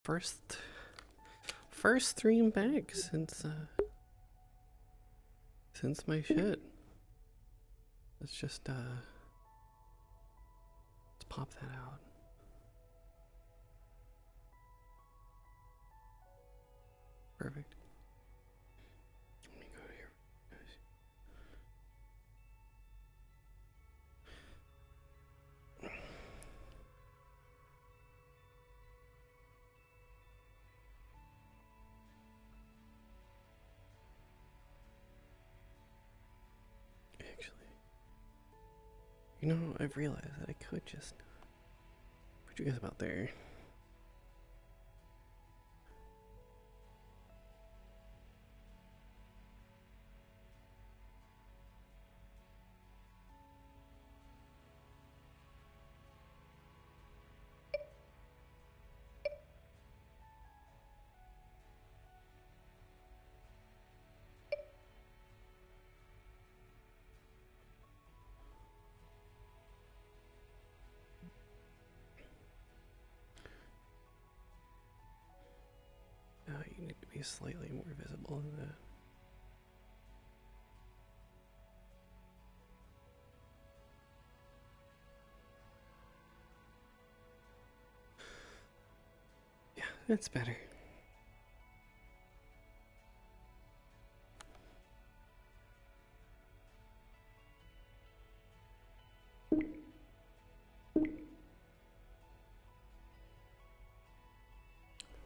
First stream back since my shit. Let's just let's pop that out. Perfect. Let me go here. Actually, you know, I've realized that I could just put you guys about there. You need to be slightly more visible than that. Yeah, that's better.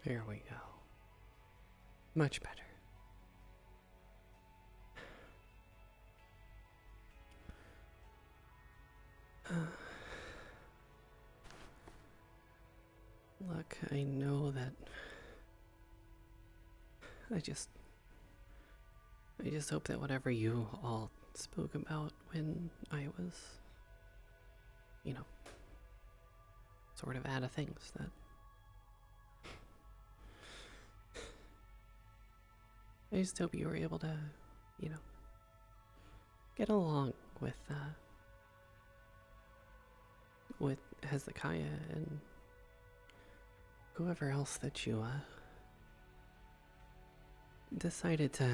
There we go. Much better. Look, I know that I just hope that whatever you all spoke about when I was, you know, sort of out of things, that I just hope you were able to, you know, get along with Hezekiah and whoever else that you decided to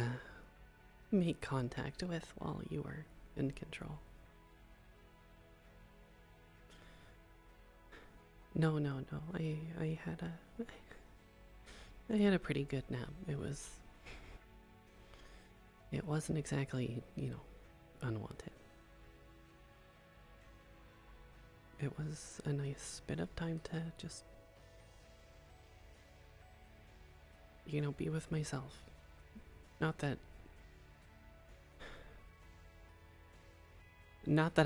make contact with while you were in control. No. I had a pretty good nap. It wasn't exactly, you know, unwanted. It was a nice bit of time to just, you know, be with myself. Not that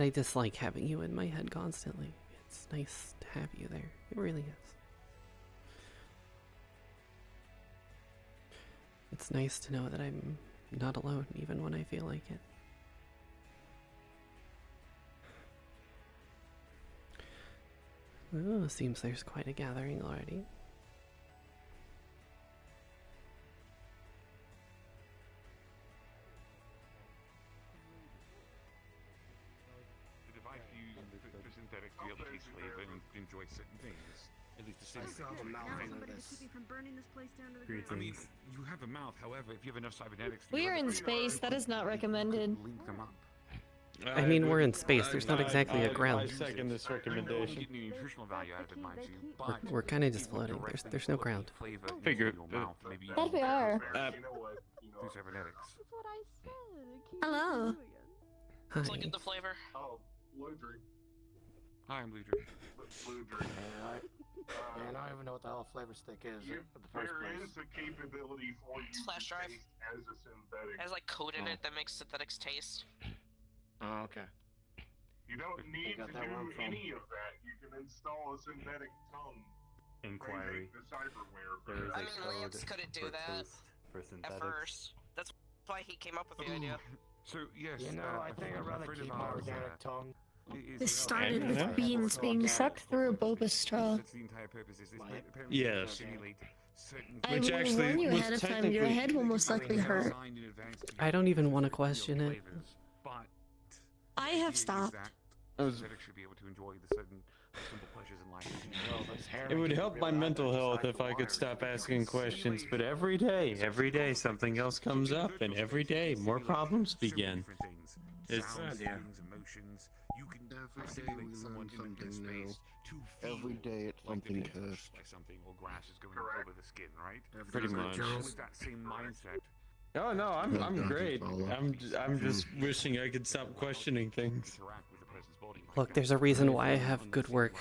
I dislike having you in my head constantly. It's nice to have you there. It really is. It's nice to know that I'm not alone, even when I feel like it. Oh, seems there's quite a gathering already. The device used for synthetics to be able to live and enjoy certain things. At least the I mean, you have a mouth, however, if you have enough cybernetics... We're in space, that is not recommended. Link them up. I mean, we're in space, there's not exactly a ground. I second this recommendation. You get any nutritional value out of it, mind you, but We're kind of just floating, there's no ground. Figure. That we are. Through cybernetics. That's what I said. Hello. Hi. Let's look at the flavor. Oh, blue drink. Hi, I'm Blue Drink. Blue drink. I don't even know what the hell a flavor stick is in the first There place. is a capability for you It's flash drive. to taste as a synthetic. It has like code in it that makes synthetics taste. Oh, okay. You don't need to got that one do from- any of that. You can install a synthetic tongue. Inquiry. The cyberware. There is I a mean, code Lance couldn't do for that taste for at synthetics. first. That's why he came up with the idea. So, yes, You know, I think I'd rather keep my organic tongue. This started with beans being sucked through a boba straw. That's the entire purpose, is this apparently Yes. simulate certain I Which will actually warn you was ahead of time, your technically- head will most likely hurt. designed in advance to I don't even want to feel question it. flavors, but I the have idea is stopped. that I was- synthetic should be able to enjoy the certain simple pleasures in life. It would help my mental health if I could stop asking questions, but every day something else comes up, and every day more problems begin. It's Sounds, yeah. feelings, emotions. You can Every day simulate we someone learn in a something new. space to Every feel day it's like something they're being cursed. touched by something or grass is going Correct. over the skin, right? Pretty much. With that same mindset, Oh no, I'm Doesn't great. follow. I'm just wishing I could stop questioning things. interact with the person's body. Look, there's a reason why I have good work.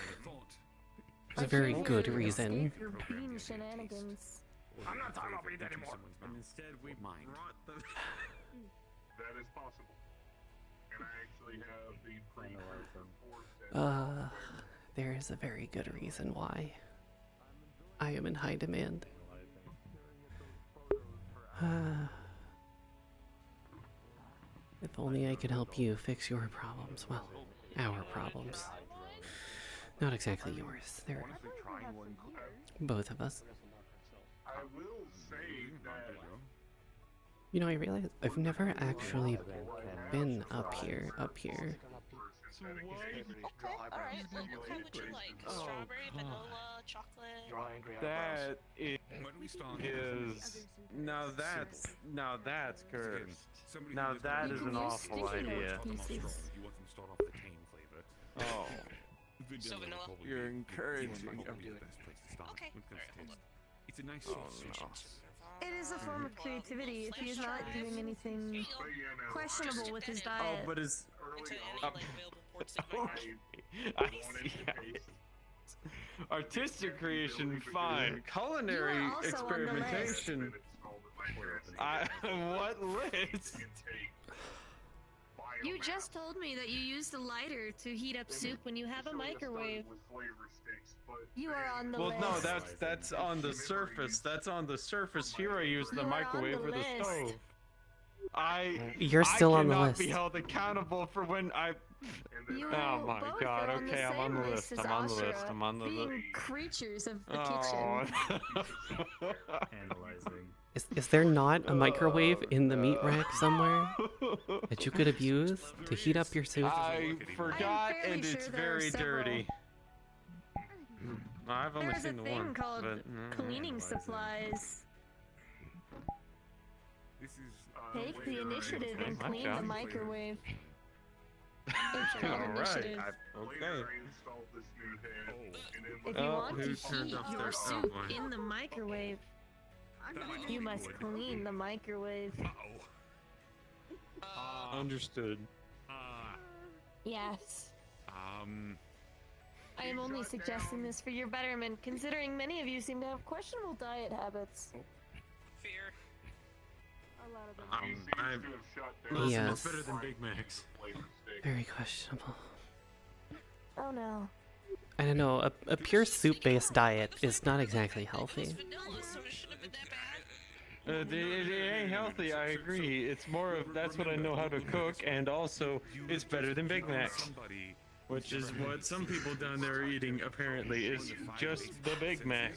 There's a very good reason. Escape your bean shenanigans. I'm not talking about weed anymore. And instead we Mind. brought the That is possible. And I actually have the precursor force There is a very good reason why I am in high demand. If only I could help you fix your problems. Well, our problems. Not exactly yours. They're Honestly, trying one. both of us. I will say that You know, I realize I've never actually been up here. synthetic is Okay, alright. What kind would you like? Strawberry, vanilla, chocolate? that When we start now that's cursed. somebody Now who just that knows is the an flavor, awful Sticky notes idea. start them off pieces. strong. You want them to start off with the tame flavor. Oh, So vanilla? Probably you're be- encouraging. probably the best place to start Okay. when it comes Alright, to hold taste. on. It's a nice Oh, soft no. sweet. It is a form of creativity if he's not doing anything but yeah, no, questionable with his Oh, diet. but is early Into any on, like available ports that you might have. I wanted see. to taste Artistic creation, fine. Culinary You are also on the list. experimentation. that it's called the nitrous What list? intake You biomass. just told me that you used a lighter to heat up soup when you have a Initially, I started microwave. with flavor sticks, but You are on the Well, list. no, that's on the surface. That's on the surface. Here I use the You are on microwave the or the list. stove. You're still I on the cannot list. be held accountable for when I. and then You Oh my both God, are on okay, the I'm on same the list list, as I'm on the list, Ashura, I'm on the being list. creatures of the Oh. kitchen. Analyzing. Is there not a microwave in the meat rack somewhere that you could have used to heat up your soup? I forgot, fairly and it's sure there are very several. dirty. I've only There's a seen the thing one. called but, cleaning supplies. This is Take the initiative and my clean job. the microwave. All right. Initiative. Okay. later I installed this new head, and it If was you Oh, want to who turned heat off your their- oh, soup boy. in the microwave, you must clean the microwave. Understood. Yes. um. I am only suggesting this for your betterment, considering many of you seem to have questionable diet habits. Fear. he seems to have shut down Listen, Yes. it's better than Big Macs. flavor stick. Very questionable. Oh no. I don't know, a pure soup-based diet is not exactly It was healthy. vanilla, so it shouldn't have been that bad. It ain't healthy, I agree. It's more of that's what I know how to cook, and also it's better than Big Macs. Somebody Which is what some people down there are eating, apparently, is just the Big Mac.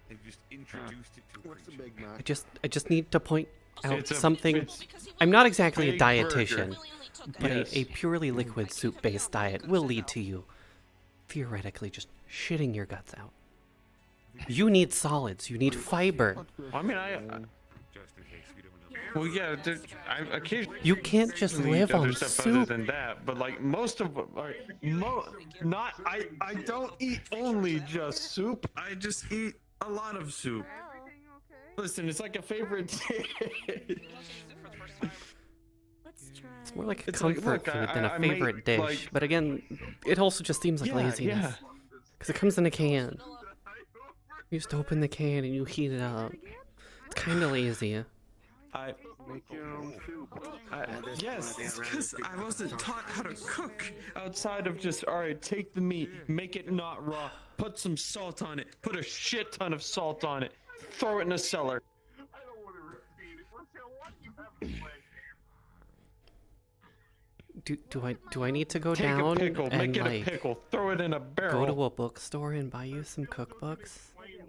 They've just introduced it to a What's the creature. Big Mac? I just need to point out It's a- something. it's- Because he I'm not exactly a Big burger. dietitian, willingly took but Yes. a purely liquid soup-based diet will lead to you, theoretically, just shitting your guts out. You need solids, you need fiber. I mean, Just in case we don't know. well, yeah, I occasionally You can't just eat live other on stuff other soup. than that, but like most of, I don't eat only just soup. I just eat a lot of soup. Listen, it's like a favorite dish. Let's try. It's more like a It's like, comfort look, food than a I made, favorite dish. like- But again, it also just seems like Yeah, laziness. yeah. Because it comes in a can. You just open the can and you heat it up. It's kind of lazy. I Make your own soup. yes, it's because I wasn't taught how to cook outside of just, all right, take the meat, make it not raw, put some salt on it, put a shit ton of salt on it, throw it in a cellar. I don't want to repeat it. What do you have in plan? Do I need to go Take down a pickle, and make it like a pickle, throw it in a go barrel. to a bookstore and buy you some cookbooks? He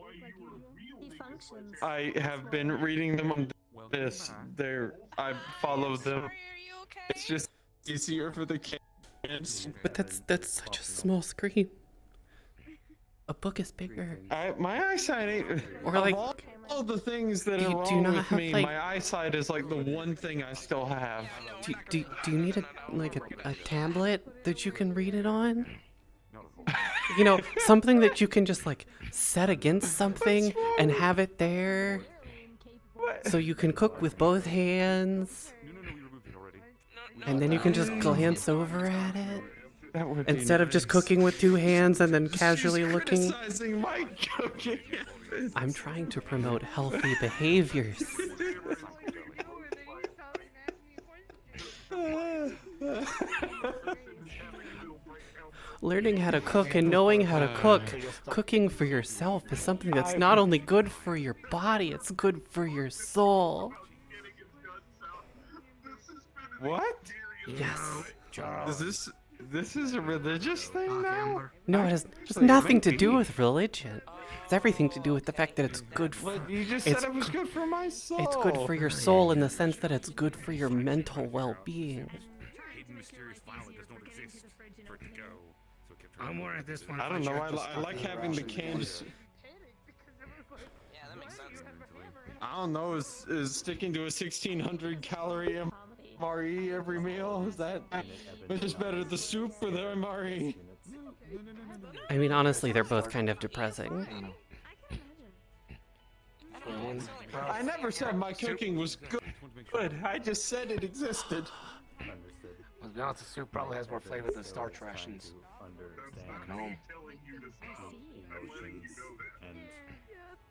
functions. I have been reading them on this. I follow them. Sorry, are you okay? It's just easier for the kids. But that's such a small screen. A book is bigger. My eyesight ain't. Or of like, all the things that do are you wrong not with have, me, like- my eyesight is like the one thing I still have. do you need a tablet that you can read it on? You know, something that you can just like set against something and have it there, so you can cook with both hands, No, we removed it already. and then you can just glance over at it That would be instead of just nice. cooking with two hands and then casually She's looking. criticizing my cooking. I'm trying to promote healthy behaviors. Learning how to cook and knowing how to cook, cooking for yourself is something that's not only good for your body, it's good for your soul. What? Yes. Is this is a religious thing now? No, it has nothing to do with religion. It's everything to do with the fact that it's good for. But you just It's said it was good for my soul. It's good for your soul in the sense that it's good for your mental well-being. Hidden mysterious violet does not exist for it to go. So it kept trying I'm to- more at this one. I don't know. I like having the cans. Yeah, that makes sense. I don't know. Is sticking to a 1,600 calorie MRE every meal? Is that which is better, the soup or the MRE? I mean, honestly, they're both kind of depressing. I never said my cooking was good. I just said it existed. Let's be honest, the soup probably has more flavor than starch rations. Back home. telling you to stop. I'm letting you know that.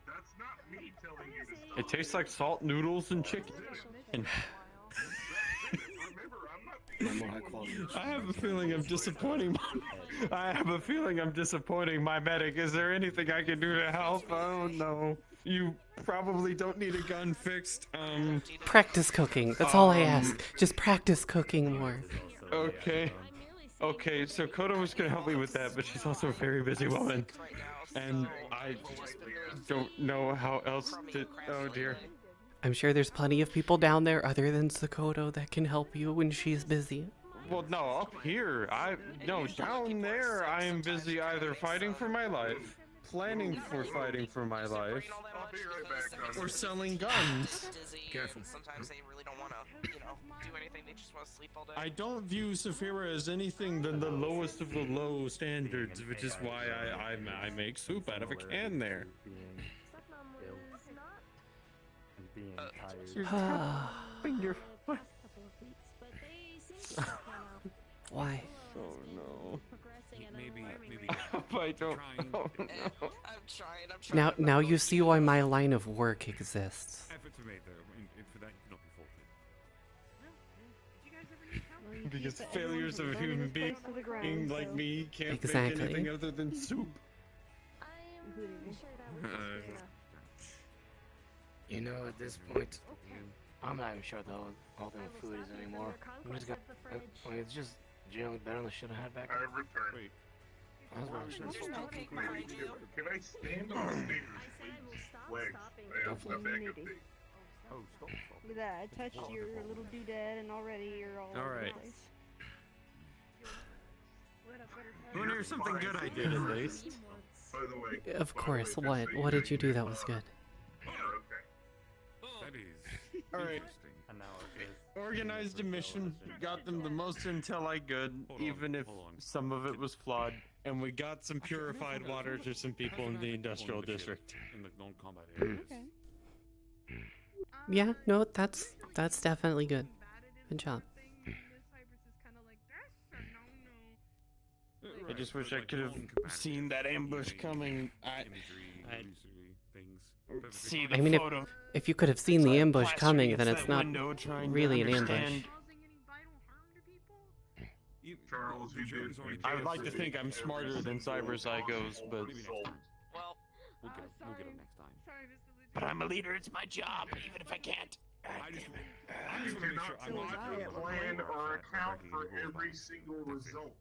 That's not me telling you to stop. It tastes like salt noodles and chicken. Remember, I'm not the More high quality. I have a feeling I'm disappointing. I have a feeling I'm disappointing my medic. Is there anything I can do to help? Oh no. You probably don't need a gun fixed. Practice cooking. That's all I ask. Just practice cooking more. Okay. Okay, so Kodo was gonna help me with that, but she's also a very busy woman. And I don't know how else to. Oh dear. I'm sure there's plenty of people down there other than Sakoto that can help you when she's busy. Well, no, up here, down there, I am busy either fighting for my life, planning for fighting for my life, I'll be right back, or selling guns. Dizzy. Careful. Sometimes they really don't want to, do anything. They just want to sleep all day. I don't view Saphira as anything than the lowest of the low standards, which is why I make soup out of a can there. Why? Oh no. Maybe. I don't. Oh, no. I'm trying. Now you see why my line of work exists. Efforts were made though, and for that you cannot be faulted. Because failures of a human being like me can't Exactly. make anything other than soup. You know, at this point, I'm not even sure all the food is anymore. I'm just gonna, I mean, it's just generally better than the shit I had back I then. returned. Wait, I was watching this. Cake behind you. Can I stand on the stairs, please? Legs. I have a bag of things. oh, stop. Look at that, I touched your little doodad and already you're all over Alright. the place. You wanna hear something good I did at least? By the way. Of course. What did you do that was good? Okay. That is Alright. interesting. Organized a mission, got them the most intel I could, Hold on, even if hold on. some of it was flawed, and we got some purified water to some people in the industrial district. In the non-combat areas. Yeah, no, that's definitely good. Good job. I just wish I could have seen that ambush coming. I see the I mean, photo. if you could have seen the ambush coming, then it's not really an ambush. Charles, you did. I would like to think I'm smarter than Cyber Psychos, but Well, We'll get him next time. but I'm a leader. It's my job, even if I can't. I just You want to make sure cannot I'm not plan or account for every single result.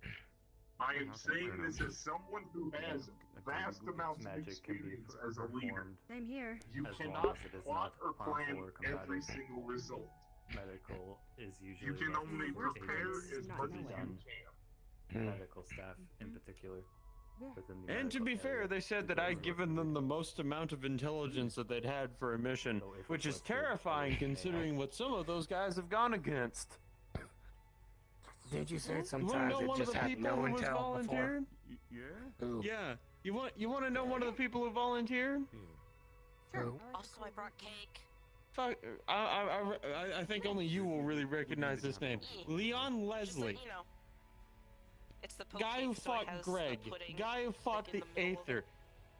I am saying this as someone who has vast amounts of experience as a leader. Same here. You As long cannot as it is plot not or plan harmful or every combative. single result. Medical is usually You can only recommended prepare agents as to much be as you done. can. Medical staff in particular. within the And to be medical fair, area, they said the that I'd doors were given them open. the most amount of intelligence that they'd had for a mission, So if it which is was to terrifying occur, considering what some of those guys have gone against. Did you say You want to sometimes know it one of just the had people no who was intel before? volunteered? Yeah? Who? Yeah. You want to know one of the people who volunteered? Who? Also, I brought cake. Fuck, I think only you will really recognize this name. Leon Just Leslie. so you know. It's the Guy who cake, so it fought has Greg. the pudding, Guy who fought like, in the the middle of it. Aether.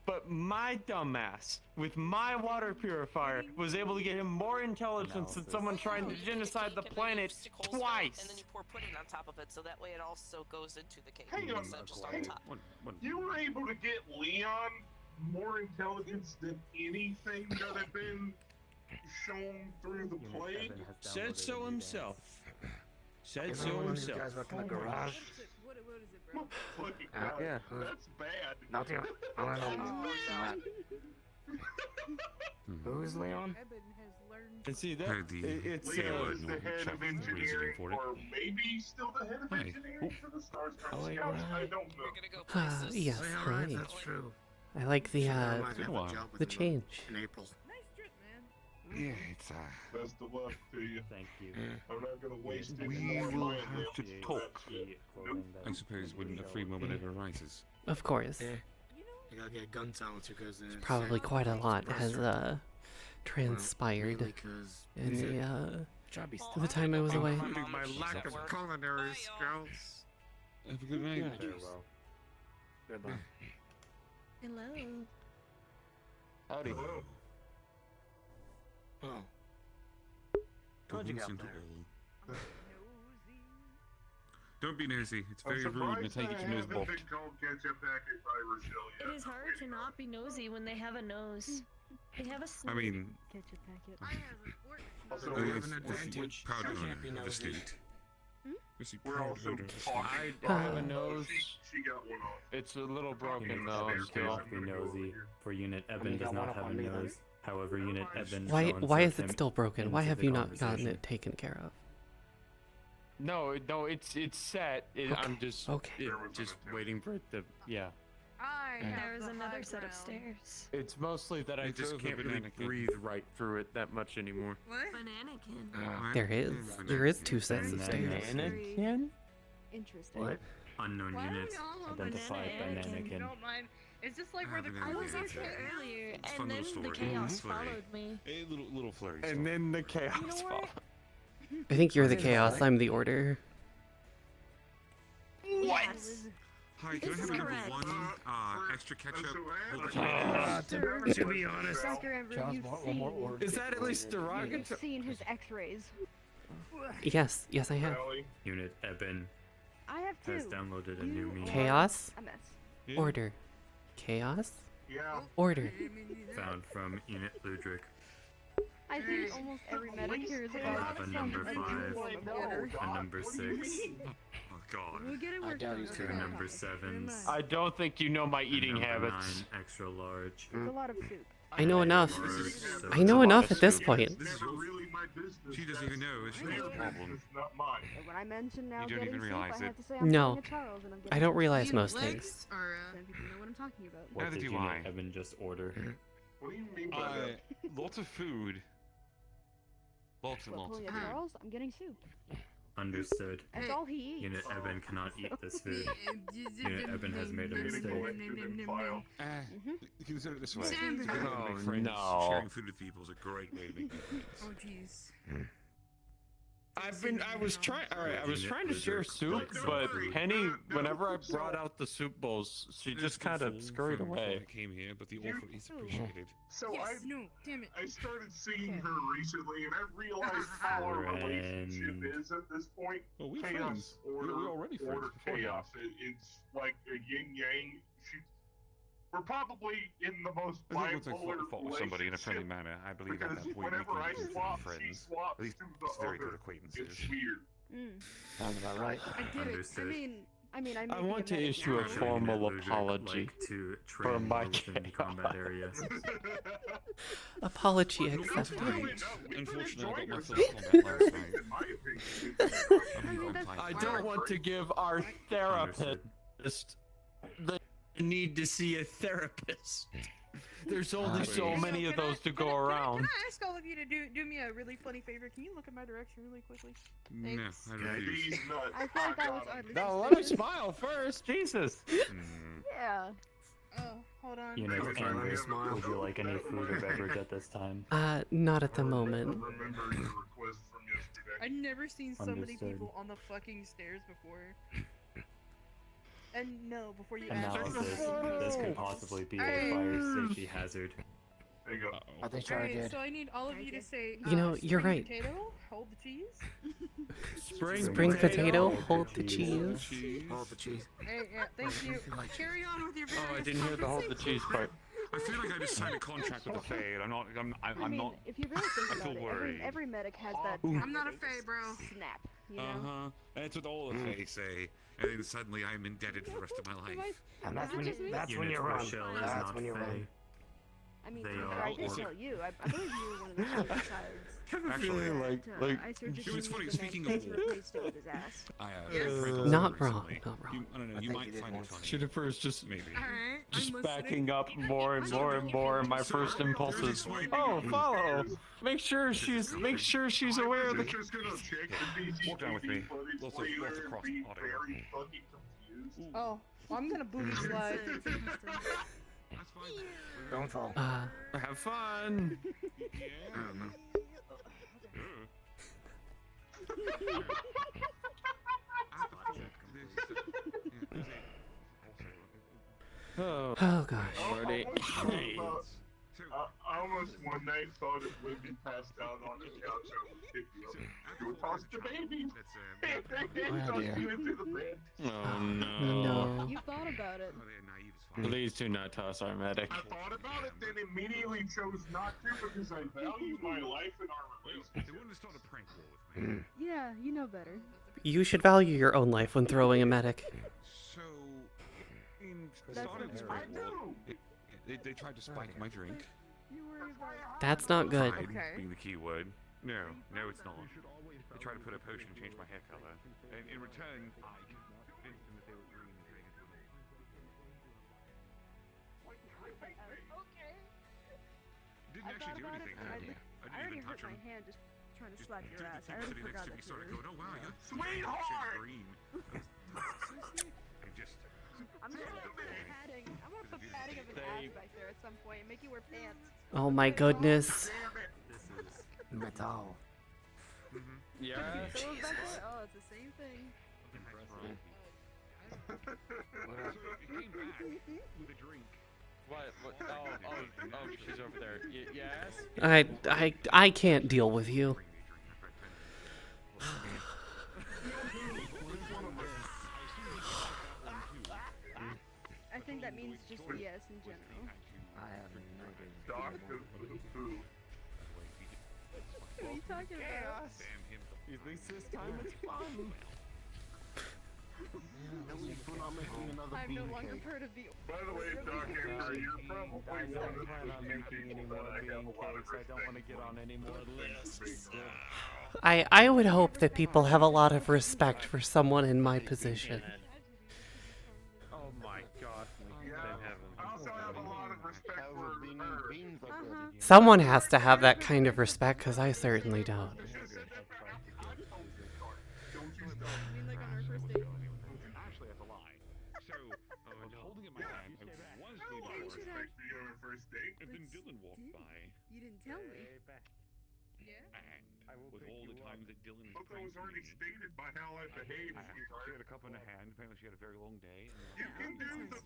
But my dumbass, with my water purifier, was able to get him more intelligence than someone trying to You take genocide the cake and then you planet stick holes in it, twice. And then you pour pudding on top of it, so that way it also goes into the cake Hang on, instead of just on hang top. You were able to get Leon more intelligence than anything that had been shown through the Unit plague. 7 has Said downloaded a so new himself. dance. Said Is so anyone of you himself. guys work in the garage? What is it, bro? Fucking Yeah. God, Yeah. that's bad. Not you. I want to know more That's than that. Who is Leon? Eben has learned. And see that it's Leo is the Normal head chef of reasoning engineering, for it. or maybe still the head of Hi. engineering for the Star Oh, wait, Scouts. I right. don't know. We're gonna go Ah, places. yes, Oh, yeah, right, hi. that's true. I like the Shit, I might been a have while. job with the them change. in April. Nice trip, man. Yeah, it's Best of luck to you. Thank you. I'm not gonna waste any We more will time have to Appreciate talk. the clothing that I suppose you when a show. free moment ever arises. Of course. Yeah. You know, You gotta get gun silencer because then it's Probably quite a lot has Mainly transpired 'cause in the job be the time I was away. Including my lack of culinary Bye, y'all. skills. Have a good night. Yeah. Farewell. Goodbye. Hello. Howdy. Hello. Oh. How'd you get up there? nosy. Don't be nosy. It's I'm very rude and it's surprised how you I get your nose haven't bopped. been called ketchup packet by Rochelle yet. It is hard to not be nosy when they have a nose. They have a I snoot. mean, Ketchup packet. I have a fork. Also, We we have have an advantage. proud You can't be owner of the nosy. state. It's the We're proud also owner of the talking. state. I have a nose. She got one off. It's a little broken Unit though. 7 Still. cannot be nosy, for Unit Eben you does got not one have up a on me then. nose. However, Unit Eben Why shall is insert it him still broken? Why into have the you not gotten conversation. it taken care of? No, it's set. I'm just Okay. just waiting for it to. Yeah. I have There is the another high set of ground. stairs. It's mostly that I You just just can't can't really banana breathe right through it that much anymore. What? Bananakin. There is. There is two sets of stairs. Mannequin? Interesting. What? Unknown Why units are we all on identified by Bananakin? You Mannequin. don't mind. It's just like where the Banana I was Yeah, here okay. earlier, It's a and fun then little the story. chaos Flurry. followed me. A little flurry. And then the chaos You know followed. what? I think you're the Okay, chaos. like- I'm the order. Yes. Hi, can I This have is a number correct. one extra ketchup? To be honest, Dr. Amber, Charles, you've one more seen, order. Is that at least derogatory? you've seen his x-rays. Yes, yes, I have. Allie, Unit Eben I have has two. downloaded a new meme Chaos, A mess. order. Chaos, yeah. order. found from Unit Ludwig. I think almost every medic here is I about have a some number form 5, of order. a number 6, Oh God. We'll get it I worked doubt out. he's two Yeah. number 7s, I don't think you know my eating number habits. 9 extra large. It's a lot of soup. I know enough. Large I know soda. enough at this point. It's never really my business. She doesn't even know. It's That's your their problem. business, not mine. And when I mention now You don't getting even soup, realize I it. have to say I'm No. getting a Charles and I'm getting I don't a realize soup. most things. Then people know what I'm talking about. What Neither did do Unit I. Eben just order? What do you mean by that? Lots of food. Lots and But lots pulling of a food. Charles, I'm getting soup. Understood. That's all he eats. Unit Eben cannot eat this food. Unit Eben has made a mistake. Collected and filed. Consider it this way. Sam- Together we Oh, make friends. no. Sharing food with people is a great way of making friends. Oh jeez. I was trying to share soup, but Penny, whenever I brought out the soup bowls, she just kind of scurried away. I came here, but the offer is appreciated. So Yes. No. Damn it. I started seeing her recently, and I realized how our relationship is at this point. Well, we're Chaos, friends. order, We're already friends order, beforehand. chaos. It's like a yin yang. We're probably in the most I think once I bipolar fought with somebody in a friendly relationship, manner, I believe at because that point we whenever I can be swap, she friends. swaps At least to the it's very good other. acquaintances. It's weird. Sounds about right. I get it. Understood. I mean, I may I be want to medic issue now, a Actually, but- formal Unit Ludwig apology like to for train my within chaos. combat areas. Apology No, accepted. really, no, we've been Unfortunately, I got enjoying my ourselves, first combat last night. in my opinion. I mean, that's I don't want to give our Understood. therapist the I need to see a therapist. There's only so many of those to go around. Can I ask all of you to do me a really funny favor? Can you look in my direction really quickly? No, Thanks. I refuse. These nuts. I feel like that was oddly No, let me smile first. Jesus. Yeah. Oh, hold on. You never can angry. smile. Would you like any food or beverage at this time? Not at the moment. Remember your request from yesterday. I've never seen so many Understood. people on the fucking stairs before. And no, before you ask. Analysis. This could possibly be a Alright. fire safety hazard. There you go. I think Charlie Alright, did. so I need all of you to say. You know, you're spring right. Potato, hold the cheese. Spring potato, hold the cheese. Hold the cheese. Hey, yeah, thank you. Carry on with your Oh, I various didn't hear the hold the cheese part. I feel like I just signed a contract with the Fade. I'm not. I I'm mean, not. if you really think I about feel it, worried. every medic has that. I'm not a fae, bro. Snap. You know. Uh-huh. And it's what all the Fae say. And then suddenly I'm indebted for the rest of my life. And that's when you, that's when Unit you're for wrong. Shell is That's not when you're fey. wrong. I mean, They to be are fair, I did also- tell you. I believe you were one of the suicides. Actually, I surgically you know, it's funny, moved the speaking man of- and replaced it with his ass. I have. Yes. Not wrong, not wrong. I don't know. I You think might you did find it once. funny. Jennifer's just Maybe. Alright, just I'm backing listening. up more and more and more. And my first impulse is, oh, follow. Make sure she's aware of the. I'm just gonna check the BGB Walk down with me. footage Lots of later and cross be audio. very fucking confused. Oh, well, I'm gonna booty slide. That's fine. Don't fall. Have fun. Yeah. Oh, Oh gosh. Lordy. I almost one night thought if Wendy passed out on the couch, I would pick you up. You would toss the baby. Oh, Toss dear. you into the bed. Oh no. No. You thought about it. Oh, they're naive as fuck. Please do not toss our medic. I thought about it, then immediately chose not to because I value my life and our They relationship. wouldn't have started a prank war with me. Yeah, you know better. You should value your own life when throwing a medic. So, in That's starting what this I prank war, they tried to spike my drink. You worry about. That's not good. Tried Okay. being the key word. No, it's not. They tried to put a potion to change my hair color. And in return, I convinced them that they were green and dragon color. Okay. Didn't I actually do thought about anything. it, but I I didn't already even hurt touch my him. hand just trying to Just slap your dude ass. that I kept already sitting next forgot to me that started you going, oh wow, you're Sweetheart! green. And just I'm gonna put padding. I'm gonna put padding of an ass back there at some point and make you wear pants. Oh my goodness. Metal. Yes. So back there? Oh, it's the same thing. What up? you came back with a drink. What? Oh, she's over there. Yes? I can't deal with you. Bring me a drink after I I think that means just yes in general. I have no idea. Doctor Poo. What are you talking about? Damn him. At least this time it's fun. I've no longer heard of the. By the way, Doc Amber, you're probably I one don't of plan the on few making any people more that I have bean a lot of cakes. I don't want to respect get on any more lists. I would hope that people have a lot of respect for someone in my position. Oh my god. Yeah, I also have a lot of respect for her. Someone has to have that kind of respect, because I certainly don't. I mean, like on our first date. Actually, that's a lie. So, I was holding it in my hand. I was leaning forward. Respect for you on our first date. And then Dylan walked by. You didn't tell me. Yeah? And with all the times that Dylan was Look, that was already me, stated by how I behaved, she sweetheart. had a cup in her hand. Apparently, she had a very long day. You can do the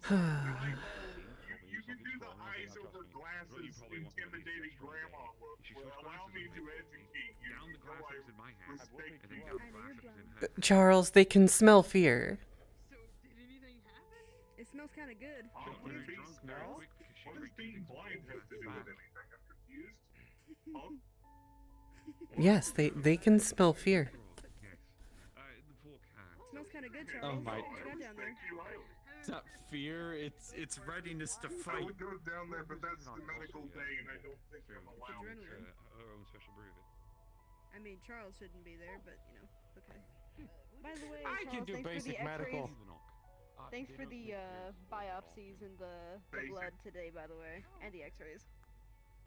you can do the eyes over glasses intimidating grandma look. Well, allow me to educate you. Down the You know I glasses in my hand, respect and then you. down the glasses in her. Charles, they can smell fear. So, did anything happen? It smells kind of good. Oh, She what was does being drunk very smell? quick because she What does drank being things blind all have to do back. with anything? I'm confused. Huh? Yes, they can smell fear. Yes. The poor cat. Smells kind of good, Oh Charles. my- What you got down there? Thank you. It's not fear, it's readiness to I fight. would go down there, but that's the medical day, and I don't think I'm allowed. adrenaline. Her own special brew of it. I mean, Charles shouldn't be there, but you know, okay. By the way, I can Charles, do thanks for basic the medical. X-rays. Thanks for the biopsies and the blood today, by the way, and the X-rays.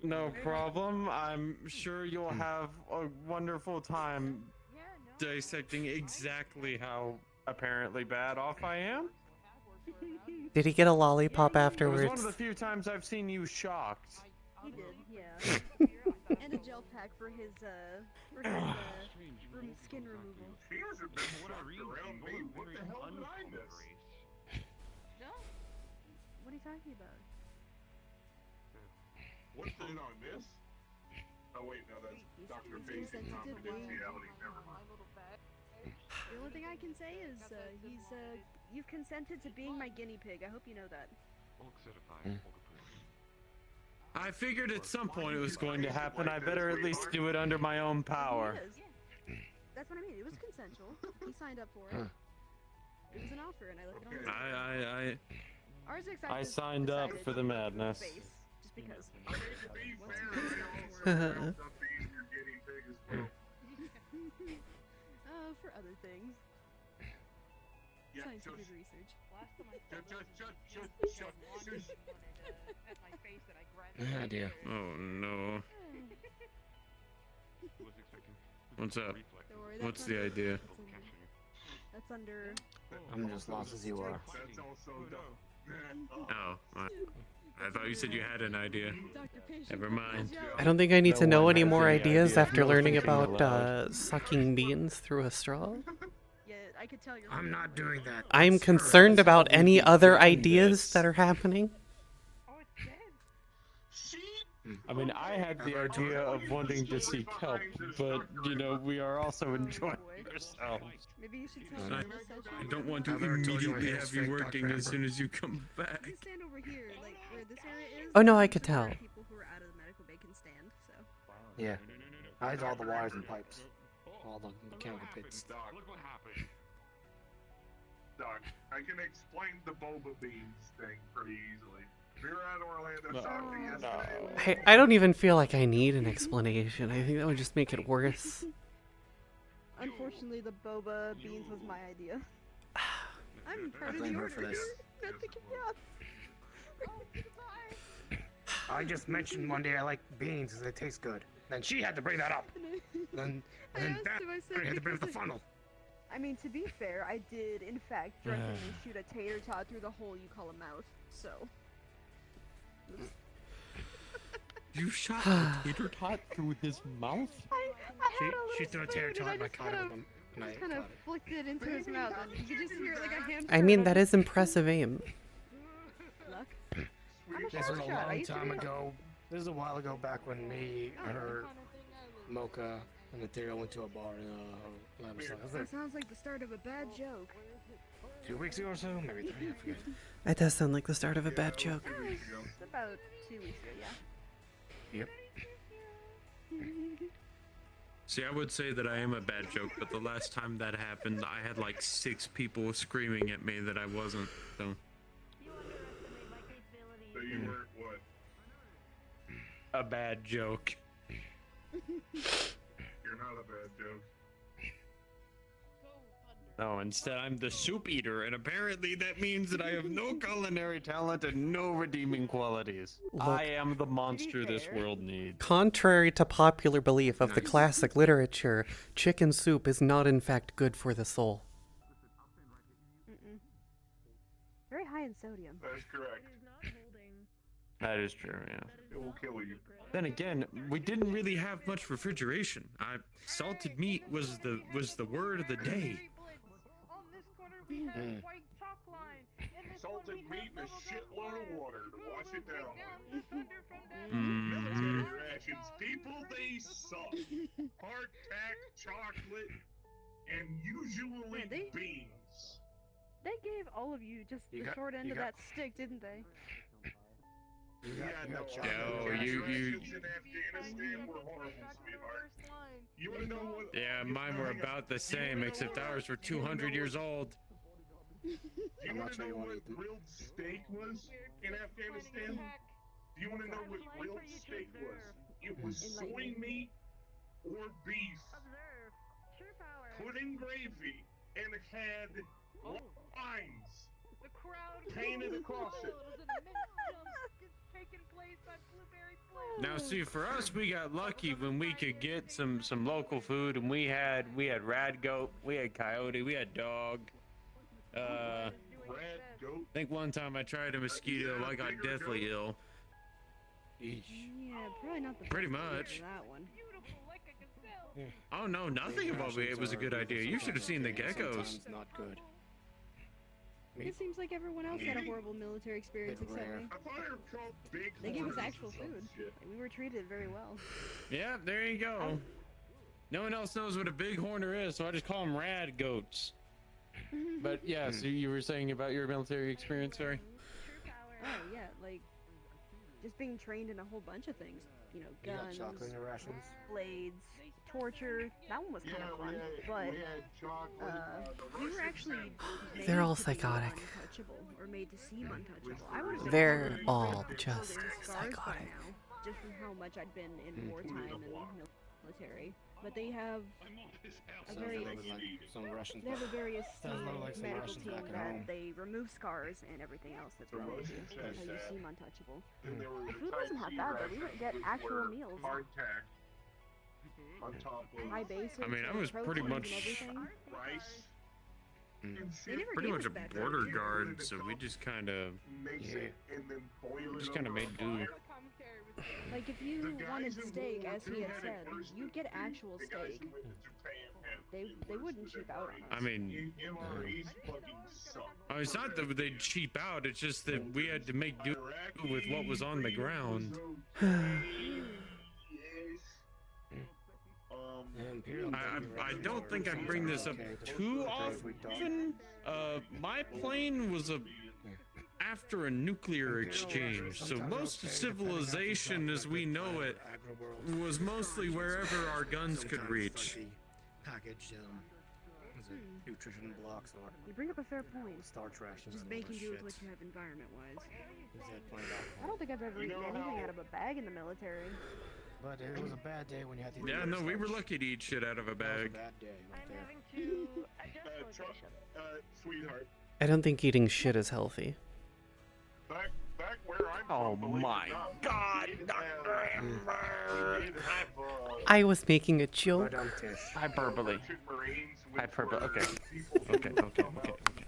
No problem. I'm sure you'll have a wonderful time dissecting exactly how apparently bad off I am. Did he get a lollipop It was afterwards? one of the few times I've seen you shocked. He did, yeah. And a gel pack for his skin removal. He hasn't been shocked around me. What the hell did I miss? No. What are you talking about? What did I miss? Oh wait, no, that's Dr. Basic confidentiality. Never mind. The only thing I can say is, you've consented to being my guinea pig. I hope you know that. I figured at some point it was going to happen. I better at least do it under my own power. That's what I mean. It was consensual. He signed up for it. It was an offer, and I left it on Ours I signed up for the madness. Just because. To be fair, I also up being your guinea pig as well. For other things. Yeah, Scientific research. Idea. Oh no. What's up? Don't worry, What's that's the under- idea? That's under. I'm just lost as you are. That's also dumb. Oh, I thought you said you had an idea. Dr. Patient. Never mind. I don't think I need to know any more any ideas idea. after No learning thinking about aloud. sucking beans through a straw. Yeah, I could tell you're. I'm not doing that. I'm concerned about any other ideas that are happening. I mean, I had the idea of wanting to seek help, but, you know, we are also enjoying ourselves. Maybe you should tell I, me this session. I don't want to I've never told you immediately he have is you fake, working Dr. as Amber. soon as you come back. You stand over here, like where this area is. Oh, no, I There's could a lot of tell. People who are out of the medical bay can stand, so. Yeah. I had all the wires and pipes. All the mechanical bits. Doc, look what happened. Doc, I can explain the boba beans thing pretty easily. We were at Orlando Soccer yesterday. I don't even feel like I need an explanation. I think that would just make it worse. Unfortunately, the boba beans was my idea. I'm part of blame the her for this. I just mentioned one day I like beans because they taste good. Then she had to bring that up. Then I that asked him, I said, had to bring up the because funnel. I mean, to be fair, I did, in fact, drunkenly shoot a tater tot through the hole you call a mouth, so. You shot a tater tot through his mouth? She threw a tater tot and I caught it with him. And I kind of caught it. flicked it into his mouth, and you could just hear like a hamster. I mean, that is impressive aim. Luck. This was a shot. I long used to time do that. ago. This is a while ago, back when me, her, Mocha, and Ethereal went to a bar in Atlanta. So was That that sounds like the start of a bad joke. 2 weeks ago or so? Maybe 3, I forget. That does sound like the start of a bad joke. It's about 2 weeks ago, yeah. Yep. See, I would say that I am a bad joke, but the last time that happened, I had like 6 people screaming at me that I wasn't, so. So you weren't what? A bad joke. You're not a bad joke. No, instead I'm the soup eater, and apparently that means that I have no culinary talent and no redeeming qualities. Look. I am the monster this world needs. Contrary to popular belief of the classic literature, chicken soup is not in fact good for the soul. Mm-mm. Very high in sodium. That's correct. That is true, yeah. It will kill you. Then again, we didn't really have much refrigeration. Salted meat was the word of the day. On this corner we have Mm. white chalk line. In this Salted corner we meat have and a bubble shitload gum of water to wash it down. Just under from down. Military rations, people, they suck. Hardtack, chocolate, and usually Yeah, they- beans. They gave all of you just You the got- short end you of got- that stick, didn't they? Yeah, no, No, our you- rations in Afghanistan were horrible, sweetheart. You wanna know what? Yeah, mine were about the same, except ours were 200 years old. Do you I'm wanna not sure know you wanna what eat them. grilled steak was in Afghanistan? Do you wanna know what grilled steak was? It was soy meat or beef put in gravy and had lines. crowd Painted across it. There's an immense jump taking place on Blueberry Flame. Now, see, for us, we got lucky when we could get some local food, and we had rad goat, we had coyote, we had dog. Red goat. I think one time I tried a mosquito, I got deathly ill. Yeah, probably not the Pretty best idea much. for that one. Beautiful like a gazelle. Oh no, nothing about it was a good idea. You should have seen the geckos. Sometimes not good. It seems like everyone else had a horrible military experience Bit except rare. me. I thought they were called big They gave us horns or actual some food. shit. And we were treated very well. Yeah, there you go. No one else knows what a big horner is, so I just call them rad goats. But yeah, so you were saying about your military experience, sorry? Oh yeah, like just being trained in a whole bunch of things. You know, You got guns, chocolate in your rations? blades, torture. That one was kind of fun, but we had chocolate. we were actually made They're all to be psychotic. untouchable, or made to seem untouchable. I would have They're all just scars by psychotic. now, just from how much I'd been in wartime and military. But they have a very Some Russians. they have a very Sounds esteemed like some medical Russians team back at that home. they remove scars and everything else that's wrong with you. That's how you seem untouchable. And there were The food wasn't that bad, though. We would get actual meals. Hardtack on top of High basics. I mean, I and was pretty proteins much- and everything. rice. Mm. And They never Pretty gave much us a bad border food. guard, so we just kind of Mix Yeah. it and then boil it. Just kinda over made a do. fire. Commentary was Like if The you guys wanted in steak, World War as he II had had it said, worse you'd than get actual the guys steak. who went to Japan had They it they worse wouldn't than cheap out on I us. mean, MREs fucking suck. it's not that they cheap out, it's just that we had to make do Iraqi with what was on the freedom ground. was okay. Yes. I don't think I bring this up too often. My plane was after a nuclear exchange, so most civilization as we know it was mostly wherever our guns could reach. Packaged was it nutrition blocks or You bring up a fair point. starch rations Just and all making that do with shit. what you have environment-wise. Is that plain I alcohol? don't think I've ever You eaten know anything how- out of a bag in the military. But it was a bad day when you had to eat Yeah, the no, we were starch. lucky to eat shit out of a That was a bag. bad day right I'm there. having to adjust Chuck, location. sweetheart, I don't think eating shit is healthy. back where I'm Oh from, believe it or my not, God, we did have, I was making a joke. Madame Tish. Hyperbole. merchant Marines, which Hyperbole, were okay. people who Okay, would okay, come okay, out and bag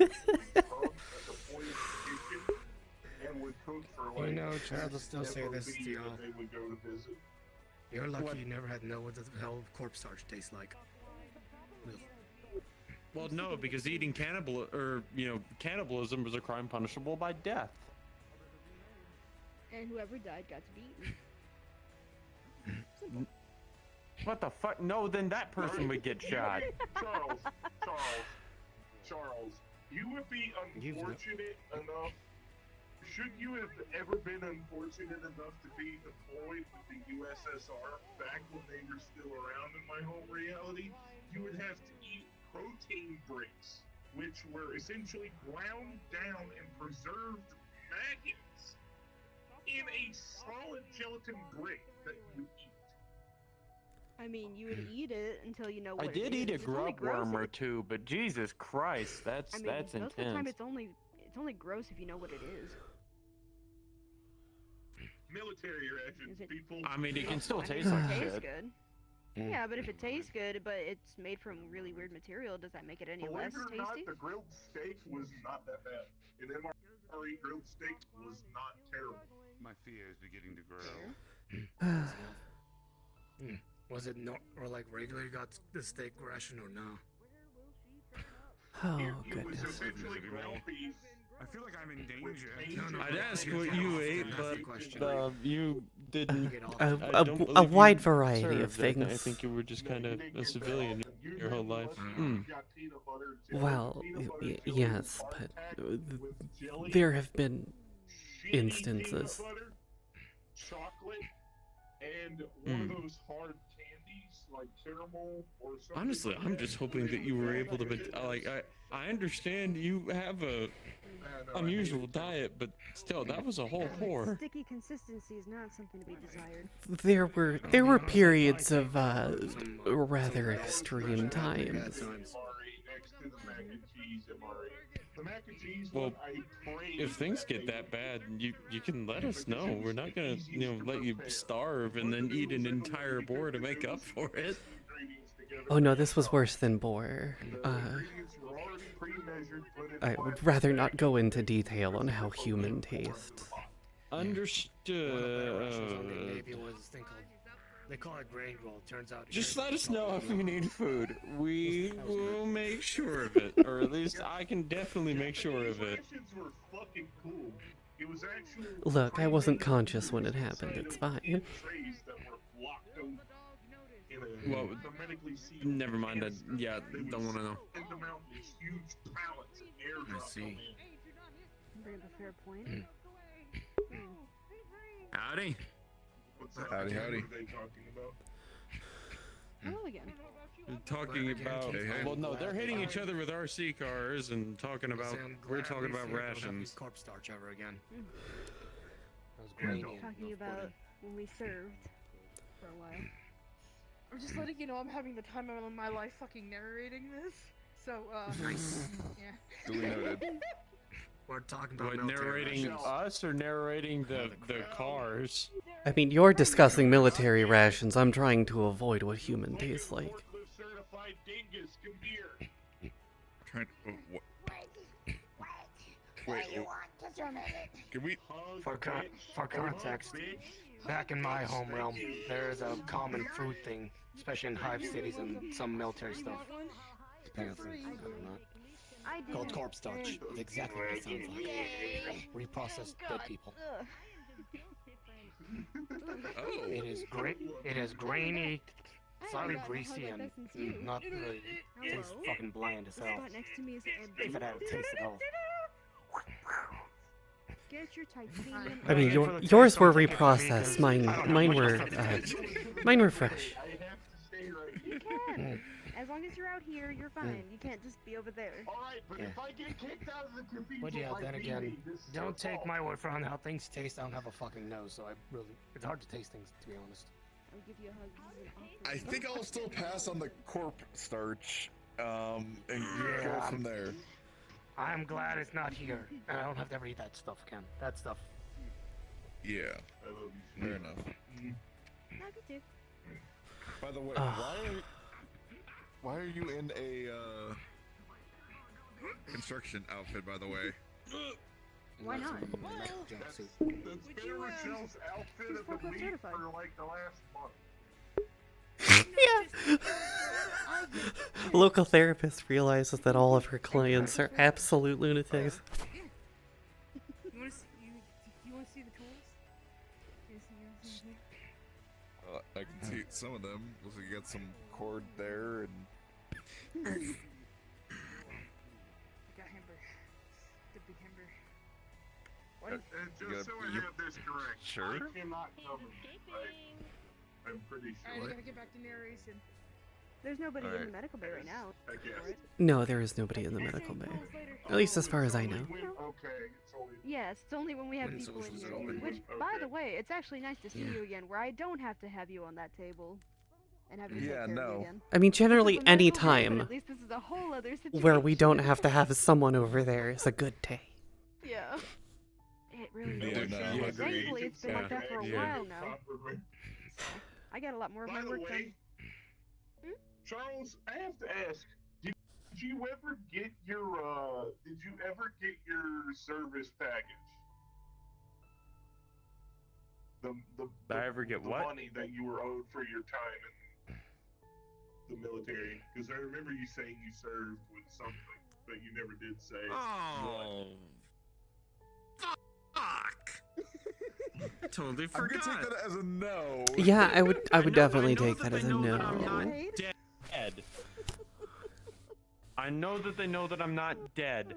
at the point of kitchen and would cook for like You know, Charles will still say this FOB to y'all. that they would go to visit. You're lucky you never had to know what the hell corpse starch tastes like. Well, no, because eating cannibalism was a crime punishable by death. And whoever died got to be eaten. Simple. What the fuck? No, then that person would get shot. Charles, you would be You've no- unfortunate enough. Should you have ever been unfortunate enough to be deployed with the USSR back when they were still around in my home reality, you would have to eat protein bricks, which were essentially ground down and preserved maggots in a solid gelatin brick that you would eat. I mean, you would eat it until you know what I did it eat a is. It's only grub gross worm if or it- two, but Jesus Christ, that's I mean, that's most of the time intense. it's only gross if you know what it is. Military rations, Is it- people. I mean, it can still I mean, taste if like it tastes shit. good. Mm. Yeah, but if it tastes good, but it's made from really weird material, does that make it any Believe less it or not, tasty? the grilled steak was not that bad. An MRE grilled steak was not terrible. My fear is beginning to grow. Was it not, or like regular you got the steak ration or no? Oh, It was goodness. essentially ground beef. I feel like I'm in danger. No, I'd ask what you ate, but you didn't. Get off. A, I a, don't a believe wide you variety of served. I things. think you were just kind of You didn't a get civilian that. your whole life. You Mm. got peanut butter, jelly, Well, peanut butter, jelly, yes, but hardtack with jelly, there have been shitty instances. peanut butter, chocolate, and one of those hard candies like caramel or something. Honestly, like I'm that. just hoping that you were able to. I understand you have a unusual diet, but still, that was a whole pour. Sticky consistency is not something to be desired. There were periods of rather extreme times. MRE next to the mac and cheese MRE. The mac and cheese Well, one, I prayed if things get they that would- bad, you can let us know. We're not gonna, let you starve and then eat an entire boar to make up for it. Oh no, this was worse than boar. I would rather not go into detail on how human tastes. Understood. Maybe it was this thing called. They call it grain roll. Turns out. Just let us know if you need food. We will make sure of it, or at least I can definitely make sure of it. Were fucking cool. It was actually Look, I wasn't conscious when it happened. It's fine. trays that were locked over in a Well, hermetically sealed never mind. canister. Yeah, They would don't want to know. send them out in these huge pallets and airdrop them in. Bring up a fair point. Howdy. What's that? Howdy, howdy. What are they talking about? Hello again. Talking about. Well, no, they're hitting each other with RC cars and talking about. We're talking about rations. Corpse starch ever again. That was We're grainy. talking about when we served for a while. I'm just letting you know I'm having the time of my life fucking narrating this. So, yeah. Duly noted. We're talking about What, military narrating rations. us or narrating the cars? I mean, you're discussing military rations. I'm trying to avoid what human tastes like. Forklift certified dingus, come here. Trying to, what? Wait, can we? For context, back in my home realm, there is a common food thing, especially in hive cities and some military stuff. Depending on things, I don't know. Called corpse starch. It's exactly what it sounds like. Reprocessed dead people. Oh. It is great. It is grainy, slightly greasy, and not really. Tastes fucking bland as The hell. spot next to me is If it had a taste at all. Get your titanium. I mean, yours were reprocessed. Mine were fresh. I have to stay right You here. can. As long as you're out here, you're fine. You can't just be over there. Alright, but if I get kicked out of the cathedral, But yeah, like then again, Phoebe, this is don't your take fault. my word for how things taste. I don't have a fucking nose, so it's hard to taste things, to be honest. I'll give you a hug. This is an awkward I think I'll still pass on the corp starch, and go Yeah. from there. I'm glad it's not here, and I don't have to ever eat that stuff again. That stuff. Yeah, I love you. fair enough. Love you too. By the way, why are you in a construction outfit? By the way, Why not? That's been Rochelle's outfit of the forklift week certified. for like the last month. Local therapist realizes that all of her clients are absolute lunatics. You want to see the tools? You wanna see I can see some of them. Looks like you got some cord there, and got hamburger. The big hamburger. And just so I have this correct, Sure. I cannot cover this, right? I'm pretty Alright, I sure. gotta get back to narration. There's nobody in Alright. the medical bay right now. I guess. No, there is nobody in the medical bay. At least as far as I know. Okay, it's only. Yes, it's only when we have When people in socials here. are open. Which, by Okay. the way, it's actually nice to see Yeah. you again, where I don't have to have you on that table. And have you take Yeah, care of me no. again. I mean, generally, This is a any medical bay, but time At least this is a whole other situation. where we don't have to have someone over there is a good day. Yeah. It really Yeah, is. no, Yeah, agreed. Thankfully, it's been like that for a Yeah. while now. I got a lot more of By my the work way, done. Charles, I have to ask, did you ever get your service package? The I ever get the what? money that you were owed for your time in the military? Because I remember you saying you served with something, but you never did say. Oh. Fuck. Totally I'm gonna forgot. take that as a no. Yeah, I would definitely know take that that as they a know that I'm no. not Right? Dead. I know that they know that I'm not dead.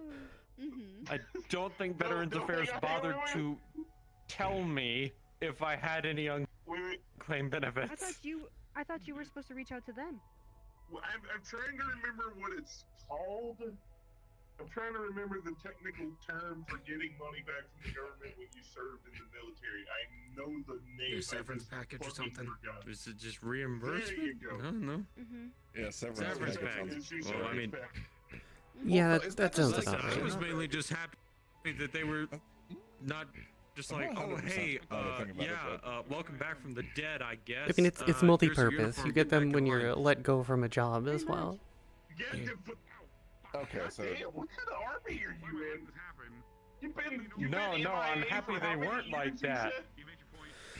Mm-hmm. I don't think Veterans Affairs bothered to tell me if I had any Wait. unclaimed benefits. I thought you were supposed to reach out to them. Well, I'm trying to remember what it's called. I'm trying to remember the technical term for getting money back from the government when you served in the military. I know the name. Your severance I just package or fucking something? forgot. Is it just There you reimbursement? go. I don't know. Mm-hmm. Yeah, severance Severance package. package. It's your Well, I severance mean, package. Yeah, is that that sounds just about I right. was mainly just happy that they were not just I'm like, not oh 100% hey, now that I think about it, yeah, welcome back from the dead, I guess. I mean, it's Here's multi-purpose. your You uniform, get them back when in you're line. let go from a job as well. Get the Okay, so Damn, what kind of army are you in? You've No, been no, I'm MIA happy for they how many weren't like years, you that.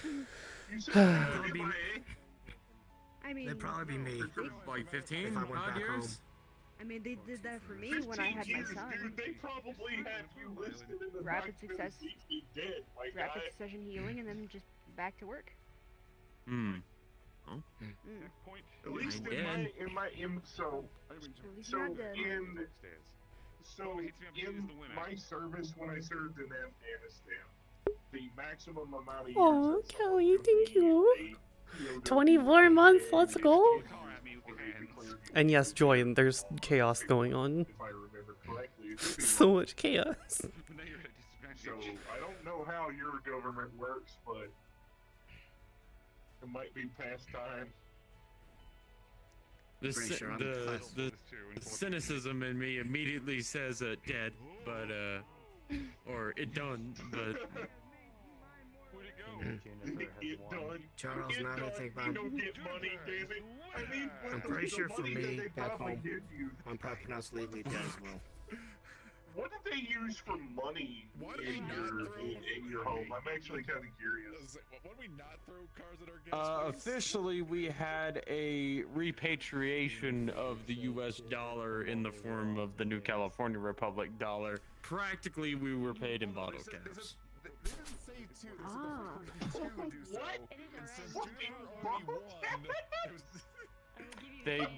said? You said MIA? I mean, They'd probably be me. Like 15 If I went odd back years? home. I mean, they did that for me when I had my years, son. dude, they probably had you listed in the Rapid document success. as being dead, my Rapid guy. succession healing, and then just back to work. Hmm. Mm. At least I so At least so you're not dead. in my service when I served in Afghanistan, the maximum amount of years. Aw, that someone Kelly, could thank be you. a POW 24 months, and let's go. before they declared you And yes, Joy, and there's chaos going on. if I remember correctly. It could be So wrong. much chaos. So I don't know how your government works, but it might be past time. The, Pretty sure I'm the, class. the cynicism in me immediately says dead, but or it done, but Get done. Charles, Get now that I done. think You about it, don't get money, damn it. I mean, I'm the- pretty the sure for money me, that they back probably home, give you. I'm probably pronounced legally dead as well. What did they use for money Why did we in not your throw in your home? I'm actually kind of curious. Why do we not throw cars at our guests? Officially, we had a repatriation of the U.S. dollar in the form of the New California Republic dollar. Practically, we were paid in bottle caps. They didn't say two. They said Ah. the first two do so. And since Juniper already won, it was.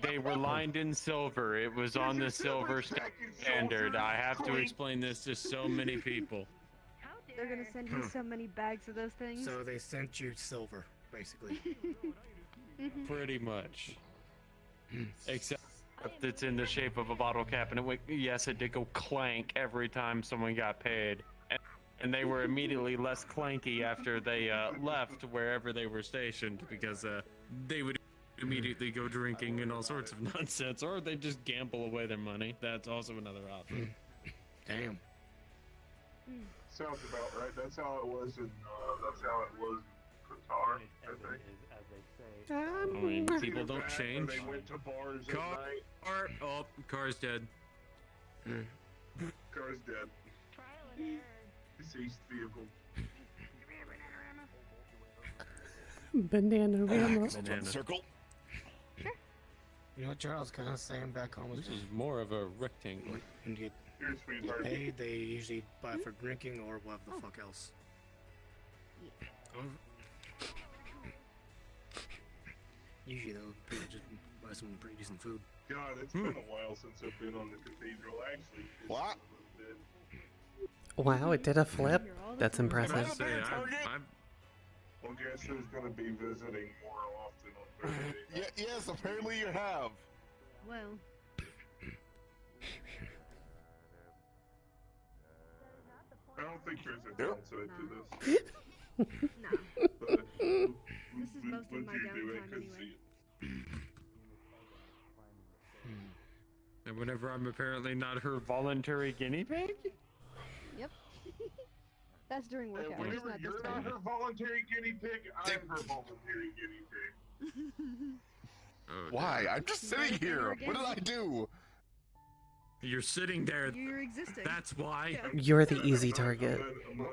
They were lined in silver. It was on the silver standard. I have to explain this to so many people. They're gonna send you so many bags of those things. So they sent you silver, basically. Pretty much. Except it's in the shape of a bottle cap, and it went, yes, it did go clank every time someone got paid. And they were immediately less clanky after they left wherever they were stationed, because they would immediately go drinking and all sorts of nonsense, or they just gamble away their money. That's also another option. Damn. Sounds about right. That's how it was in Qatar, I think. I mean, people don't Back change. when they went to bars at Car, night. oh, car's dead. Car's dead. Deceased vehicle. Banana Rama. Banana. Circle. You know what Charles kind of saying back home This was is more of a rectangle. when you Here's get sweetheart. paid, they usually buy for drinking or whatever the fuck else. Usually though, people just buy some pretty decent food. God, it's been a while since I've been on the cathedral. Actually, it's What? a little bit. Wow, it did a flip. That's I impressive. say, I'm Well, guess who's gonna be visiting more often on Thursday? Yes, apparently you have. Well, I don't think there's a downside to this. nah. But This is mostly my downtime anyway. And whenever I'm apparently not her voluntary guinea pig? Yep. That's during work And hours, whenever not this you're time. not her voluntary guinea pig, I'm her voluntary guinea pig. oh, Why? I'm just sitting Never here. again. What did I do? You're sitting there. You're existing. That's why. Yeah. You're the easy target. I'm a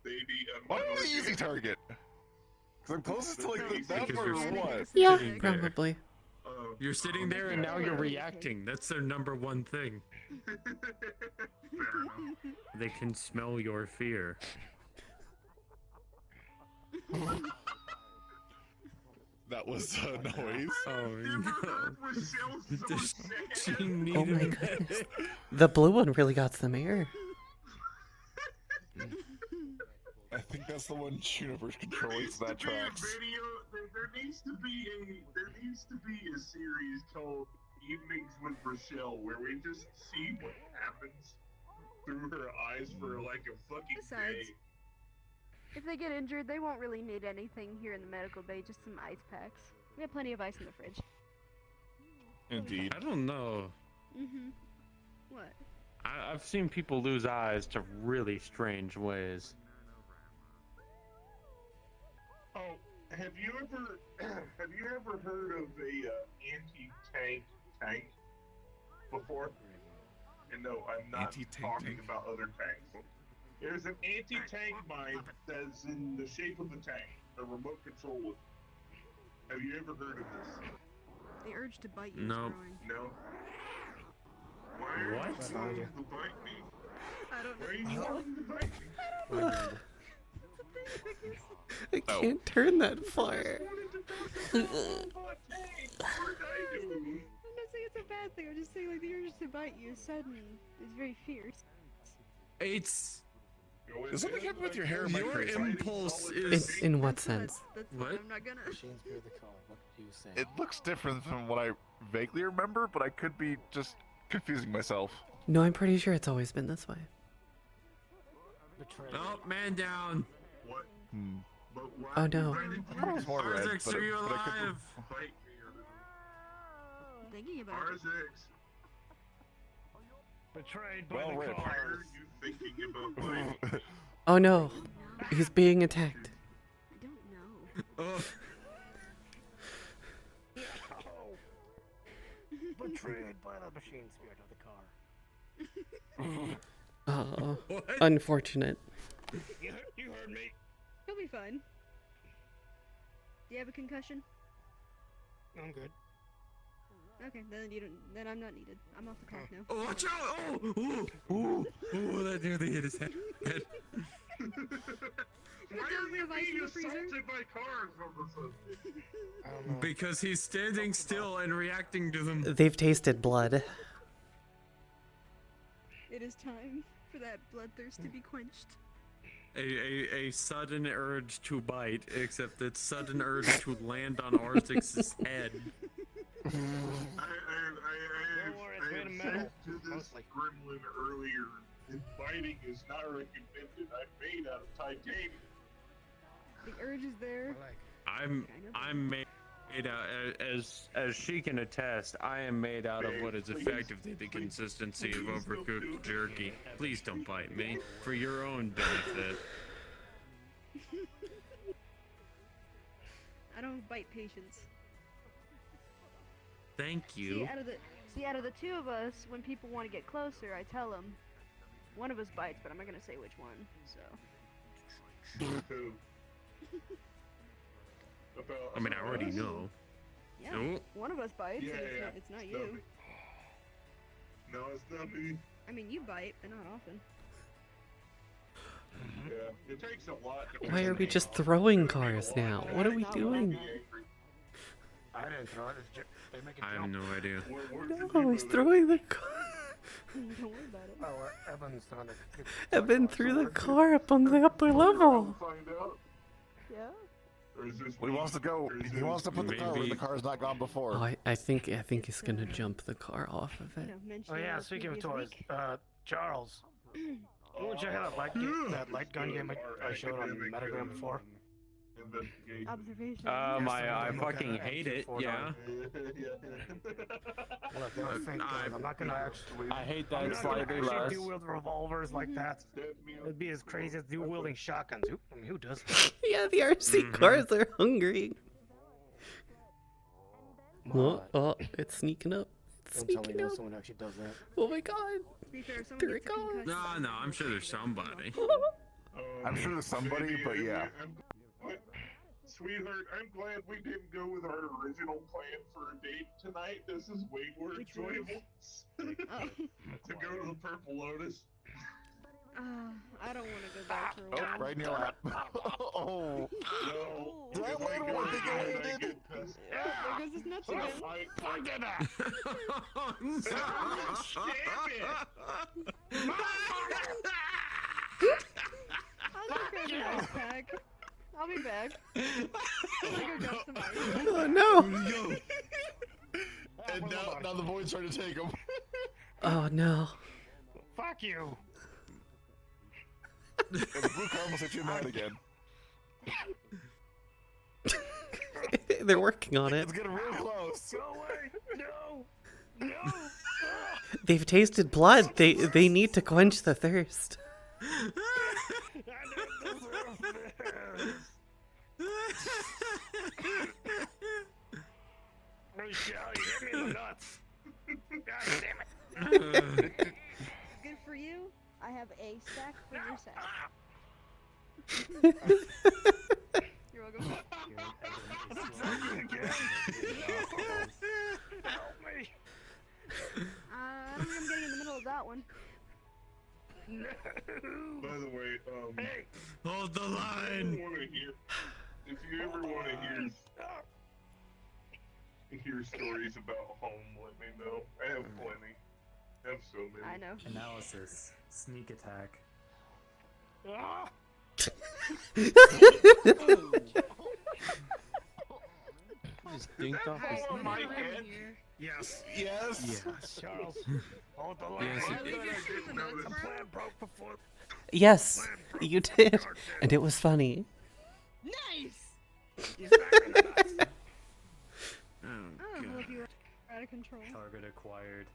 baby. Why am I the easy target? Because I'm closest to like the Because them you're or what? Yeah, Sitting there. probably. You're sitting there and now you're reacting. That's their number one thing. Fair enough. They can smell your fear. That was a noise. Oh Never no. heard Rochelle so Does sad. she need Oh my a goodness. The blue one really got some air. I think that's the one Juniper's controlling, so that tracks. There needs to be a series called Evenings with Rochelle where we just see what happens through her eyes for like a fucking Besides, day. if they get injured, they won't really need anything here in the medical bay, just some ice packs. We have plenty of ice in the fridge. Indeed. I don't know. Mm-hmm. What? I've seen people lose eyes to really strange ways. Oh, have you ever heard of a anti-tank tank before? And no, I'm not Anti-tank talking tank? about other tanks. There's an anti-tank mine that's in the shape of a tank, a remote control with it. Have you ever heard of this? The urge to bite you No. is growing. No. Why are What? you wanting to bite me? I don't know. Why are you wanting to bite me? I can't turn that far. What did I do? I'm not saying it's a bad thing. I'm just saying like the urge to bite you is sudden. It's very fierce. It's Does something happen with your hair? Am I your crazy? impulse is. In what sense? That's What? I'm not gonna. Machines bear the car. What do you say? It looks different from what I vaguely remember, but I could be just confusing myself. No, I'm pretty sure it's always been this way. Betrayed. Oh, man down. What? Hmm. But why Oh, would no. I I thought it was more red, Isaac, but, are you but I could alive? bite me? I'm thinking about it. Arzix, Betrayed Well by the read. why cars. are you thinking about biting me? Oh no, he's being attacked. I don't know. Oh, Betrayed by the machine spirit of the car. Oh, what? unfortunate. You heard me. He'll be fine. Do you have a concussion? I'm good. Okay, then you don't. Then I'm not needed. I'm off the clock now. Oh, watch out! Oh, oh, that nearly hit his head. Why Don't are you have ice in being the freezer? assaulted by cars all of a sudden? I don't know. Because he's standing still and reacting to them. They've tasted blood. It is time for that bloodthirst to be quenched. A sudden urge to bite, except it's sudden urge to land on Arzix's head. I worry, it's made of have metal, said to this mostly. gremlin earlier that biting is not recommended. I'm made out of titanium. The urge is there. I'm made out, as she can attest, I am made out of what is effectively the consistency of overcooked jerky. Please don't bite me, for your own benefit. I don't bite patients. Thank you. See, out of the two of us, when people want to get closer, I tell them. One of us bites, but I'm not gonna say which one. So. Who? About I mean, I already know. Yeah. Oh. One of us bites, Yeah, and yeah, it's not it's you. not me. No, it's not me. I mean, you bite, but not often. Yeah, it takes a lot. to Why are we make just a- throwing to make a cars lot now? of What are we money. doing? I didn't throw it. They make it I have jump. no idea. No, he's throwing the car. Don't worry about it. Oh, Evan's trying to. I've been through the car up on the upper level. Find out? Yeah. Or is this Well, he wants to go. or is He wants to put the car where the Maybe. car's not gone before. Oh, I think he's gonna jump the car off of You it. know, mention Oh yeah, the speaking of previous toys, week. Charles. You want to check out that light gun game I showed on Metagram before? Investigation. Observation. I fucking hate it. Yeah. Well, if they don't think, I'm not gonna actually. I hate I'm that not gonna slightly actually less. dual-wield revolvers like that. It'd be as crazy as dual-wielding shotguns. I mean, who does? Yeah, the RC cars are hungry. What? Oh, it's sneaking up. It's Don't tell me sneaking there's up. someone who actually does that. Oh my god. To be fair, someone There gets it a goes. concussion. No, I'm sure there's somebody. I'm sure there's somebody, but yeah. Sweetheart, I'm glad we didn't go with our original plan for a date tonight. This is way more Which one? enjoyable. Oh. To go to the Purple Lotus. I don't want to go back for a Oh, while. right in your lap. Oh. No. Did I if learn go one thing I again, I hated? get pissed. There goes his nuts again. Oh, I'll go grab an ice pack. I'll be back. I'll go grab some ice. Oh no. And now the void's trying to take him. Oh no. Fuck you. And the blue car almost hit you mad again. They're working on it. It's getting real close. Go away. No. No. They've tasted blood. They need to quench the thirst. Give me the nuts. God damn it. Good for you. I have a sack for your sack. You're welcome. Help me. I don't think I'm getting in the middle of that one. No. By the way, Hey, hold the line. If you ever want to hear stories about home, let me know. I have plenty. I have so many. I know. Analysis. Sneak attack. Ah. Just dinked off his Oh my head. Yes. Yes. Yes, Charles. Hold the line. Yes, The plan broke before. Yes, you did, and it was funny. Nice. He's back in the nuts. I don't know if you were out of control. Target acquired.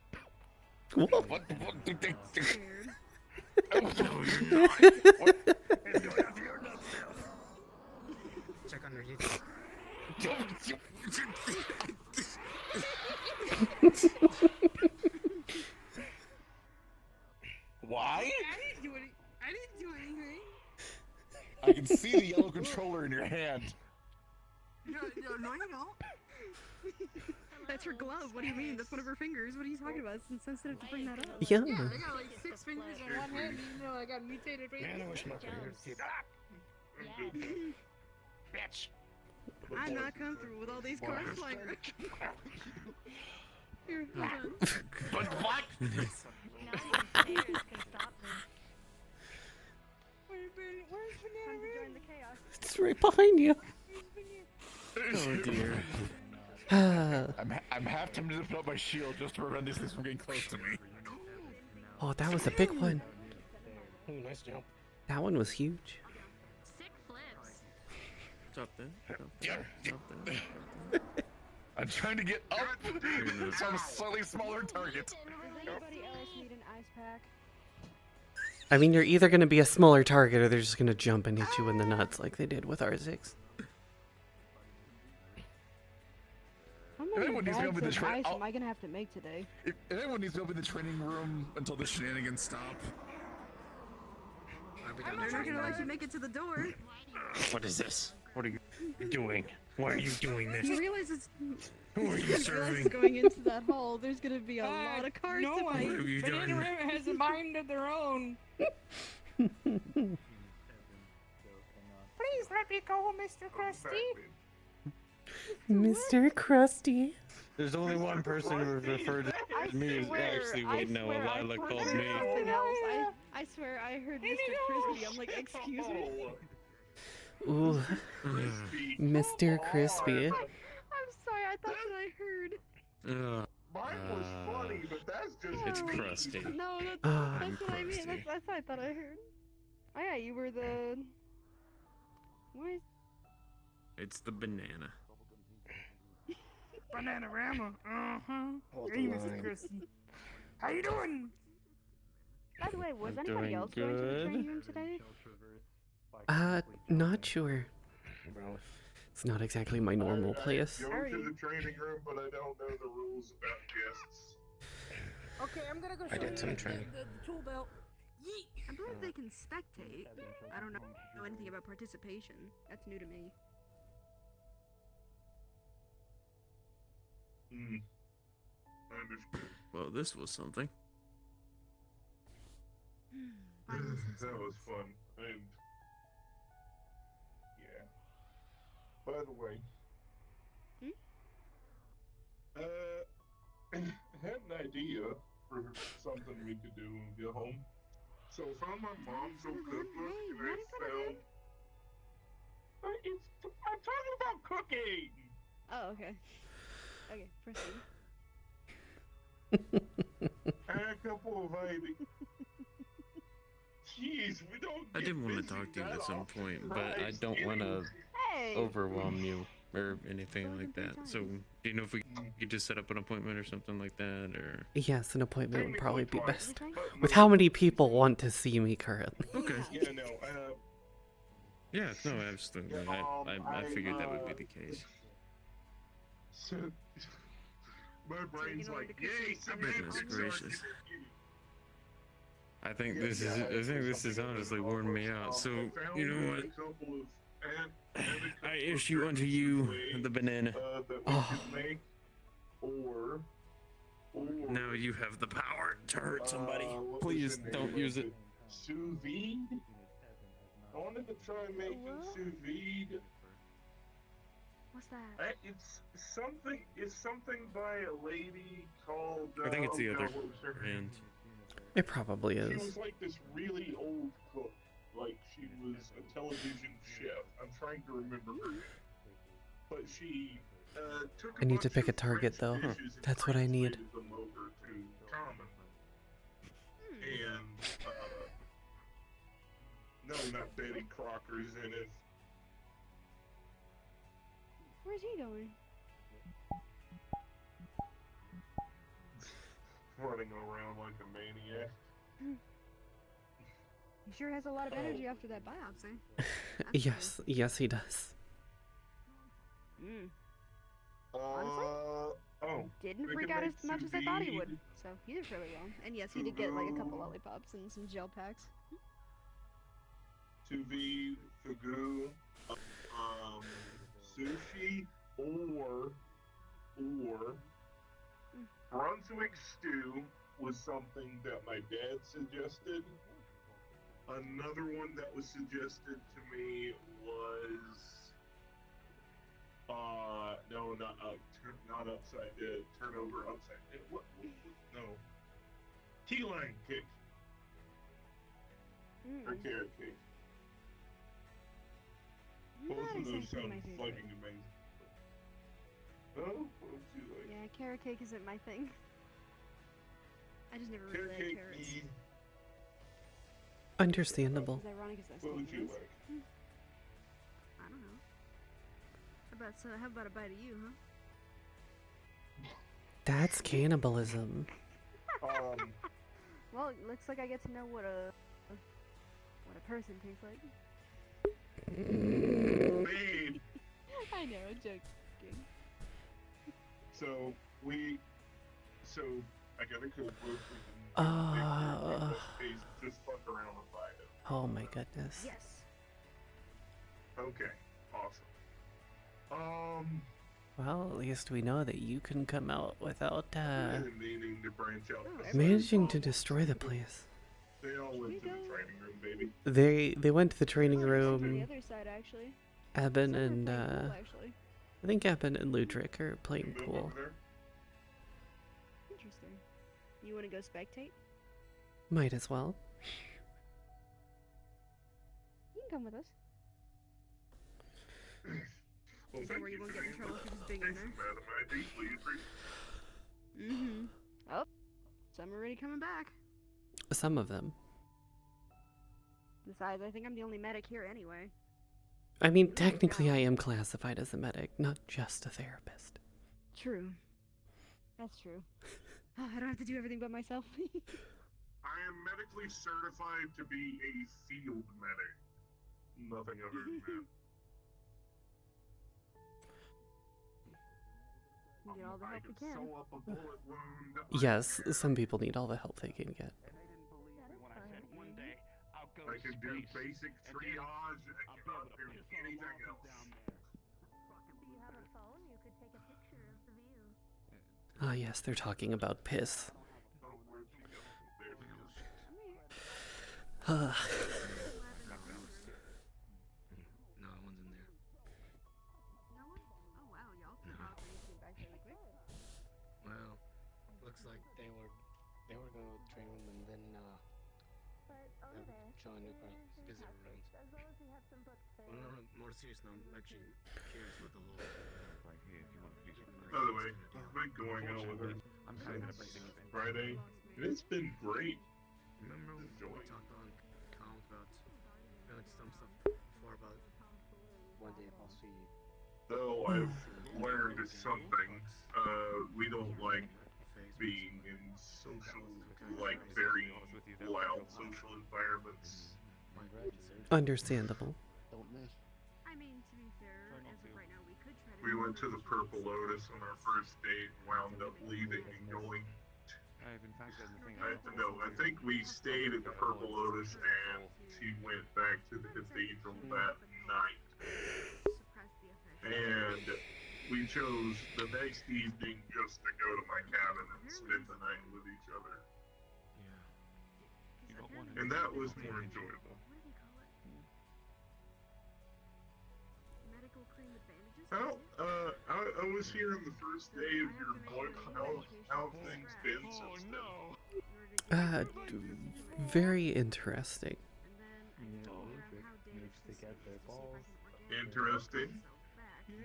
Whoa. What? Weird. No, you're not. What? If you have your nuts still. Check underneath. Why? I didn't do anything. I can see the yellow controller in your hand. No, you don't. That's her glove. What do you mean? That's one of her fingers. What are you talking about? It's insensitive to bring that up. Yeah. Yeah, I got like 6 fingers on one hand. You know, I got mutated fingers. Man, I wish my fingers did. Bitch. I'm not comfortable with all these cars flying around. Here, hold on. But what? Where's Time Banana to join Ram? the chaos. It's right behind you. Oh dear. I'm half tempted to put up my shield just to prevent these things from getting close to me. Oh, that was a big one. Ooh, nice jump. That one was huge. Sick flips. Something. I'm trying to get up from a slightly smaller target. Does anybody else need an ice pack? I mean, you're either going to be a smaller target or they're just going to jump and hit you in the nuts like they did with R6. How If many anyone needs to go bags with the of train, ice am I gonna have to make today? if anyone needs to open the training room until the shenanigans stop. They're not gonna let you make it to the door. What is this? What are you doing? Why are you doing this? You realize it's. Who are you realize serving? going into that hall, there's gonna be a lot of cars No to one. fight. What have you Banana done? Ram has a mind of their own. Please let me go, Mr. Krusty. Mr. Krusty. There's only one person who referred to me as actually wait, no, Lila called me. I swear I heard Mr. Crispy. I'm like, excuse me. Ooh, Mr. Crispy. I'm sorry, I thought that I heard. Mine was funny, but that's just It's me. crusty. No, that's what I mean. That's what I thought I heard. Oh yeah, you were the. What? It's the banana. Banana Rama. Hold Hey, the Mr. line. Krusty. How you doing? By the way, was I'm anybody doing else going to the good. training room today? Not sure. Bro. It's not exactly my normal place. I go to the training room, but I don't know the rules about guests. Okay, I'm gonna go I show did you some the, training. the tool belt. Yeet. I believe they can spectate. I don't know anything about participation. That's new to me. I understand. Well, this was something. That was fun. And yeah. By the way, I had an idea for something we could do when we get home. So I found my mom's old cookbook and I found. I'm talking about cooking. Oh, okay. Okay, proceed. I had a couple of ideas. Jeez, we don't. I get did want to busy talk to you that at some often, point, but I Christ, don't want to Hey! overwhelm you or anything like that. So, do you know if we could just set up an appointment or something like that, or? Yes, an appointment would probably be twice, best. but With how many people want to see me currently. Okay. Yeah, no. Yeah, no, absolutely. I figured that would be the case. So, my brain's like, yay, Goodness gracious. I think this is honestly wearing me out. So, you know what? I issue unto you the banana. Now you have the power to hurt somebody. Please don't use it. Sous vide? I wanted to try and make it sous vide. What's that? It's something by a lady called. I think it's the other what was her hand. It probably She is. was like this really old cook. Like she was a television chef. I'm trying to remember her name. But she took I need to pick a target though. That's what I need. them over to common. And no, not Betty Crocker's in it. Where's he going? Running around like a maniac. He sure has a lot of energy after that biopsy. Yes, he does. Honestly? Didn't freak out as much as I thought he would. So he did really well. And yes, he did get like a couple lollipops and some gel packs. Sous vide, fugu, sushi, or Brunswick stew was something that my dad suggested. Another one that was suggested to me was no, not upside turnover upside. What? No, key lime cake or carrot cake. Both of those sound fucking amazing. Oh, what would you like? Yeah, carrot cake isn't my thing. I just never really liked carrots. Understandable. It's ironic as that What would you statement is. like? I don't know. How about a bite of you, huh? That's cannibalism. Well, it looks like I get to know what a person tastes like. Babe. I know, I'm joking. So I got a cookbook. Just fuck around and buy it. Oh my goodness. Yes. Okay, awesome. Well, at least we know that you can come out without Meaning to branch out. managing to destroy the place. They all went to the training room, baby. They went to the training To the room. other side, actually. Eben Except for and playing pool, actually. I think Eben and Ludric are playing pool. Interesting. You want to go spectate? Might as well. You can come with us. Well, Is that where you won't get in trouble for just being in there? Madam, I deeply appreciate. Oh, some are already coming back. Some of them. Besides, I think I'm the only medic here anyway. I mean, technically I am classified as a medic, not just a therapist. True. That's true. Oh, I don't have to do everything by myself. I am medically certified to be a field medic. Nothing other than that. We get all the help we can. Sew up a bullet wound. Yes, some people need all the help they can get. I can do basic triage. I cannot do anything else. Do you have a phone? You could take a picture of the view. Ah, yes, they're talking about piss. Oh, where'd she go? There she is. Ah. No, one's in there. No one? Oh wow, y'all came out and came back really quick. Well, looks like they were going to train them and then showing new visit rooms. As well as we have some books there. Well, no, more serious now. I'm actually curious what the whole. Right here, if you want to do something. By the way, I've been going on with her I'm kind of since Friday, and it's been great. Remember we Enjoying. talked on comms about like some stuff before about one day possibly though I've learned something. We don't like being in social, like very loud social environments. Understandable. I mean, to be fair, as of right now, we could try to. We went to the Purple Lotus on our first date, wound up leaving and going. I've in fact done the thing. No, I think we stayed at the Purple Lotus and she went back to the cathedral that night. And we chose the next evening just to go to my cabin and spend the night with each other. And that was more enjoyable. I was here on the first day of your boyfriend. How have things been since then? Very interesting. Interesting?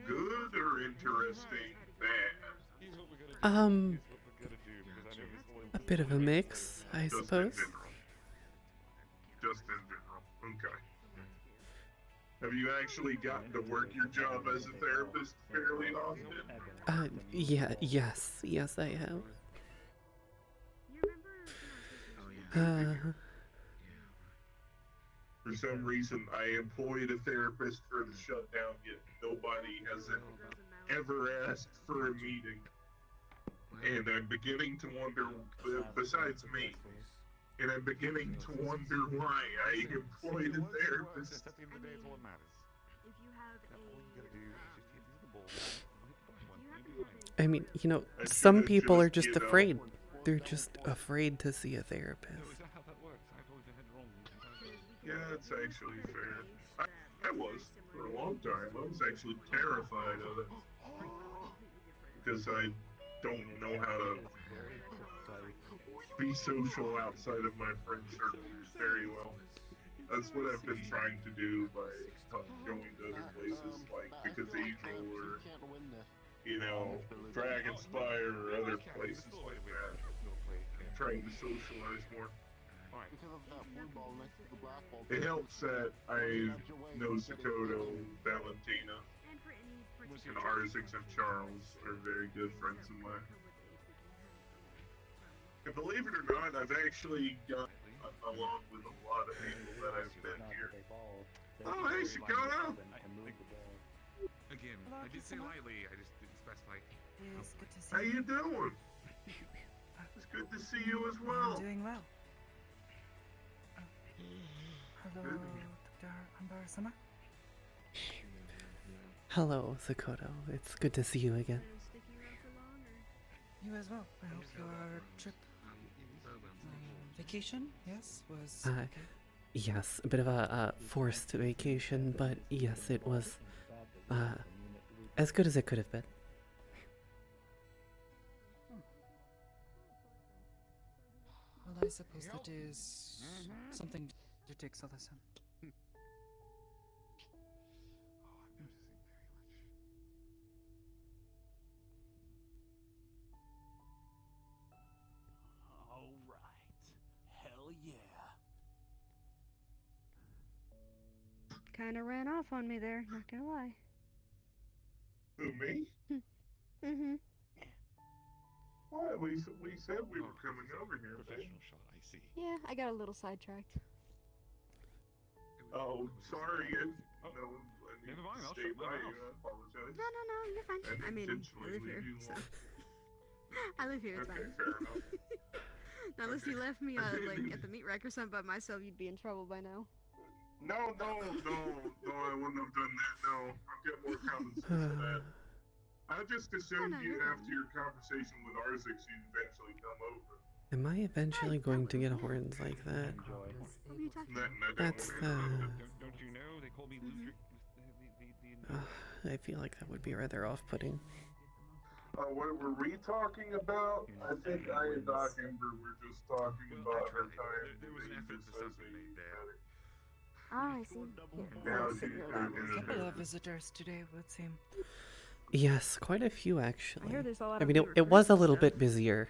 Good or interesting bad? A bit of a mix, I suppose. Just in general. Okay. Have you actually gotten to work your job as a therapist fairly often? Yes, I have. For some reason, I employed a therapist for the shutdown, yet nobody has ever asked for a meeting. And I'm beginning to wonder, besides me, and I'm beginning to wonder why I employed a therapist. I mean, some people are just afraid. They're just afraid to see a therapist. Yeah, that's actually fair. I was, for a long time. I was actually terrified of it. Because I don't know how to be social outside of my friend circle very well. That's what I've been trying to do by going to other places like the Cathedral or, Dragonspire or other places like that. I'm trying to socialize more. It helps that I know Sakoto, Valentina, and Arzix and Charles are very good friends of mine. And believe it or not, I've actually got along with a lot of people that I've been here. Oh, hey, Sakoto! Again, I did say lightly, I just didn't specify. It's good to see How you doing? It's good to see you as well. I'm doing well. Hello, Dr. Ambar-sama. Hello, Sakoto. It's good to see you again. You as well. I hope your trip, vacation, yes, was okay. Yes, a bit of a forced vacation, but yes, it was as good as it could have been. Well, I suppose that is something to take solace in. Hell yeah. Kinda ran off on me there, not gonna lie. Who, me? Mm-hmm. Why? We said we were coming over here, babe. Yeah, I got a little sidetracked. Oh, sorry. Never mind, I'll stay shut my by mouth. you. I apologize. No, you're fine. I mean, I live here, so. I live here, it's Okay, fine. fair enough. Now, unless you left me, like, at the meat rack or something by myself, you'd be in trouble by now. No, I wouldn't have done that, no. I've got more common sense than that. I just assumed after your conversation with Arzix, you'd eventually come over. Am I eventually going to get horns like that? That's the... Don't you know? They call me Lucifer. I feel like that would be rather off-putting. What were we talking about? I think I and Doc Ember were just talking about her time. There was an effort for something made there. Ah, I see. A couple of visitors today would seem. Yes, quite a few actually. I hear there's a lot I of mean, it was a little bit busier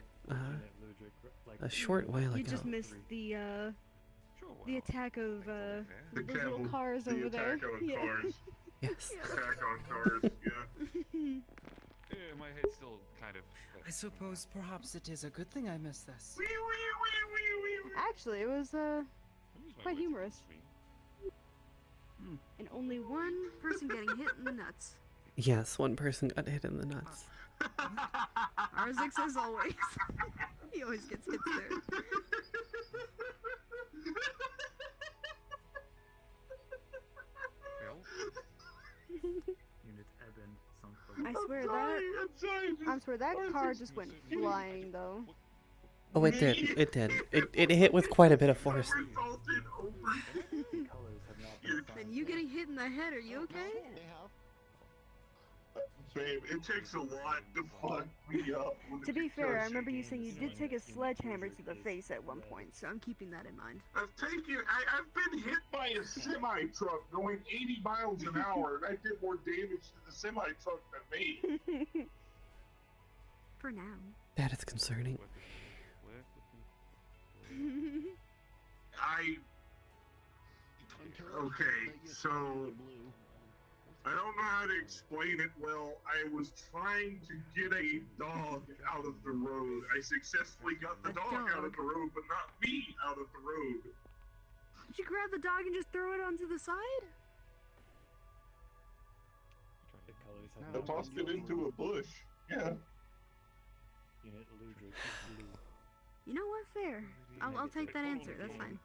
a short while ago. You just missed the attack of the little cars over there. Attack on cars. Yes. Attack on cars, yeah. Yeah, my head's still kind of. I suppose perhaps it is a good thing I missed this. Actually, it was quite humorous. And only one person getting hit in the nuts. Yes, one person got hit in the nuts. Arzix as always. He always gets hit there. Unit Eben sunk below. I swear that car just went flying though. Oh, it did. It did. It hit with quite a bit of force. And you getting hit in the head, are you okay? Babe, it takes a lot to fuck me up. To be fair, I remember you saying you did take a sledgehammer to the face at one point, so I'm keeping that in mind. I've been hit by a semi truck going 80 miles an hour, and I did more damage to the semi truck than me. For now. That is concerning. Okay, so I don't know how to explain it well. I was trying to get a dog out of the road. I successfully got the dog out of the road, but not me out of the road. Did you grab the dog and just throw it onto the side? I tossed it into a bush. Yeah. Unit Ludwig blue. You know what? Fair. I'll take that answer. That's fine.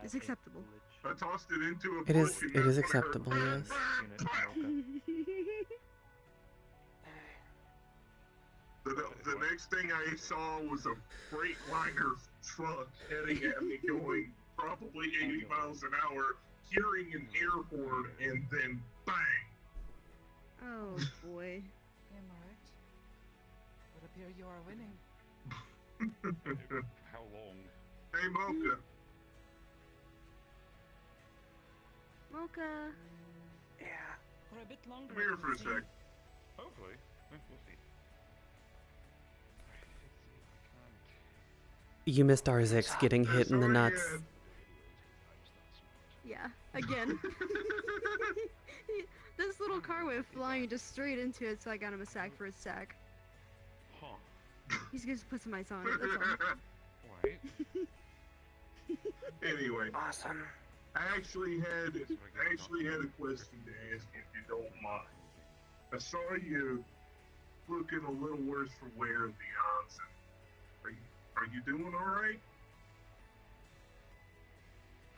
It's acceptable. I tossed it into a It bush. is. It is acceptable. Yes. The next thing I saw was a Freightliner truck heading at me going probably 80 miles an hour, hearing an air horn, and then bang! Oh boy. I'm alright. Would appear you are winning. How long? Hey, Mocha. Mocha. Yeah. For a bit longer. Come here for a sec. Hopefully. We'll see. You missed Arzix getting hit in the nuts. Yeah. Again. This little car went flying just straight into it, so I got him a sack for his sack. Huh. He's gonna put some ice on it. That's all. Alright. Anyway, Awesome. I actually had a question to ask if you don't mind. I saw you looking a little worse for wear at the onset. Are you doing all right?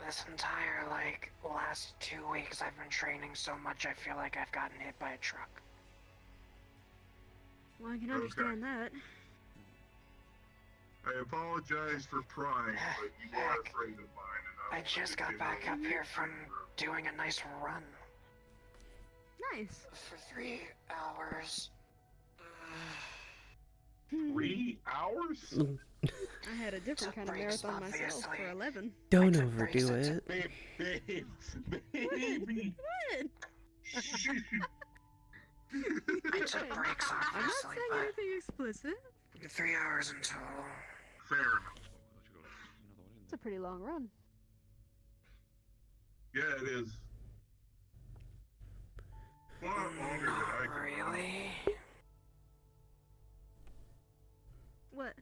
This entire, last 2 weeks I've been training so much I feel like I've gotten hit by a truck. Well, I can understand that. I apologize for prying, but you are afraid of mine. I just got back up here from doing a nice run. Nice. For 3 hours. 3 hours? I had a different kind of marathon myself for 11. Don't overdo it. Baby. I took breaks, I'm not obviously, saying but anything explicit. 3 hours in total. Fair enough. It's a pretty long run. Yeah, it is. A lot longer than I Not can. really. What?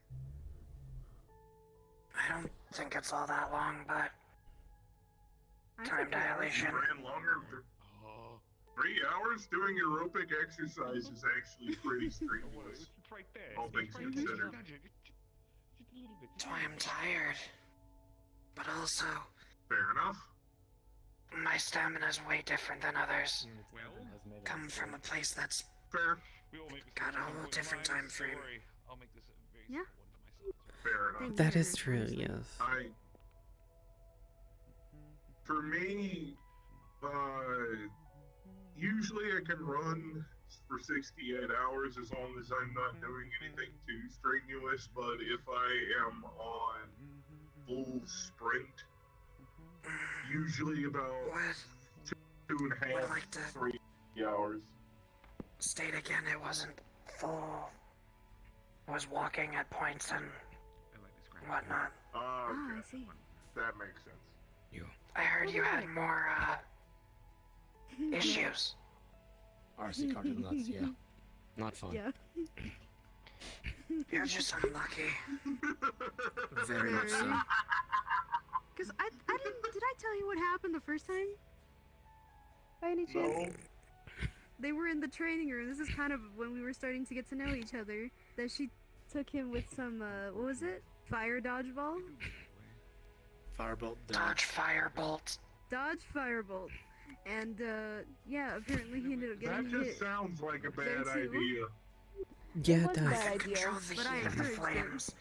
I don't think it's all that long, but I time think it was. dilation. Ran longer than 3 hours doing aerobic exercise is actually pretty strenuous. It's right there. All things considered. That's why I'm tired. But also, Fair enough. my stamina's way different than others. Unit Eben has made a Come from a mistake. place that's Fair. We all make mistakes. got a whole different time frame. Don't worry, I'll make this a very Yeah. simple one for myself. Fair enough. Thank That you, is true. honestly. Yes. For me, usually I can run for 68 hours as long as I'm not doing anything too strenuous, but if I am on full sprint, usually about What? 2.5 Would like to- 3 hours. State again, it wasn't full. I was walking at points and whatnot. Ah, I Okay, see. that makes sense. I heard you had more, Issues. RC card nuts, yeah. Not fun. Yeah. You're just unlucky. Very much so. Because I didn't. Did I tell you what happened the first time? By any chance? They were in the training room. This is kind of when we were starting to get to know each other. That she took him with some, what was it? Fire dodgeball? Firebolt. Dodge firebolt. Dodge firebolt. And, yeah, apparently he ended up getting That hit. just sounds like a there, bad too. idea. Yeah, it was a does. bad idea, Control the but I heat of the encouraged it. flames.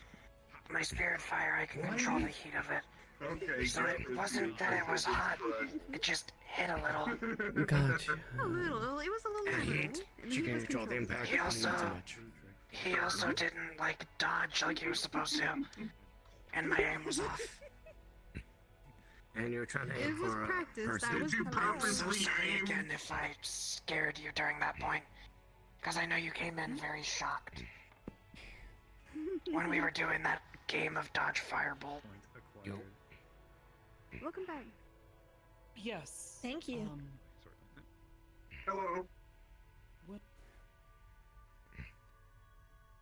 My spirit fire, I can control the heat of it. Okay, So it wasn't that it was hot. It just hit a little. Gotcha. A little. It was a little And little. And she he can was control the controlled. impact. He also didn't like dodge like he was supposed to. And my aim was off. And you were trying to It aim was for a practice. person. That was I'm so purposely sorry aim? again if I scared you during that point. Because I know you came in very shocked. When we were doing that game of dodge firebolt. Yo. Welcome back. Yes. Thank you. Hello. What?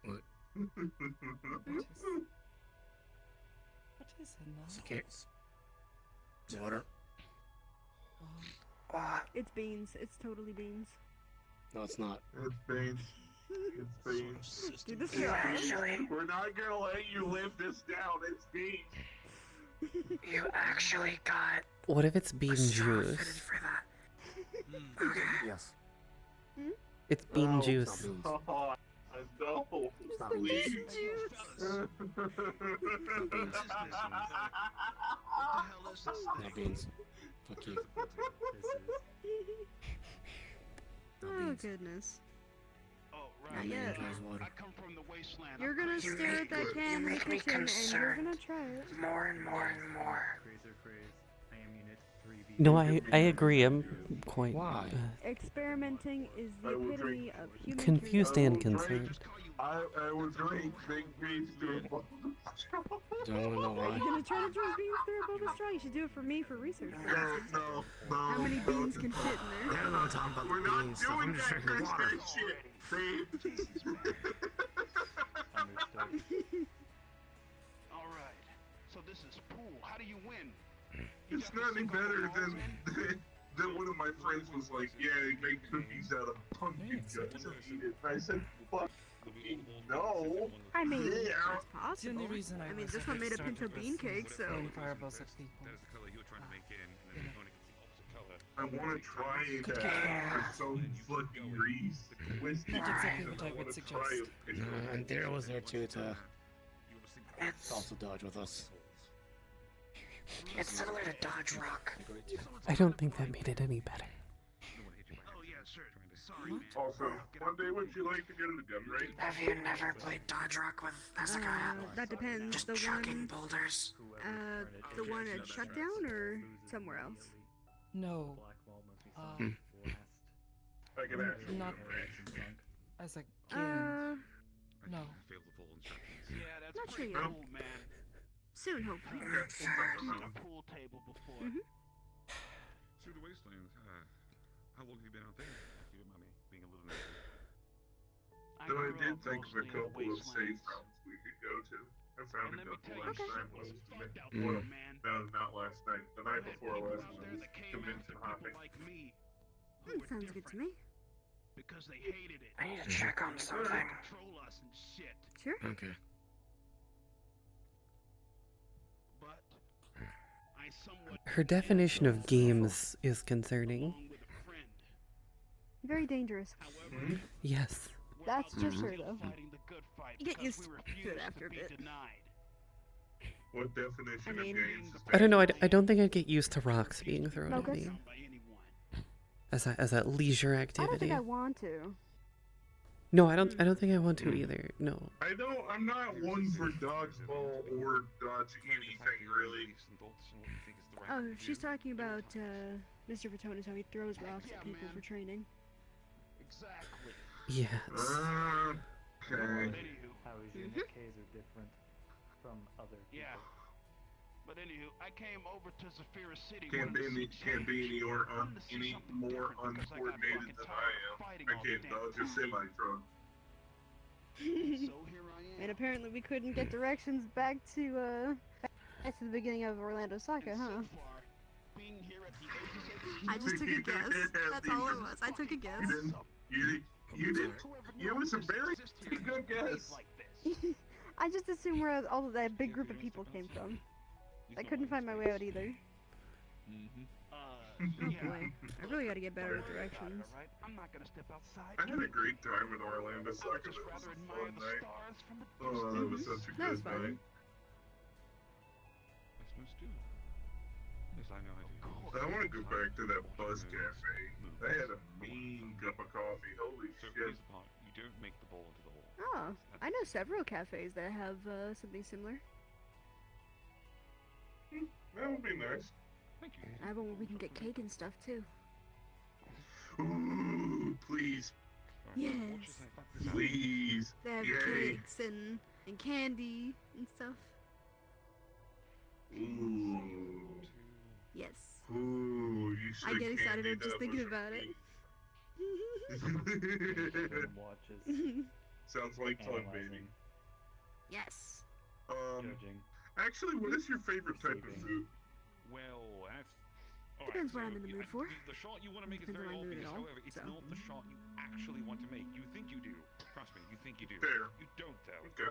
What? What is it now? Okay. Water. It's beans. It's totally beans. No, it's not. It's beans. It's beans. Dude, this You is actually, We're not gonna let you live this down. It's beans. you actually got What if it's bean a straw juice? fitted for that. Okay. Yes. It's bean juice. Oh, no. Please. No beans. Fuck you. Oh goodness. Oh, Not right. yet. Enjoys water. I come from the wasteland. You're gonna You stare at that can in the make me kitchen and you're concerned. gonna try it. More and more and more. Fraser phrase. I am unit 3B. No, I agree. I'm quite Why? Experimenting is the I will epitome of human confused and curiosity. concerned. I would drink big beans to a Don't wanna know Are why. you gonna try to drink beans through a bubble straw? You should do it for me for research purposes. No. How many beans can fit in there? They're not talking about We're the not beans stuff. doing I'm just that drinking water. Christmas shit, Understood. All right. So this is pool. How do you win? It's not any better than one of my friends was like, yeah, they make cookies out of pumpkin guts and eat it. And I said, fuck no. I mean, Yeah. it's The possible. only reason I mean, was this a one bit made a pinto startled bean was cake, so. throwing fireballs at people. That was the color you were trying to make it in, and then Monica gets the opposite color. I want to try Good that game. for some fucking reason. Whiskey Not exactly reason. what I would wanna suggest. try it. And Dara was there too to It's also dodge with us. It's similar to Dodge Rock. I don't think that made it any better. Oh, yeah, sure. Sorry, man. Also, one day would you like to get in the gun range? Have you never played Dodge Rock with Hezekiah? That depends. Just The chucking one, boulders? the one at Shutdown or somewhere else? No. Hmm. Like an actual Not gun range. as a kid. No. Failed the full instructions. Yeah, that's Not sure pretty yet. cool, man. Soon, hopefully. I've seen a pool table before. Through the wastelands. How long have you been out there? If you don't mind me being a little nosy. Though I grew did up think of a mostly in the couple of safe wastelands. routes we could go to. I found And a let me couple tell you, last shit night. was Most of fucked it. out Well, there, man. no, not last night. The night You had before people last out was there that came convention after hopping. people like me who That were sounds good to different me. because they hated it. I need to check on They something. wanted to control us and shit. Sure. Okay. But I somewhat Her definition of games is concerning. along with a friend. Very dangerous. However, Yes. we're That's out just there her, though. fighting the good fight You get because used we to it refuse after a be bit. denied. What definition I mean- of games is I don't know. I don't think I'd get used to rocks being thrown at Okay. me By anyone. as a leisure I don't activity. think I want to. No, I don't think I want to either. No. I'm not one for dodgeball or dodge anything really. Oh, she's talking about Mr. Vertonis, how he throws rocks at people for training. Exactly. Yes. Okay. Anywho, How his unit Ks are different from other people. yeah. But anywho, I came over to Zafira City. Can't be any more uncoordinated than I am. I can't dodge a semi-truck. And apparently we couldn't get directions back to the beginning of Orlando Soccer, huh? I just took a guess. That's all it was. I took a guess. You did. It was a very good guess. I just assumed where all of that big group of people came from. I couldn't find my way out either. Oh boy, I really gotta get better at directions. I'm not gonna step outside. I had a great time with Orlando Soccer. It was a fun night. Oh, that was such a good night. I suppose do. Yes, I know I do. I want to go back to that Buzz Cafe. They had a mean cup of coffee. Holy So shit. here's the part. You don't make the ball into the hole. Oh, I know several cafes that have something similar. That would be nice. Thank you. I have one where we can get cake and stuff too. Ooh, please. Yes. Please. They have Yay. cakes and candy and stuff. Ooh. Yes. Ooh, you should I get excited candy just that thinking was about it. me. Sounds like fun, baby. Yes. Actually, what is your favorite type of food? Well, that's... all Depends right, what I'm in the mood for. The shot you want to make is Depends very on my mood obvious. at all, However, it's so. not the shot you actually want to make. You think you do. Trust me, you think you do. Fair. You don't, though. Okay.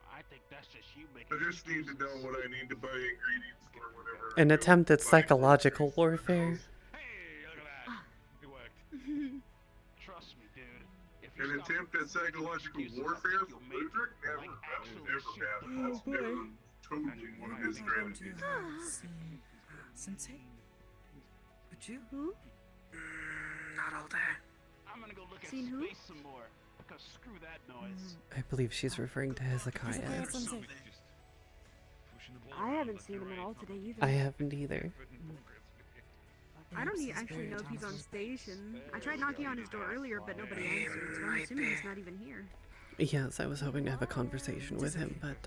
I think that's just you making. I just need to know what I need to buy ingredients for whatever. An attempt at psychological warfare. Hey, look at that. It worked. Trust me, dude. An attempt at psychological warfare from Ludwig? Never. That would never happen. That's never totally one of his strategies. Sensei? Would you? Who? Not all day. I'm gonna go look at Seen who? space some more. Because screw that noise. I believe she's referring to Hezekiah. I haven't seen him at all today either. I haven't either. I don't actually know if he's on station. I tried knocking on his door earlier, but nobody answered, so I'm assuming he's not even here. Yes, I was hoping to have a conversation with him, but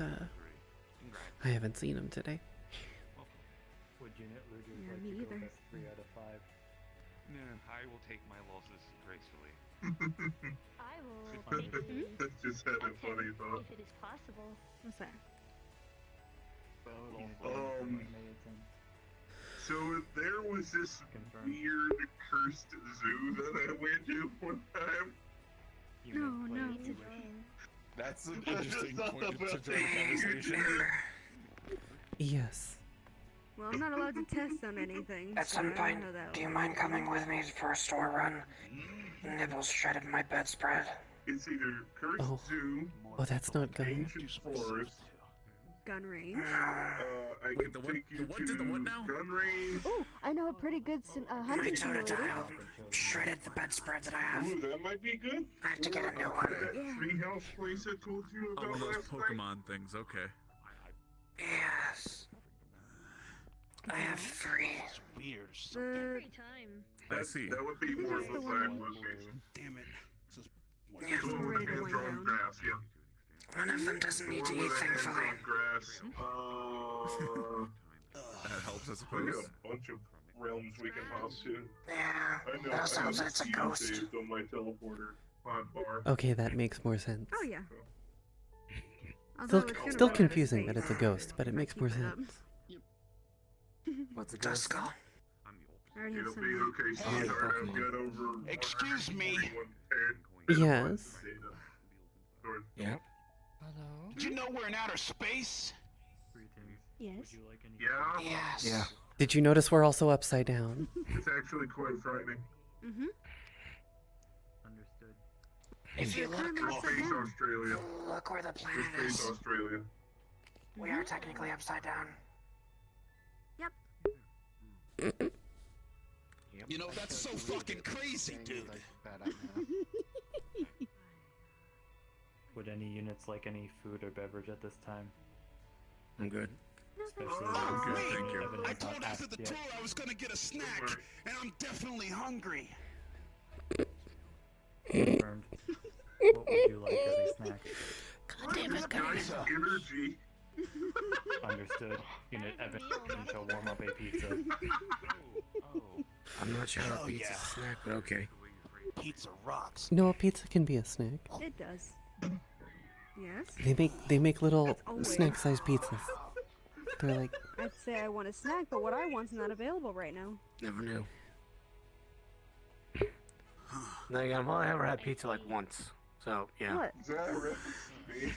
I haven't seen him today. Yeah, me either. 3 out of 5. No, I will take my losses gracefully. I will take the... That just had a funny thought. if it is possible. What's that? So there was this weird cursed zoo that I went to one time. No. That's an interesting point to join the conversation. Yes. Well, I'm not allowed to test on anything. At so some I don't point, know how that do you will mind work. coming with me for a store run? Nibbles shredded my bedspread. It's either cursed Oh. zoo, Oh, that's not good. ancient forest. Gun range. I can take you to gun range. Oh, I know a pretty good My hunting simulator. totodile shredded the bedspread that I have. Ooh, that might be good. I have to get a new one. That treehouse place I told you Oh, about one of those last night. Pokemon things, okay. Yes. I have 3. Weird. Every time. I see. That would be more of that's a the side one. location. Damn it. Yeah. The one with the hands are on grass, yeah. One of them doesn't The need one to eat, with the hands thankfully. on grass. That helps, I We suppose. got a bunch of realms we can hop to. Yeah. I know. That also I helps have that it's a few ghost. saved on my teleporter hotbar. Okay, that makes more sense. Oh yeah. Still, Although it's gonna still run out of confusing that space it's a ghost, but it if I makes keep more it up. sense. What's a dust skull? I already have It'll some. be okay, sweetheart. I've got over. Excuse me. 110 Yes. data. Yeah. Hello? Did you know we're in outer space? Yes. Yeah, Yes. Yeah. Did you notice we're also upside down? it's actually quite frightening. Mm-hmm. Understood. If you We're currently look, upside Space down. Australia. look where the It's planet Space is. Australia. We are technically upside down. You know, that's so fucking crazy, dude. Would any units like any food or beverage at this time? I'm good. Especially Oh, good, since thank you. Evan I has told not after asked the yet. tour I was gonna get a snack, and I'm definitely hungry. Confirmed. What would you like as a snack? God damn it, guys. Nice energy. Understood. Unit Evan shall warm up a pizza. I'm not sure how Hell pizza's yeah. a snack, but okay. Pizza rocks. No, a pizza can be a snack. It does. Yes? They make little That's always- snack-sized pizzas. They're like, I'd say I want a snack, but what I want's not available right now. Never knew. Then again, I've only ever had pizza like once. So, yeah. What? Is that right? Maybe?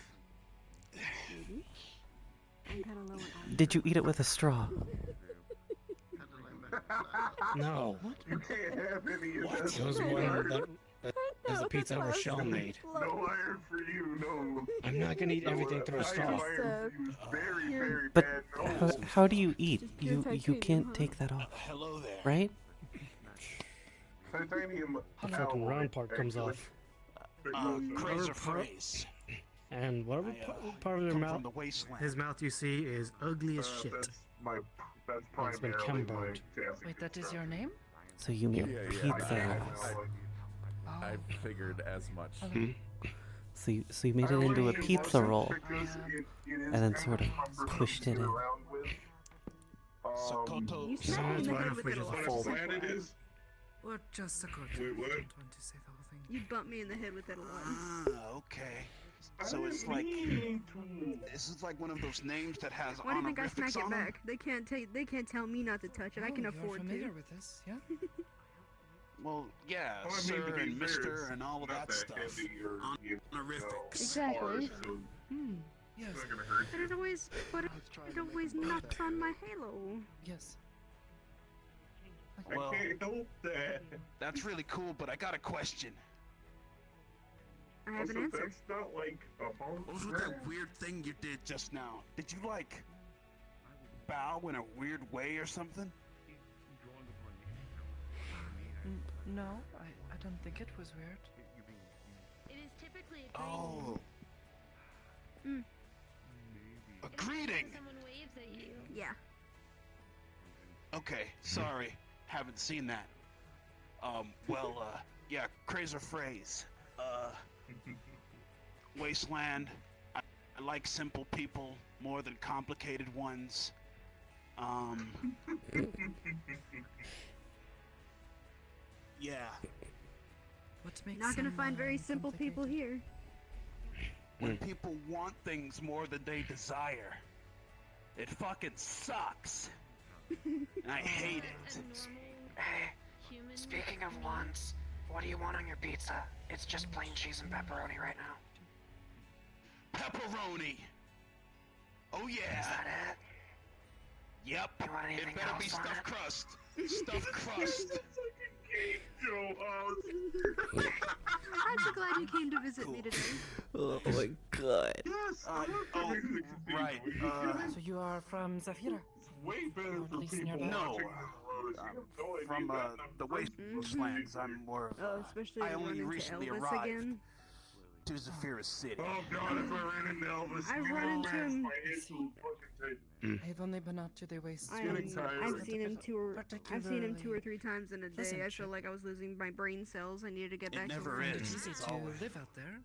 I'm kinda low on did you eat it with a straw? No. You can't have any of that. It was one that was a pizza Rochelle made. No iron for you, no. I'm not gonna eat everything through a straw. Very, very But bad. No. how do you eat? Just pure You titanium, can't huh? take that off, Hello there. right? Titanium. The fucking round part comes off. Crazy phrase. And whatever part of their Come mouth, from the wasteland. his mouth you see is ugly as shit. That's It's been primarily my chemboed. task. Wait, that is your name? So you mean Yeah, pizza I- rolls. I figured as much. So you made it into a pizza roll, and then sort of pushed it in. Sokoto. You smacked me in the head with it a lot. It is. Or just a good. Wait, what? I don't want to say the whole thing. You bumped me in the head with it a lot. Ah, okay. So it's like this is like one of those names that has Why do you think I honorifics smack it on 'em? back? They can't tell me not to touch it. I can Oh, you're afford familiar to. with this, yeah? Well, yeah, Well, I mean, sir to be and fair, mister it's and all of not that stuff. heavy or, you know, Honorifics. Exactly. hard, so Yes. it's not gonna hurt But you. it always knocks on my halo. Yes. Well, I can't help that. that's really cool, but I got a question. I have an Also, answer. that's not like a home. What was with that weird thing you did just now? Did you like bow in a weird way or something? No, I don't think it was weird. It is typically a Oh. Mm. A greeting. someone waves at you. Yeah. Okay, sorry, haven't seen that. Yeah, crazy phrase. Wasteland. I like simple people more than complicated ones. Yeah. What makes Not gonna them, find very simple people here. When people want things more than they desire, it fucking sucks. And I hate it. Hey, speaking of wants, what do you want on your pizza? It's just plain cheese and pepperoni right now. Pepperoni. Oh yeah. Is that it? Yep. You want anything It better be else on stuffed it? crust. Stuffed crust. I'm so glad you came to visit me today. Oh my god. Yes. Oh, right. So you are from Zafira? Way better Or at for least people nearby? No. watching the road. From the wastelands. I'm more of Oh, especially I when only run into recently Elvis arrived again. to Zafira City. Oh god, if I ran into Elvis, I've you run know, into him. my head will fucking take. I've only been out to the waste. getting tired. I've seen him two or Particularly three times in a day. I feel pleasant like I was losing my brain cells. I needed to get It back never to It's is. easy to live out there.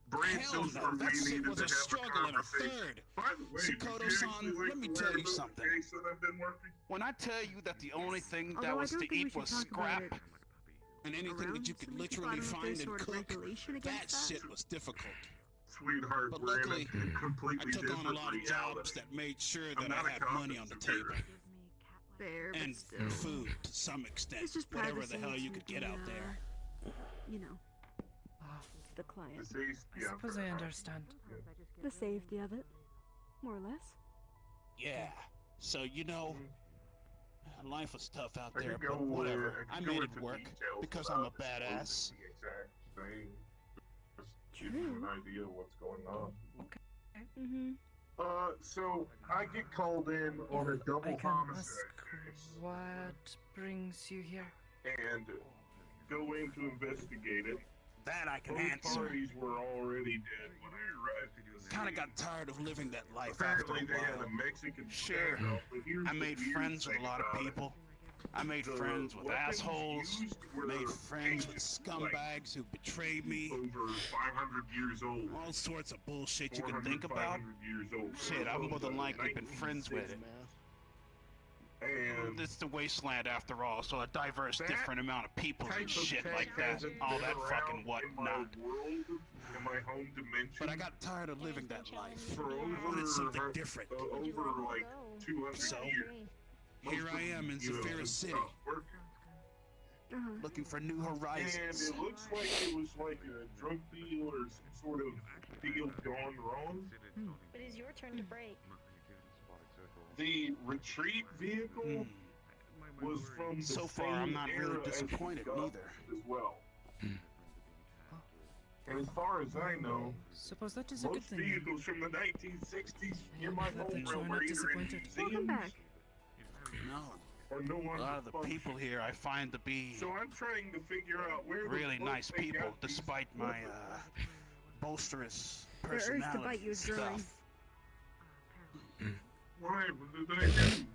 Brain Hell cells no, for me that shit needed was to a have struggle and a conversation. third. By the way, Sakoto-san, did you actually let me like tell you the something. case that I've been working? When I tell you that the only thing that Although I was don't to think we eat should was talk about scrap it and anything around that you so could many people. I literally don't know if find there's and sort of cook, regulation that against shit was difficult. Sweetheart, But we're luckily, in a completely I took on a different lot of reality. jobs that made sure I'm that not I a had cop, money on the Mr. table. Bear. Fair, but And still. food to some extent. It's just Whatever privacy. the hell you to could get the, out there. You know, Ah, the client. I suppose I understand. The safety of it. More or less. Yeah. So, you know, life was tough out I there, could go, but whatever. I I could go made into it work details because about I'm a badass. the exact thing. Just give you an idea of what's going on. Mm-hmm. So I get called in on a I double can homicide ask case what brings you here. and go in to investigate it. That I can Both answer. parties were already dead when I arrived. Kind of got tired of living that life after Apparently a they had while. a Mexican Sure, standoff, but here's I the made weird friends with a thing lot of about it. people. I made The friends with weapons assholes, used were made friends with ancient, scumbags who betrayed me. Over 500 years old. All sorts of bullshit you can 400, think about. 500 years old. Shit, I've more than likely been friends with it. And It's the wasteland after all, so a diverse, that different amount of people type and of shit tech like that, hasn't all been that fucking around whatnot. in my world, in my home dimension. But I got tired of living that life. For over, I wanted something different. Over like 200 So, years. here I am in Zephyra City, looking for new And horizons. it looks like it was like a drug deal or some sort of deal gone wrong. It is your turn to break. The retreat vehicle was from the So far, same I'm not really era as the disappointed Gulf neither. as well. And as far as I know, Suppose that is a good most thing. then. vehicles from the 1960s in my Glad that you home are were not either in disappointed. Welcome museums back. No, or no a longer lot of the functioning. people here I find to be So I'm trying to figure out where the really fuck nice they people, got these despite my weapons. boisterous Their urge to bite personality you is and growing. stuff. Why? What did I do?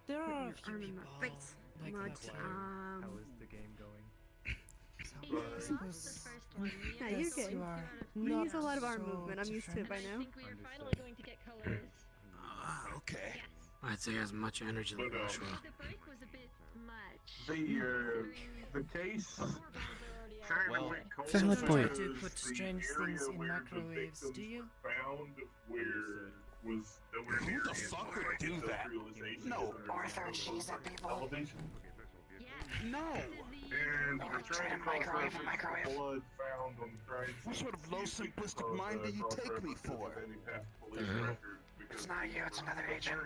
There are a Your few arm in people my face. like Mud. that. How is the game going? I suppose Yeah, you're yes, good. you are We not use a lot of arm so movement. I'm used to it by now. I think we are finally going to get colors. Okay. I'd say has much energy like But, Joshua. The break was a bit much. The case kind Well, of went cold Valid because point. Do put the strange area things in where the microwaves, do victims you? were found where was nowhere Who near the the fuck would do that? industrialization No. Arthur, she's a people. Elevation. No. And we're trying to cross reference the blood found on the crime What scene. sort of low simplistic mind do you take me for? It's not you, it's another agent.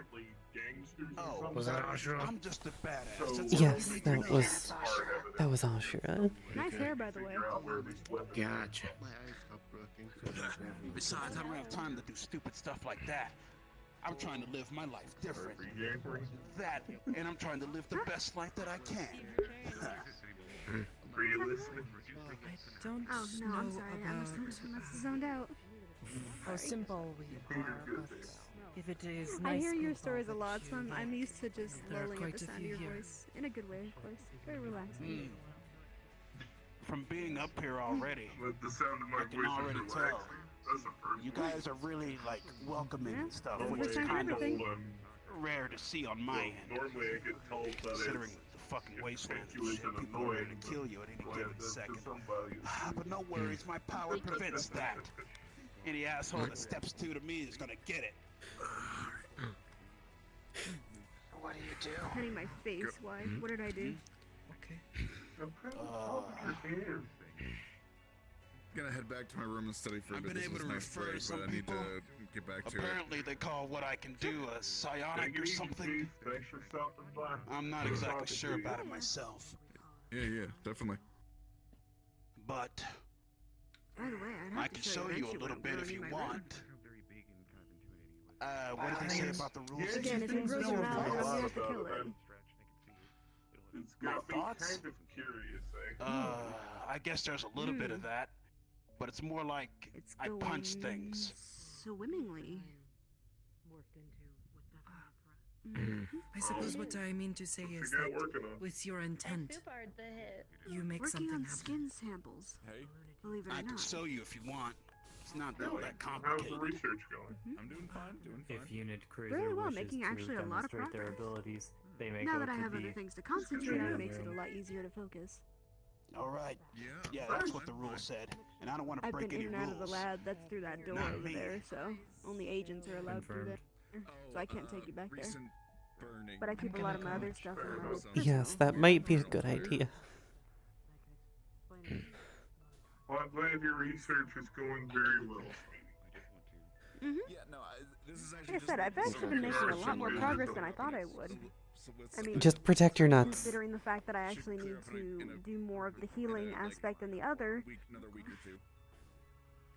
Oh, Was that Joshua? I'm just a badass. So, That's all Yes, you need to that know. was Ashura. Nice hair, by the way. Gotcha. Besides, I don't have time to do stupid stuff like that. I'm trying to live my life different. That, and I'm trying to live the best life that I can. Realistic. I don't Oh no, know I'm sorry. I must have zoned out. how simple we are, but if it is nice I hear your people stories a that lot, so you I'm like, used to just there are lulling at quite the a sound of few your here. voice. In a good way, of course. Very relaxing. From being up here already, But the sound of my I can voice already is tell. relaxing. That's a first. You guys are really like welcoming and stuff, That's which the is first time kind of everything. rare to see on my end. Normally I get told that Considering it's the fucking wasteland you and as shit, an people are ready annoying, to kill you at any but given to second. somebody. But no worries, my power prevents that. Any asshole that steps to me is gonna get it. What do you do? Petting my face. Why? What did I do? Gonna head back to my room and study for a I've bit. been This able was to a nice refer break, some but I need people. to get back to it. Apparently they call what I can do a psionic or something. Thanks for stopping by. I'm not exactly sure about it myself. Yeah, definitely. But By the way, I'd have I to can show show you a eventually little when bit we're if in you my want. room. What did they say about the rules? Again, if it grows No, around, I'm no, gonna have to no, kill no. it. It's My got me thoughts? kind of curious, I guess there's a little bit of that, but it's more like It's I punch going things. swimmingly. I suppose what I mean to say is got that working on? with your intent, Barred the hit. you make Working something on happen. skin samples. Hey, Believe it or I can not. show you if you want. It's not all that How's the complicated. research going? I'm doing fine, doing fine. If Unit Cruiser Very well, wishes making to actually a lot of demonstrate their progress. abilities, they may Now go that I to have the other things to concentrate on, it makes it a room. lot easier to focus. All right. Yeah. Yeah, that's what the rule said, and I don't want to I've break been any in and out of the rules. lab that's through that door Not over me. there, so only agents are allowed through Confirmed. there. So I can't take you back there. Recent burning. But I keep a lot of my other stuff in my Yes, that might be a good idea. Well, I'm glad your research is going very well. Mhm. Yeah, no, this is actually Like I said, I've actually been making a lot more progress than I thought I would. I mean, Just protect your nuts. considering the fact that I actually need to do more of the healing aspect than the other, another week or two.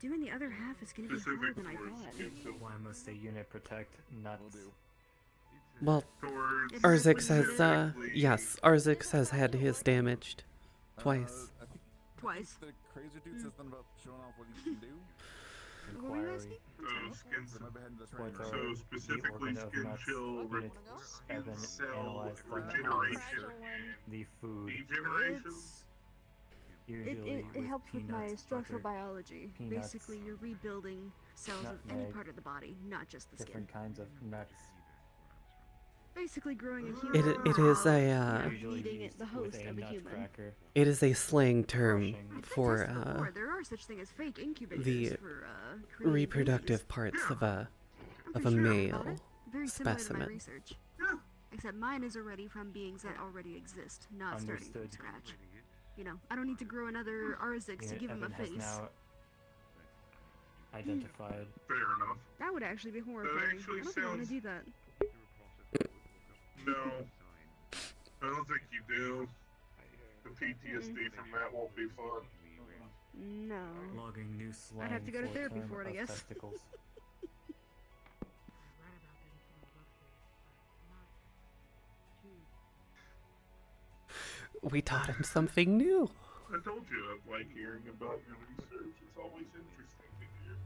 doing the other half is going to be harder than I thought. Why must a unit protect nuts? Well, It's Arzik just says, yes, Arzik has had his damaged twice. I think Twice. the crazy dude says something about showing off what he can do. What were you inquiry. asking? So specifically skin chill, skin cell regeneration, the food. degeneration. Usually It helps with my peanuts, structural butter, biology. peanuts, Basically, you're rebuilding cells of any nutmeg, part of the body, not just the skin. different kinds of nuts. Basically, growing a It human. it is a Needing it, the host of a human. Nutcracker. it is a slang term I for tested before. There are such thing as fake incubators the for creating reproductive babies. parts of a I'm pretty sure about male it. Very similar to my specimen. research. Except mine is already from beings that already exist, not starting from Understood. scratch. You know, I don't need to grow another Arzix to give him a Evan has face. now identified. Fair enough. That would actually be horrifying. actually I don't think I want to sounds- do that. No, I don't think you do. The PTSD from that won't be fun. No. Logging new slang. I'd have to go to for therapy term for it, I of guess. Testicles. We taught him something new. I told you I'd like hearing about your research. It's always interesting to hear.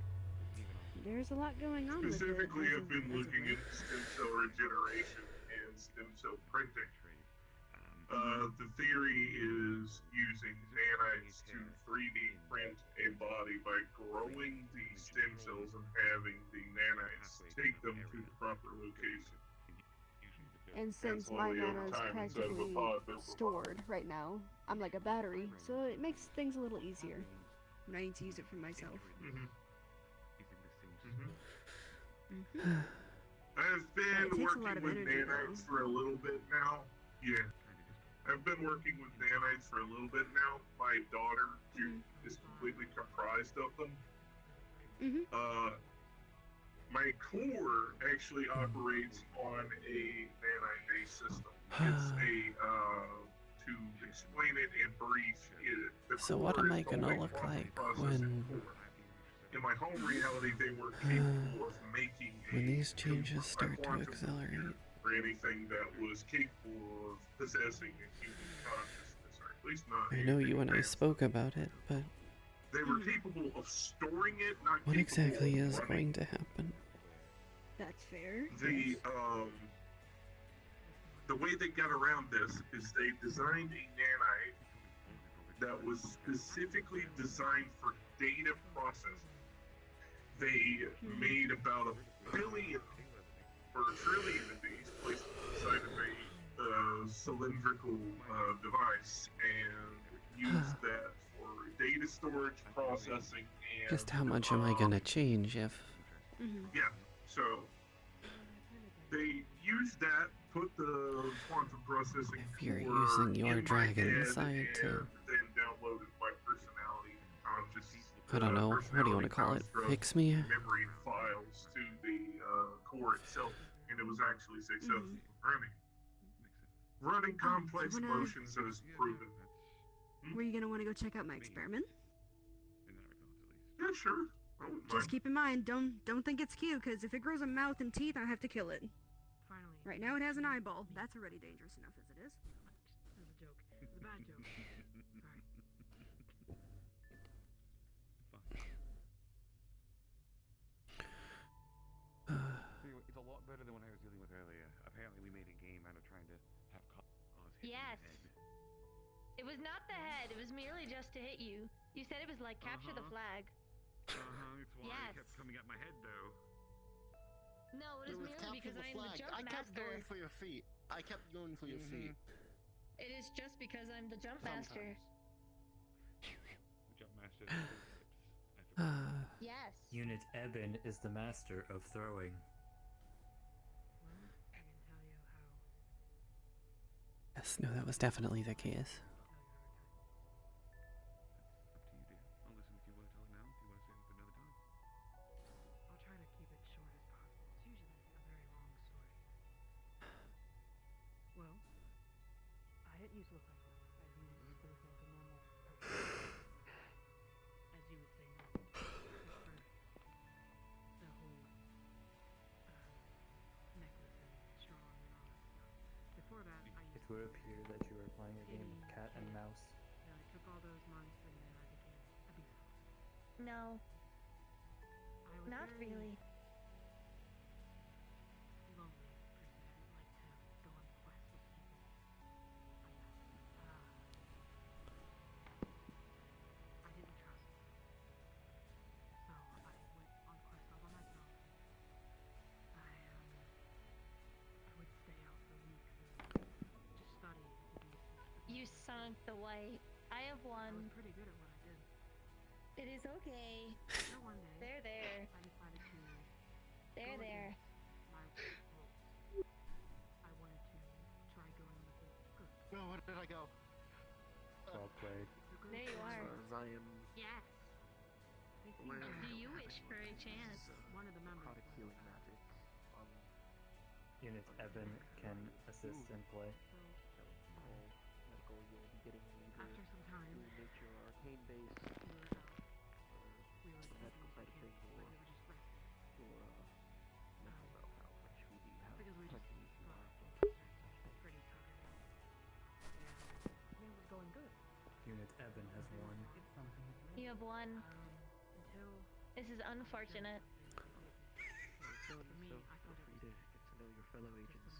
There's a lot going on with it. Specifically, as I've of- been as of looking late. into stem cell regeneration and stem cell printing. The theory is using nanites to 3D print a body by growing the stem cells and having the nanites take them to the proper location. And since my slowly over nana is time, instead of a practically pod, build a stored right now, I'm like a battery, so it makes things a little easier when I need to use it for myself. I've But it been takes a lot working of with energy, nanites though. for a little bit now. Yeah. I've been working with nanites for a little bit now. My daughter is completely comprised of them. My core actually operates on a nanite-based system. It's a, to explain it in brief, the So what core am is I the gonna light look processing like core. when In my home reality, they were capable of making when a these changes start to quantum accelerate? or anything that was capable of possessing a human consciousness, or at least not. I know you and I spoke about it, but They were capable of storing it, not what capable exactly of is running. going to happen? That's fair. The way they got around this is they designed a nanite that was specifically designed for data processing. They made about 1 billion or 1 trillion of these placed inside of a cylindrical device and used that for data storage, processing, and Just how much am I gonna change if... yeah. So they used that, put the quantum processing If you're core using your in my dragon head side and to... then downloaded my personality and conscious I don't know, what do you want to call it? Fix me? memory files to the core itself, and it was actually successful running. Running complex wanna- motions as proven. Were you gonna want to go check out my experiment? Yeah, sure. I wouldn't Just mind. keep in mind, don't think it's cute, because if it grows a mouth and teeth, I have to kill it. Finally. Right now it has an eyeball. That's already dangerous enough as it is. That was a joke. It was a bad joke. Sorry. It's a lot better than what I was dealing with earlier. Apparently, we made a game out of trying to have cause hit Yes. in the head. It was not the head, it was merely just to hit you. You said it was like capture the flag. It's why Yes. it kept coming at my head, though. No, it is merely because I am the jump I kept master. going for your feet. I kept going for your feet. It is just because I'm the jump master. The jump master. Yes. Unit Eben is the master of throwing. Yes, no, that was definitely the case. I'll listen if you want to tell it now. If you want to save it for another time. I'll try to keep it short as possible. It's usually a very long story. Well, I didn't used to look like that. I used to look like a normal person. As you would say, normal. The whole necklace and strong and all that stuff. Before that, I It used would appear that you are playing a game of cat and mouse. I took all those months and then I became a beast. No. was Not very really. lonely per se. I didn't like to go on quests with people like that. I didn't trust them. So I went on quests all by myself. I would stay out for weeks and just study the beasts. You sunk the white. I have I was one. pretty good at what I did. It is okay. So one day, There. I decided to There, go there. against my rules. I wanted to try going with the good. Oh, where did I go? Well played. The good There you path. are. As I am Yes. They seem aware to of Do what's you wish happening for a with chance? this, One of the members necrotic was, healing magic. Unit Evan can assist in play. So, All medical, you'll be getting either after some time, through nature or arcane based, we were out. or We were the medical taking side of things, like or we were just resting. your mental health, which we do have Because we just plenty if you are. pretty tired. And things was going good. Unit Evan has won. It's something with You have one. until This is unfortunate. So, for me, I feel thought it free was to get to know your fellow agents.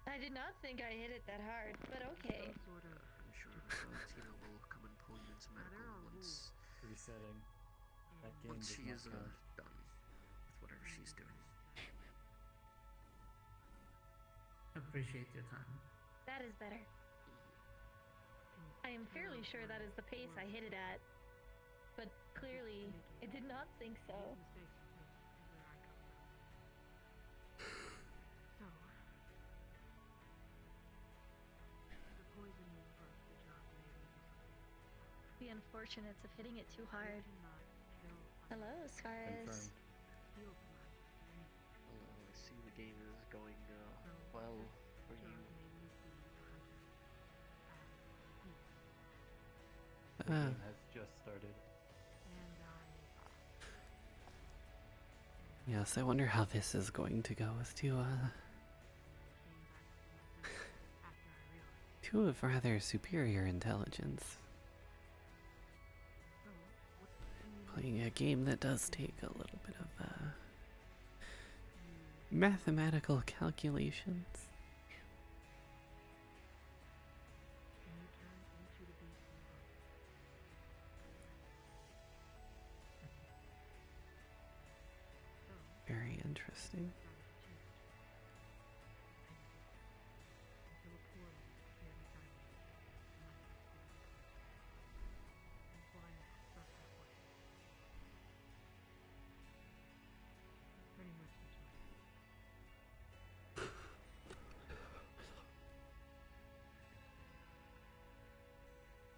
I did not think I hit it that hard, but okay. sort of I'm sure Valentina will come and pull you into Now, there medical are once, Resetting. That game once does she not is count. done with whatever she's doing. Appreciate your time. That is better. I am fairly sure that is the pace I hit it at. But clearly, it did not think so. mistakes with me and where I come from. So, the poison broke the jar made me do something. The unfortunates of hitting it too hard. Cannot kill Hello, Scarez. Confirmed. heal the magic for me. Well, I see the game is going well for Jar you. made me see the hunter as peace. The game has just started. And Yes, I wonder how this is going to go with two of rather superior intelligence. Playing a game that does take a little bit of mathematical calculations. Very interesting.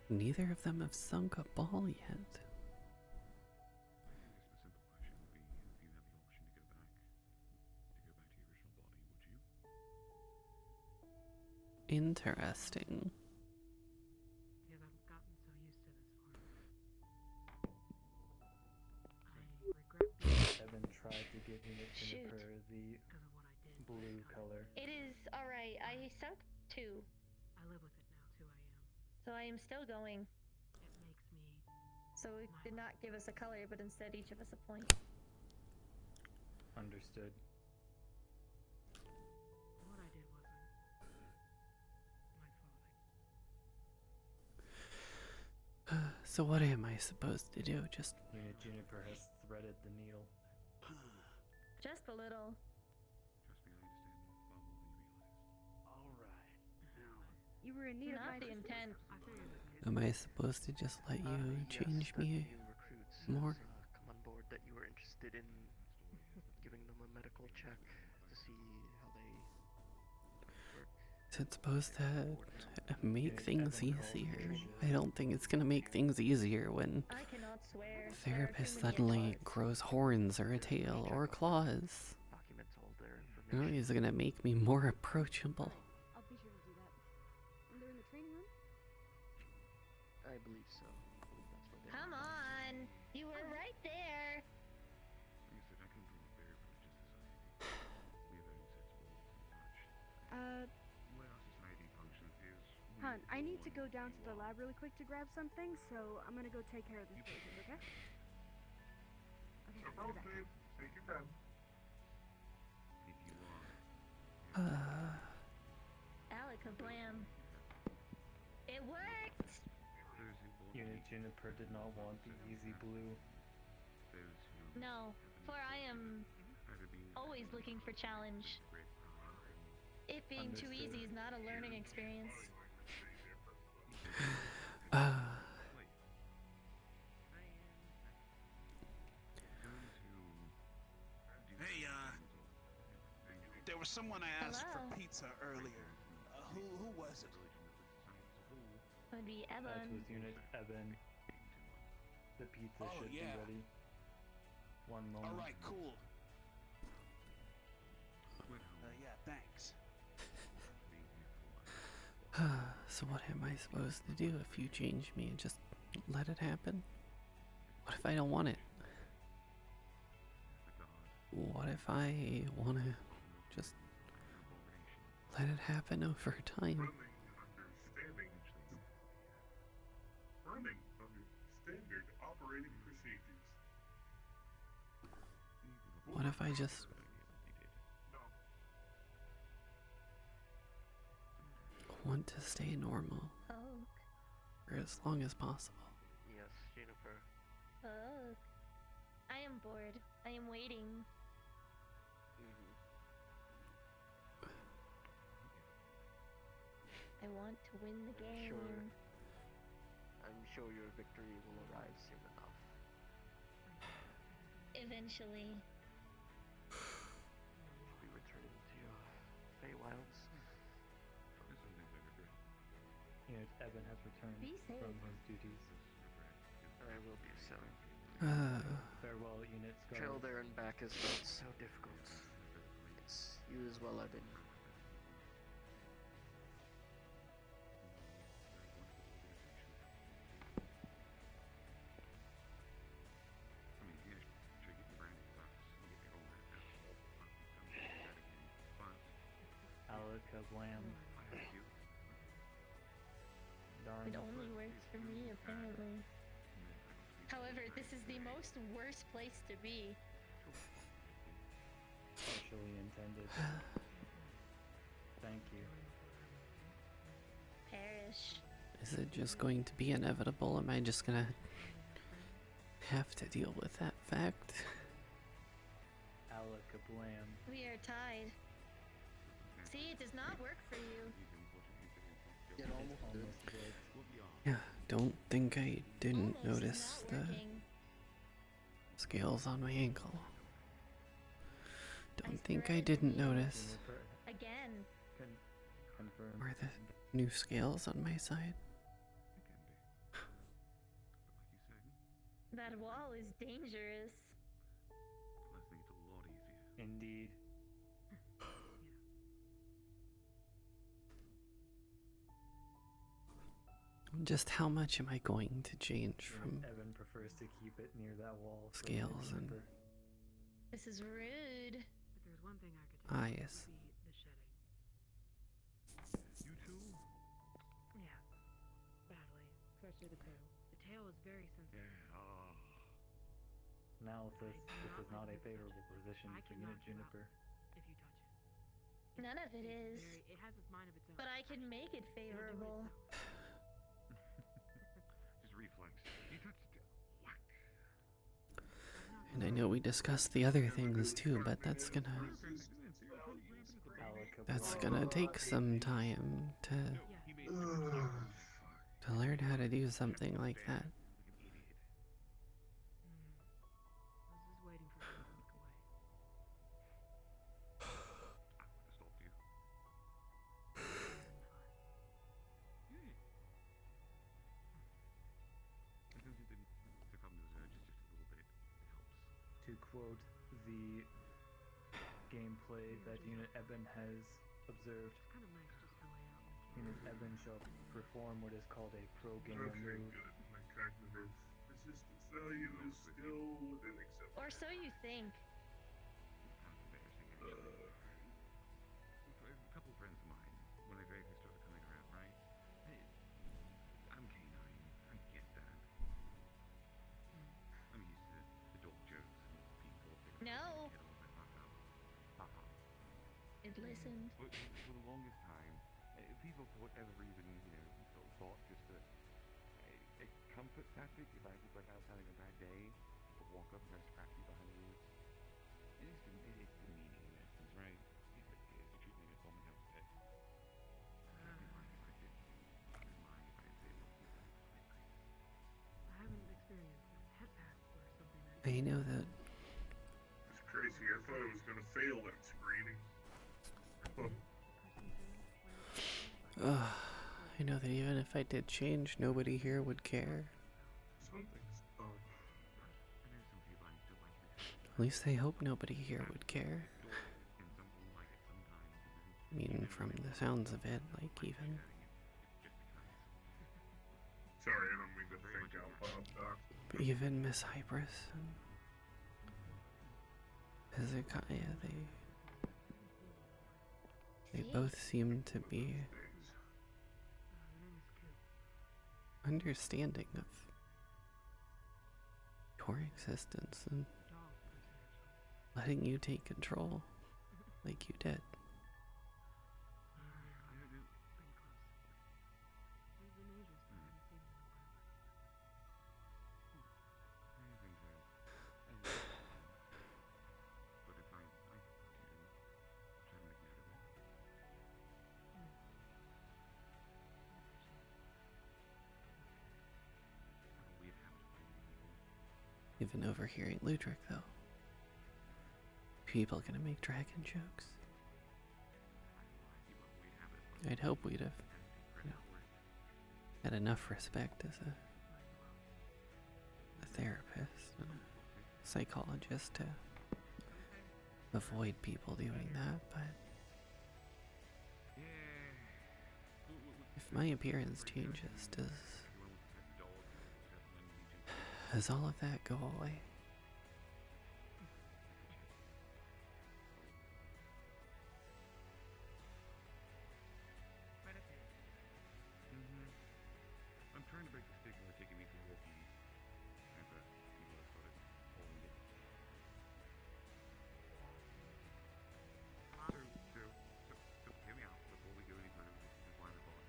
Neither of them have sunk a ball yet. I guess the simple question would be, if you had the option to go back to your original body, would you? Interesting. because I've gotten so used to this form. I regret being Evan tried to give Unit Shoot. Juniper the because of what I did. blue color. It is alright. I sunk 2, I live with it now, 2 a.m. so I am still going. It makes me So it did not give us a color, but instead each of us a point. Understood. what I did wasn't my fault. So what am I supposed to do? Just Unit Juniper has threaded the needle. Just a little. Trust me, I understand far more than you realize. Alright, now. You were in need of Not my the intent. I figured this kid. am I supposed to just let you change yes, me that new recruits more? has, come on board that you were interested in giving them a medical check to see how they work. Is it supposed to make things easier? I don't think it's gonna make things easier when I cannot swear. therapist There are too many suddenly parts. grows horns or a tail or claws. Documents all their You know, information. he's gonna make me more approachable. I'll be sure to do that. And they're in the training room? I believe so. That's where they Come are. on. You were right there. Like I said, I come from a very religious society. We have our own sets of rules and such. The way our society functions is... we Hun, I need to born go down to the who are. lab really quick to grab something, so I'm gonna go take care of this patient, okay? Okay, I'll be back. Take your time. Alaka blam. It worked! Unit Juniper did not want the easy blue. No, for I am always looking for challenge. It being too easy is not a learning experience. Hey, there was someone I asked Hello? for pizza earlier. Who was it? Would be That Evan. was Unit Eben. The pizza Oh, should yeah. be ready. One moment. All right, cool. Yeah, thanks. So what am I supposed to do if you change me and just let it happen? What if I don't want it? What if I want to just let it happen over time? Running under standard operating procedures. What if I just want to stay normal for as long as possible? Yes, Juniper. Ugh. I am bored. I am waiting. I want to win the game. I'm sure your victory will arrive soon enough. Eventually. Should we return to Feywilds? Unit Eben has returned Be safe. from his duties. I will do so. Farewell, Unit Scarlet. Trail there and back has been so difficult. Yes, you as well, Eben. Alaka blam. Darn. It only works for me, apparently. However, this is the most worst place to be. Partially intended. Thank you. Perish. Is it just going to be inevitable? Am I just gonna have to deal with that fact? Alaka blam. We are tied. See, it does not work for you. It almost did. Yeah, don't think I didn't Almost notice not the working. scales on my ankle. Don't I think I spread didn't the notice. Again. Confirm. Or the new scales on my side. That wall is dangerous. Indeed. Just how much am I going to change from Evan prefers to keep it near that wall. for scales and Juniper. This is rude. But there's one thing I could tell you, it eyes? would be the shedding. You too? Yes. Badly. Especially the tail. The tail is very sensitive. Analysis. This is not a favorable position I for can Unit knock you out Juniper. if you touch it. None of it is. It has its mind of its own. But I can make it favorable. Just reflex. You touched it. And I know we discussed the other things too, but that's gonna take some time to learn how to do something like that. I was just waiting for you to look away. Stopped you. Because you didn't succumb to those urges just a little bit. It helps. To quote the gameplay that Unit Eben has observed, It's kind of nice just to lay out. Unit Eben shall perform what is called a pro-gamer Okay, move. good. My cognitive resistance value is still within acceptable. Or so you think. A couple of friends of mine, when they vaguely started coming around, right? Hey, I'm canine. I get that. I'm used to the dog jokes and people. No, listened. For the longest time, people for whatever reason, sort of thought just a comfort tactic. If I was having a bad day, people walk up and try to scratch me behind the ears. It's the meaning in essence, right? It's the ears. You treat me like a common house pet. I don't mind if I did. I don't mind if I say something like I haven't experienced a pet pass or something like I know that. It's crazy. I thought I was gonna fail that screening. I know that even if I did change, nobody here would care. Something's up. At least I hope nobody here would care. I mean, from the sounds of it, like even... Sorry, I don't mean to think out loud, Doc. Even Miss Hybris and Hezekiah, they both seem to be understanding of your existence and letting you take control like you did. Even overhearing Ludwig, though. People gonna make dragon jokes. I'd hope we'd have, had enough respect as a therapist and a psychologist to avoid people doing that, but if my appearance changes, does all of that go away? I'm trying to break the stigma of taking me for walking. People have started calling it. So, hear me out before we go any further with this line of thought.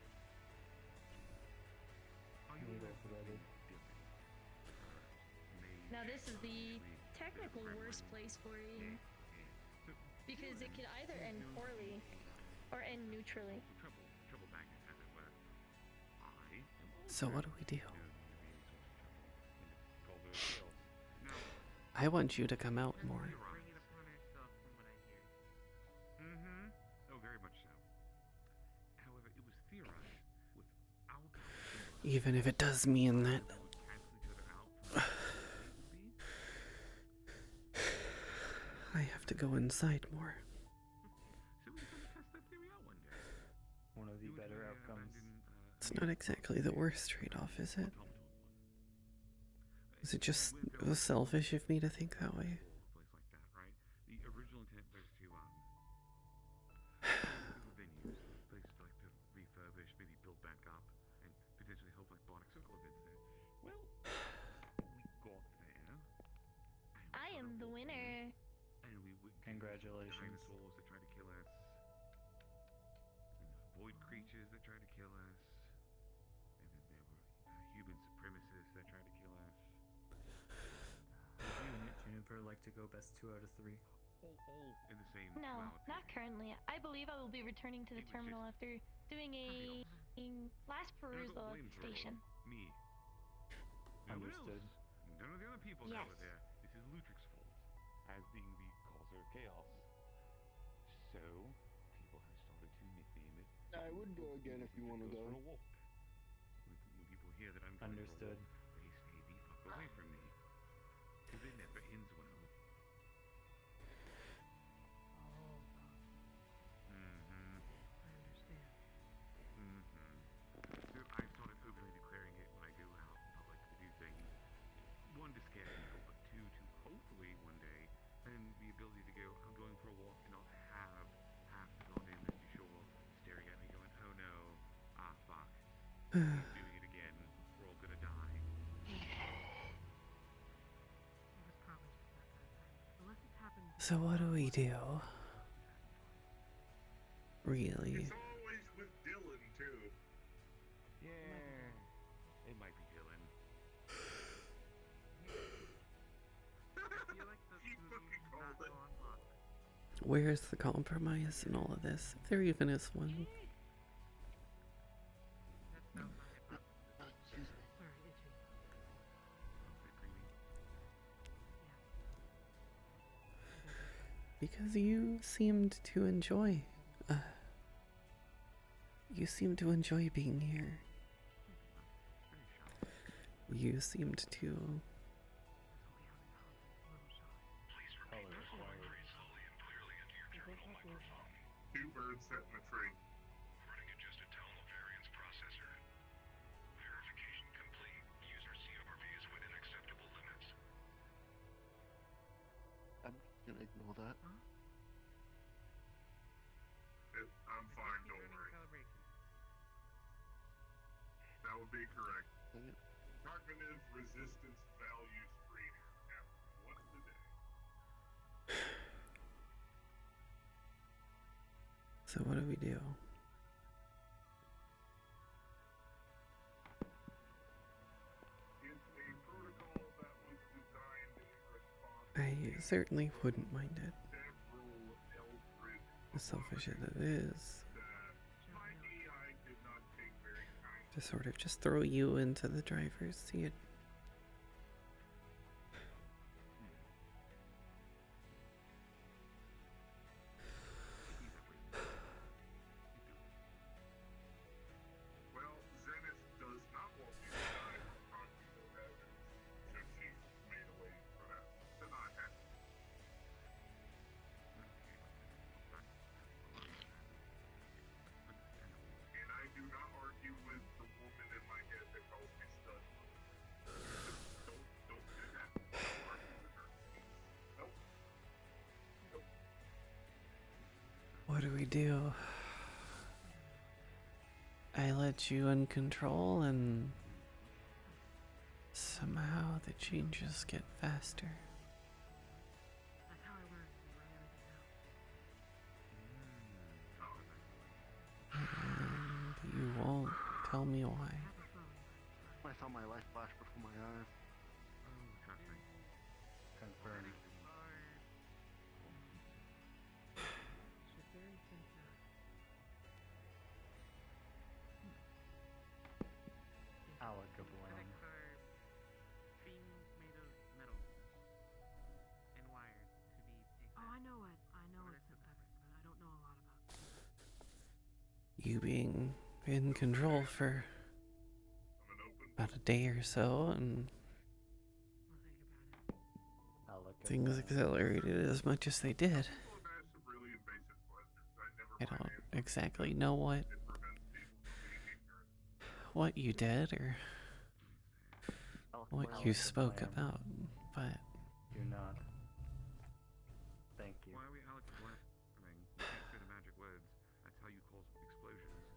Are you aware of something different? Now this is the technical worst place for you. Because it could either end poorly or end neutrally. Trouble magnet, as it were. So what do we do? I want you to come out more. Oh, very much so. However, it was theorized without Even if it does mean that I have to go inside more. One of the better outcomes. It's not exactly the worst trade-off, is it? Is it just selfish of me to think that way? Place like that, right? The original intent was to venues, places like to refurbish, maybe build back up, and potentially hold like Bardic Circle events there. Well, we got there. I am the winner. And we Congratulations. Dinosaurs that tried to kill us. And void creatures that tried to kill us. And then there were human supremacists that tried to kill us. Would you and Juniper like to go best 2 out of 3? All in the same No, cloud. not currently. I believe I will be returning to the terminal after doing a last perusal of the station. Me. No one Understood. else. None of the other people that were there. This is Ludwig's fault, as being the causer of chaos. So, people have started to nickname it. I would go again if you want to go. For a walk. When people hear that I'm going Understood. for a walk, they stay the fuck away from me. Because it never ends well. I understand. So I've started openly declaring it when I go out in public to do things. One, to scare people, but two, to hopefully one day, then the ability to go, I'm going for a walk, and not have half the goddamn empty shore staring at me going, oh no, fuck. He's doing it again. We're all gonna die. It was probably just that time. Unless it's happened. So what do we do? Really? It's always with Dylan too. Yeah, it might be Dylan. He fucking called it. Where's the compromise in all of this? If there even is one. Because you seemed to enjoy, you seem to enjoy being here. You seemed to. Two birds set in a tree. Running adjusted tonal variance processor. Verification complete. User CRV is within acceptable limits. I'm just gonna ignore that. I'm fine, don't worry. That would be correct. Cognitive resistance value screener. Now, what today? So what do we do? It's a protocol that was designed in response I certainly wouldn't mind it. to several Eldritch As selfish as it is. that my AI did not take very kindly. To sort of just throw you into the driver's seat. Well, Zenith does not want me to die from cognitive hazards, so she made a way for that to not happen. And I do not argue with the woman in my head that calls me stud. Don't do that. Don't argue with her. Nope. Nope. What do we do? I let you in control and somehow the changes get faster. That's how I learned to run everything out. And you won't tell me why. I saw my life flash before my eyes. Confirmed. Alakablam. Oh, I know it's synthetics, but I don't know a lot about them. You being in control for about a day or so and things accelerated as much as they did. I don't exactly know what you did or what you spoke about, but Do not. Thank you. Why are we Alex Blank? I mean, you can't say the magic words. That's how you cause explosions.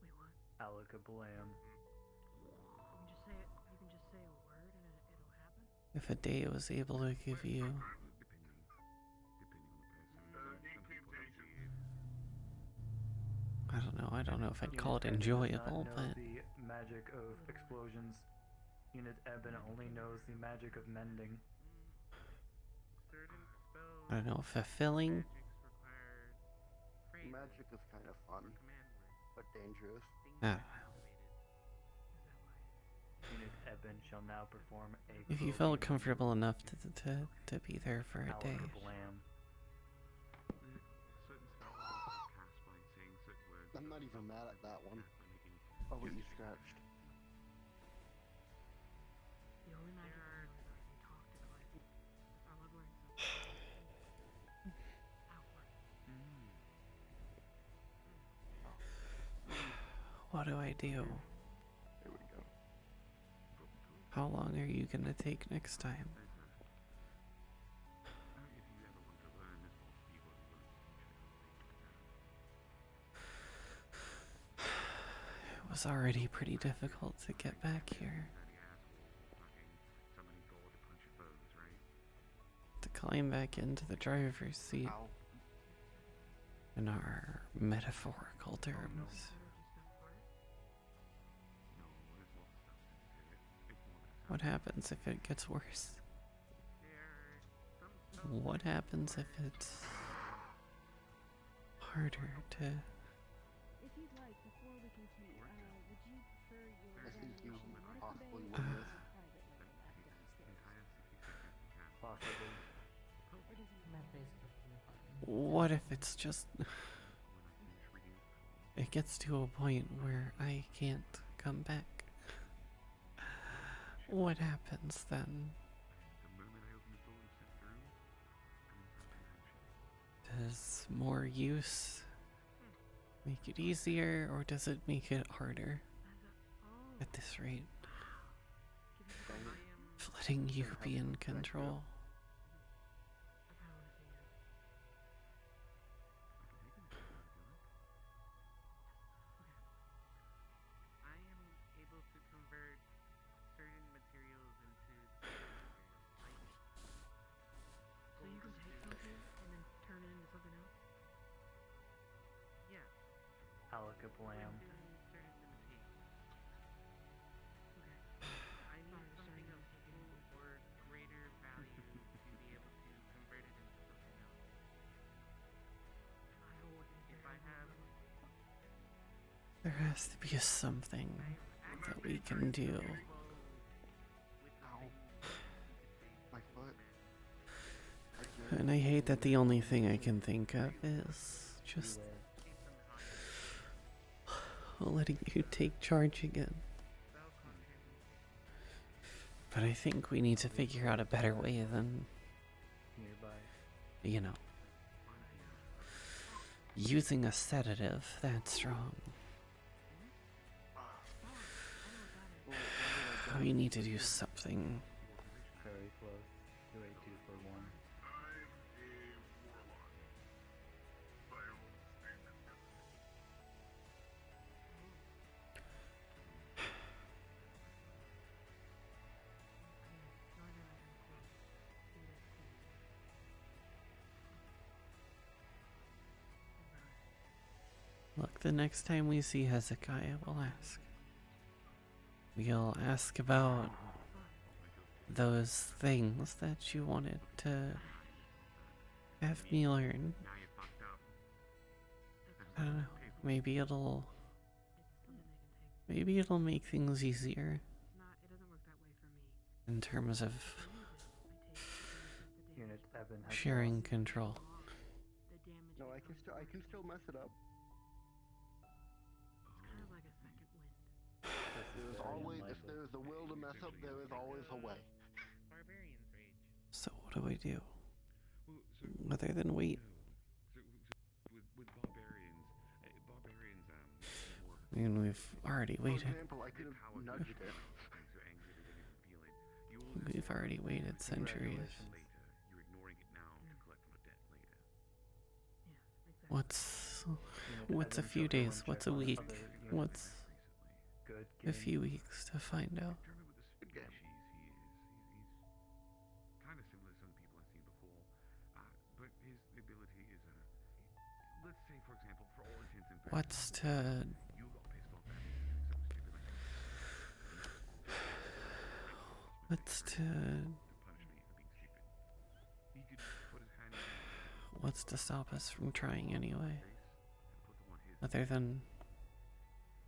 Wait, what? Alakablam. You can just say a word and it'll happen? if a day was able to give you I don't know if I'd call it enjoyable, but the magic of explosions. Unit Eben only knows the magic of mending. I don't know, fulfilling. Magic is kind of fun, but dangerous. I don't know. Unit Eben shall now perform a If you felt comfortable enough to be there for a day. Alakablam. I'm not even mad at that one. Oh, wait, you scratched. The only magic I know is when you talk to Clay. I love learning something. Outward. What do I do? Here we go. How long are you gonna take next time? It was already pretty difficult to get back here. To climb back into the driver's seat in our metaphorical terms. What happens if it gets worse? What happens if it's harder to... If you'd like, before we continue, would you prefer your I think you examination in the medical possibly bay would or miss. private level downstairs? Possibly. Or does it That matter? is perfectly fine. What if it's just... It gets to a point where I can't come back? What happens then? Does more use make it easier, or does it make it harder? At this rate, of letting you be in control. I am able to convert certain materials into materials. So you can take something and then turn it into something else? Yes. Alakaplam. Certain limitations. I need something of full or greater value to be able to convert it into something else. If I have There has to be something that we can do. My foot. And I hate that the only thing I can think of is just letting you take charge again. But I think we need to figure out a better way than, you know, using a sedative that strong. We need to do something. Very close to a 2-for-1. Look, the next time we see Hezekiah, we'll ask. We'll ask about those things that you wanted to have me learn. I don't know. Maybe it'll make things easier in terms of Unit Eben has sharing lost. control. No, I can still mess it up. If there's a will to mess up, there is always a way. barbarians rage. So what do I do? Other than wait. With barbarians, I mean, we've already For waited. example, I could have nudged it. We've already waited centuries. You're ignoring it now to collect on a debt later. What's a few days? What's a week? What's Good a few weeks to find out? He's kind of similar to some people I've seen before, but his ability is, let's say, for example, for all intents and purposes, What's to... you got pissed off at him doing something stupid like that. What's to... Punish me for being stupid. He could put his hand in What's to stop us from trying anyway? Other than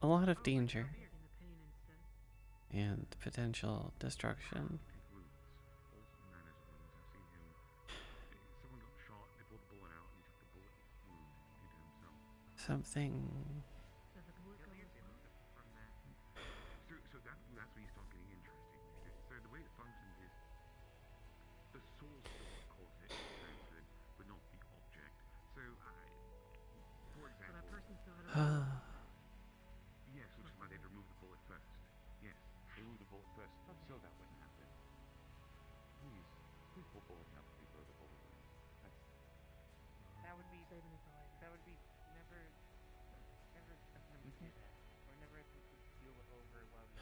a lot of danger and potential destruction. Someone got shot, they pulled the bullet out, and he took the bullet wound into himself. Something... So that's where you start getting interesting. So the way it functions is the source of what caused it is transferred, but not the object. So, for example, yes, which is why they'd remove the bullet first. Yes, they remove the bullet first, so that wouldn't happen. Please pull bullets out before the bullet wounds. That would be never attempt to do that, or never attempt to deal it over while we.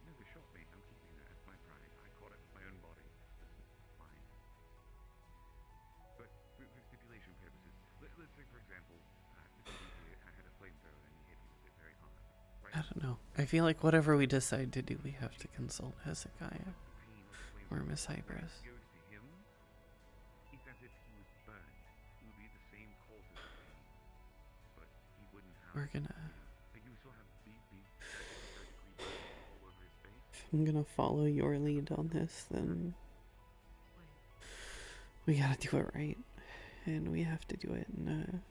No, they shot me. I'm keeping that as my pride. I caught it with my own body. I feel like whatever we decide to do, we have to consult Hezekiah or Miss Hybris. It's as if he was burned. It would be the same cause of the pain, but he wouldn't have. We're gonna. Like, you still have big third-degree burns all over his face. I'm gonna follow your lead on this, then we gotta do it right. And we have to do it in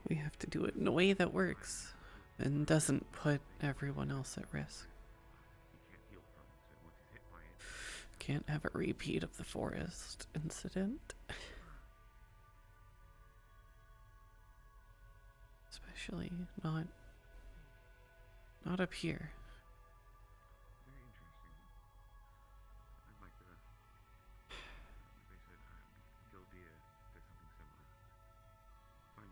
we have to do it in a way that works and doesn't put everyone else at risk. Can't have a repeat of the forest incident. Especially not up here. Very interesting. I'd like to, they said, Gildia does something similar.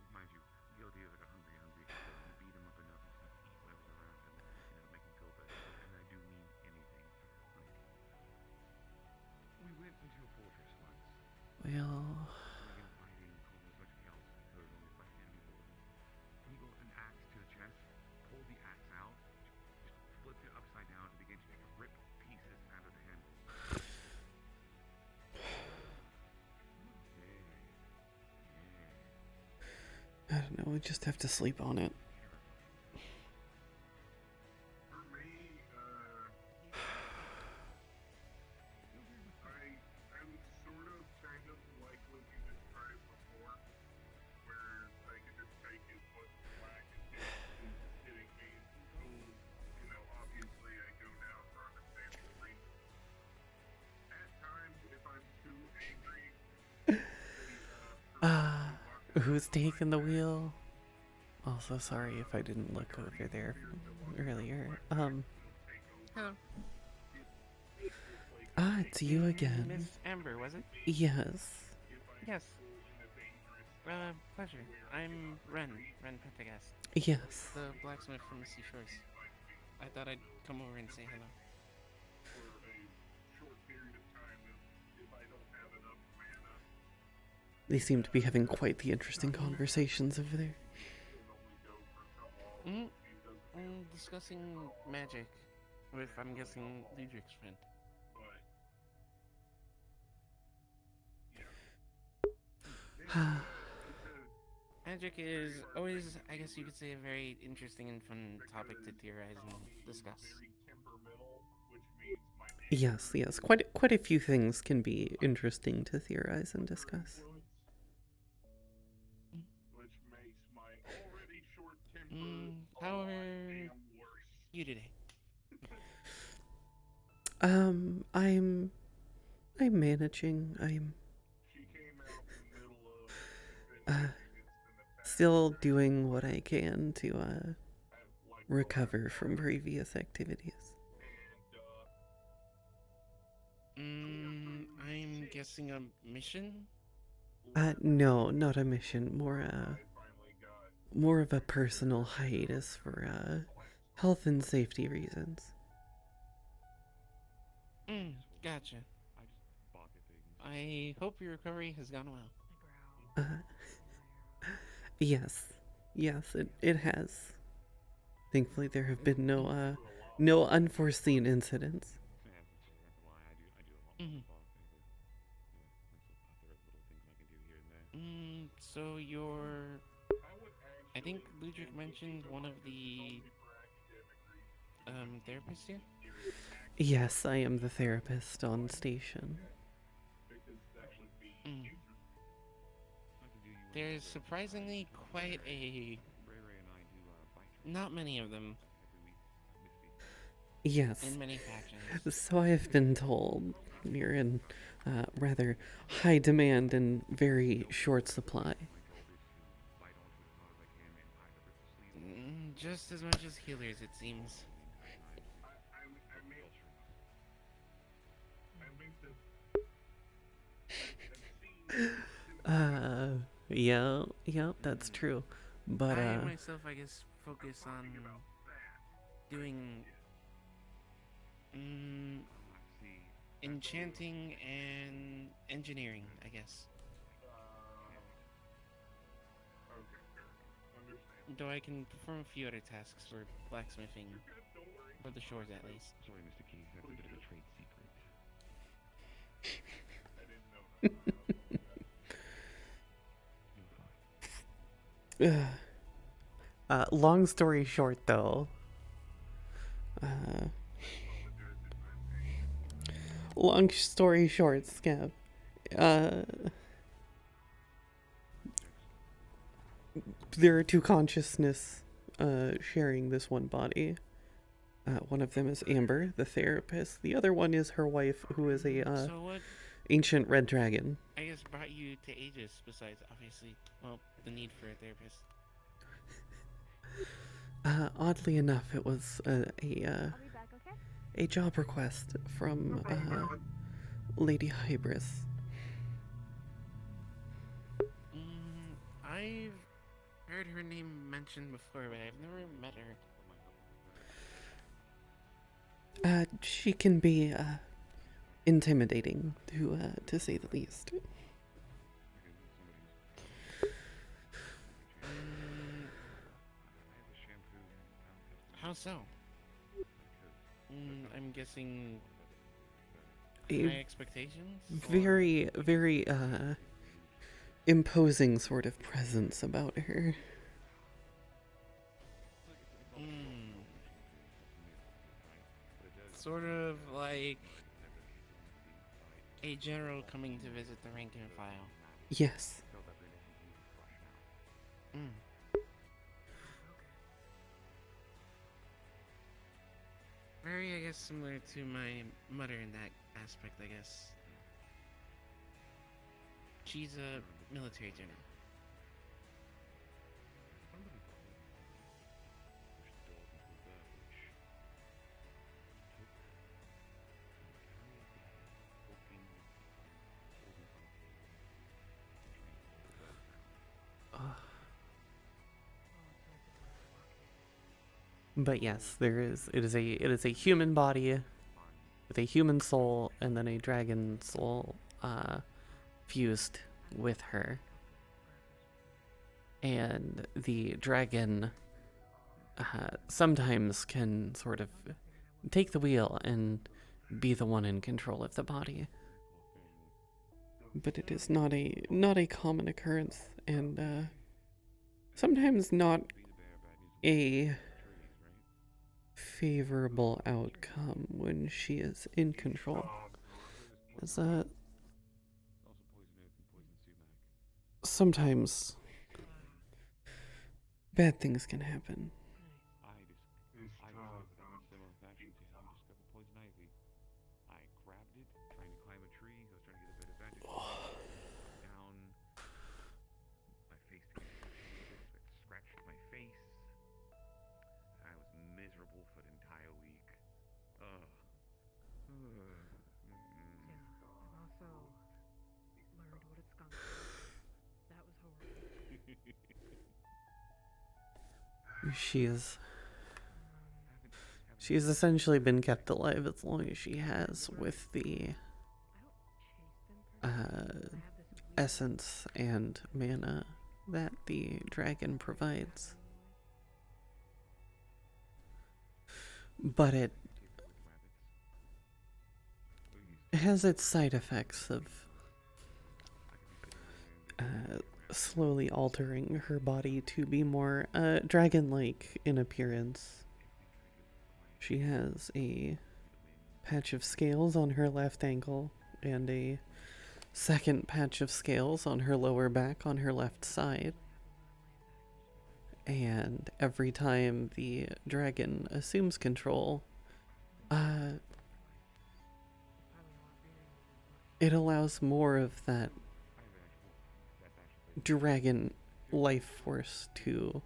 Mind you, Gildia is like a hungry killer. You beat him up enough, you just have to eat whatever's around him, make him feel better. And I do mean anything. Like, we went into a fortress once. Well, Again, fighting, causing as much chaos as there was on these black enemy borders. And he got an axe to the chest, pulled the axe out, just flipped it upside down, and began to rip pieces out of the handle. I don't know, we just have to sleep on it. For me, I would sort of kind of like what you described before, where I could just take his foot slack and just hitting me. Obviously I go down for understandable reasons. At times, if I'm too angry, Who's taking the wheel? Also, sorry if I didn't look over there earlier. Hello. It's you again. Miss Amber, was it? Yes. Yes. Pleasure. I'm Ren Pentagast. Yes. The blacksmith from the seashores. I thought I'd come over and say hello. They seem to be having quite the interesting conversations over there. Discussing magic with, I'm guessing, Ludric's friend. Magic is always, I guess you could say, a very interesting and fun topic to theorize and discuss. Yes, yes. Quite a few things can be interesting to theorize and discuss. How are you today? I'm managing. I'm still doing what I can to recover from previous activities. I'm guessing a mission? No, not a mission. More of a personal hiatus for health and safety reasons. Gotcha. I hope your recovery has gone well. Yes, it has. Thankfully, there have been no unforeseen incidents. So you're... I think Ludric mentioned one of the therapists here? Yes, I am the therapist on station. There's surprisingly quite a... not many of them. Yes. In many factions. So I have been told you're in rather high demand and very short supply. Just as much as healers, it seems. Yeah, that's true. But I myself, I guess, focus on doing enchanting and engineering, I guess. though I can perform a few other tasks for blacksmithing, for the shores at least. Sorry, Mr. Keith, that's a bit of a trade secret. Long story short, though. Long story short, Scab. There are two consciousness sharing this one body. One of them is Amber, the therapist. The other one is her wife, who is a So what, ancient red dragon. I guess, brought you to Aegis besides, obviously, well, the need for a therapist? Oddly enough, it was a job request from Lady Hybris. I've heard her name mentioned before, but I've never met her. She can be intimidating, to say the least. How so? I'm guessing A high expectations? very, very imposing sort of presence about her. Sort of like a general coming to visit the rank and file. Yes. Very, I guess, similar to my mother in that aspect, I guess. She's a military general. But yes, it is a human body with a human soul and then a dragon soul fused with her. And the dragon sometimes can sort of take the wheel and be the one in control of the body. But it is not a common occurrence, and sometimes not a favorable outcome when she is in control. As sometimes bad things can happen. I discovered similar fashion to how you discovered poison ivy. I grabbed it, trying to climb a tree. I was trying to get a bit of vantage down. My face became it scratched my face. I was miserable for the entire week. Ugh. I've also learned what a skunk is. That was horrible. She has essentially been kept alive as long as she has with the essence and mana that the dragon provides. But it has its side effects of slowly altering her body to be more dragon-like in appearance. She has a patch of scales on her left ankle and a second patch of scales on her lower back on her left side. And every time the dragon assumes control, it allows more of that dragon life force to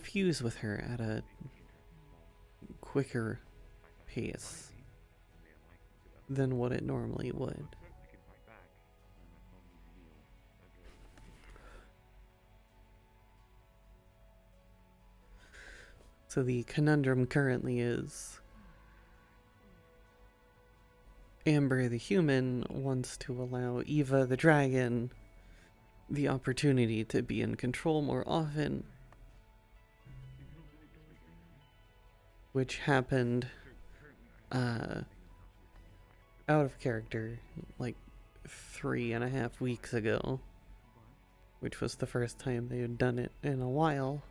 fuse with her at a quicker pace than what it normally would. So the conundrum currently is, Amber the human wants to allow Eva the dragon the opportunity to be in control more often, which happened out of character like 3.5 weeks ago, which was the first time they had done it in a while.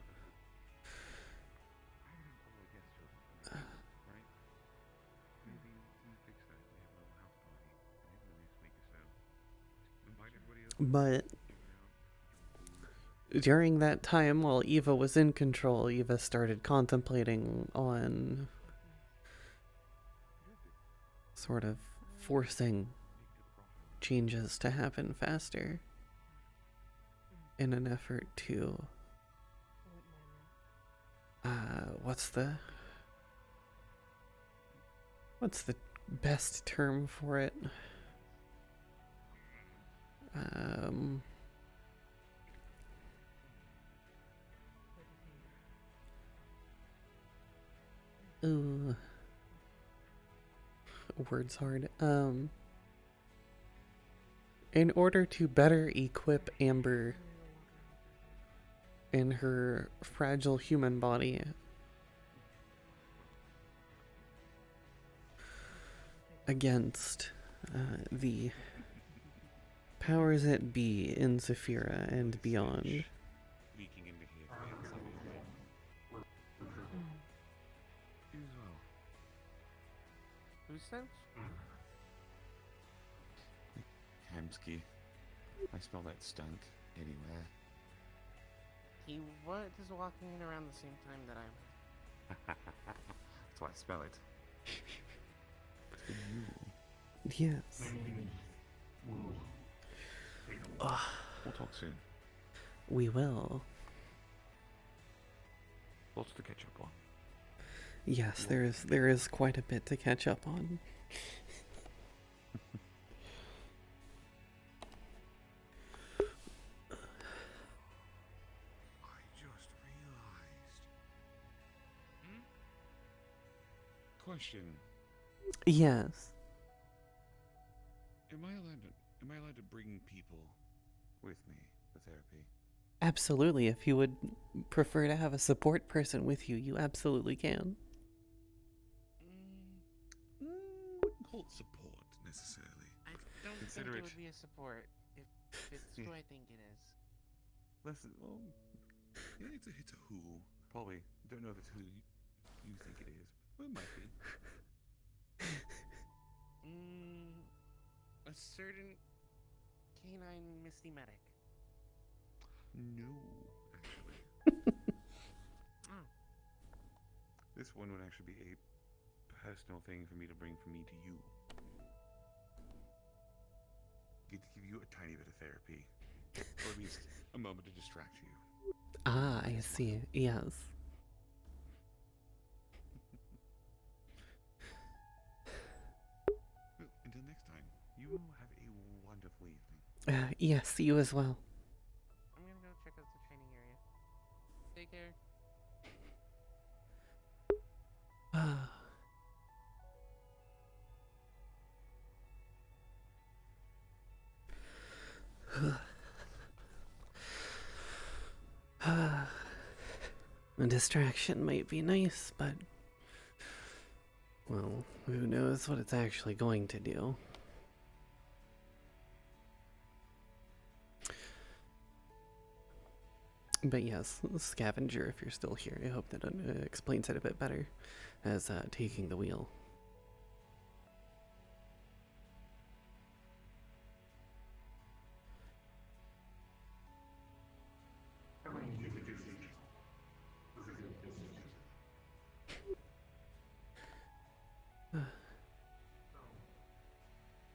But during that time, while Eva was in control, Eva started contemplating on sort of forcing changes to happen faster in an effort to what's the best term for it? Ooh, word's hard. In order to better equip Amber in her fragile human body against the powers that be in Saphira and beyond. Leaking into here. Who's that? Hamsky. I smell that skunk anywhere. He was walking around the same time that I That's why I smell it. Yes. We'll talk soon. We will. Lots to catch up on. Yes, there is quite a bit to catch up on. I just realized. Question. Yes. Am I allowed to bring people with me for therapy? Absolutely. If you would prefer to have a support person with you, you absolutely can. Wouldn't call it support necessarily. I don't Consider think it it- would be a support if it's who I think it is. Listen, well, yeah, it's a who. Probably don't know if it's who you think it is. Well, it might be. A certain canine Misty Medic. No, actually. Oh. This one would actually be a personal thing for me to bring from me to you. Get to give you a tiny bit of therapy, or at least a moment to distract you. Ah, I see. Yes. Well, until next time, you have a wonderful evening. Yes, you as well. I'm gonna go check out the training area. Take care. A distraction might be nice, but well, who knows what it's actually going to do. But yes, Scavenger, if you're still here, I hope that explains it a bit better as taking the wheel.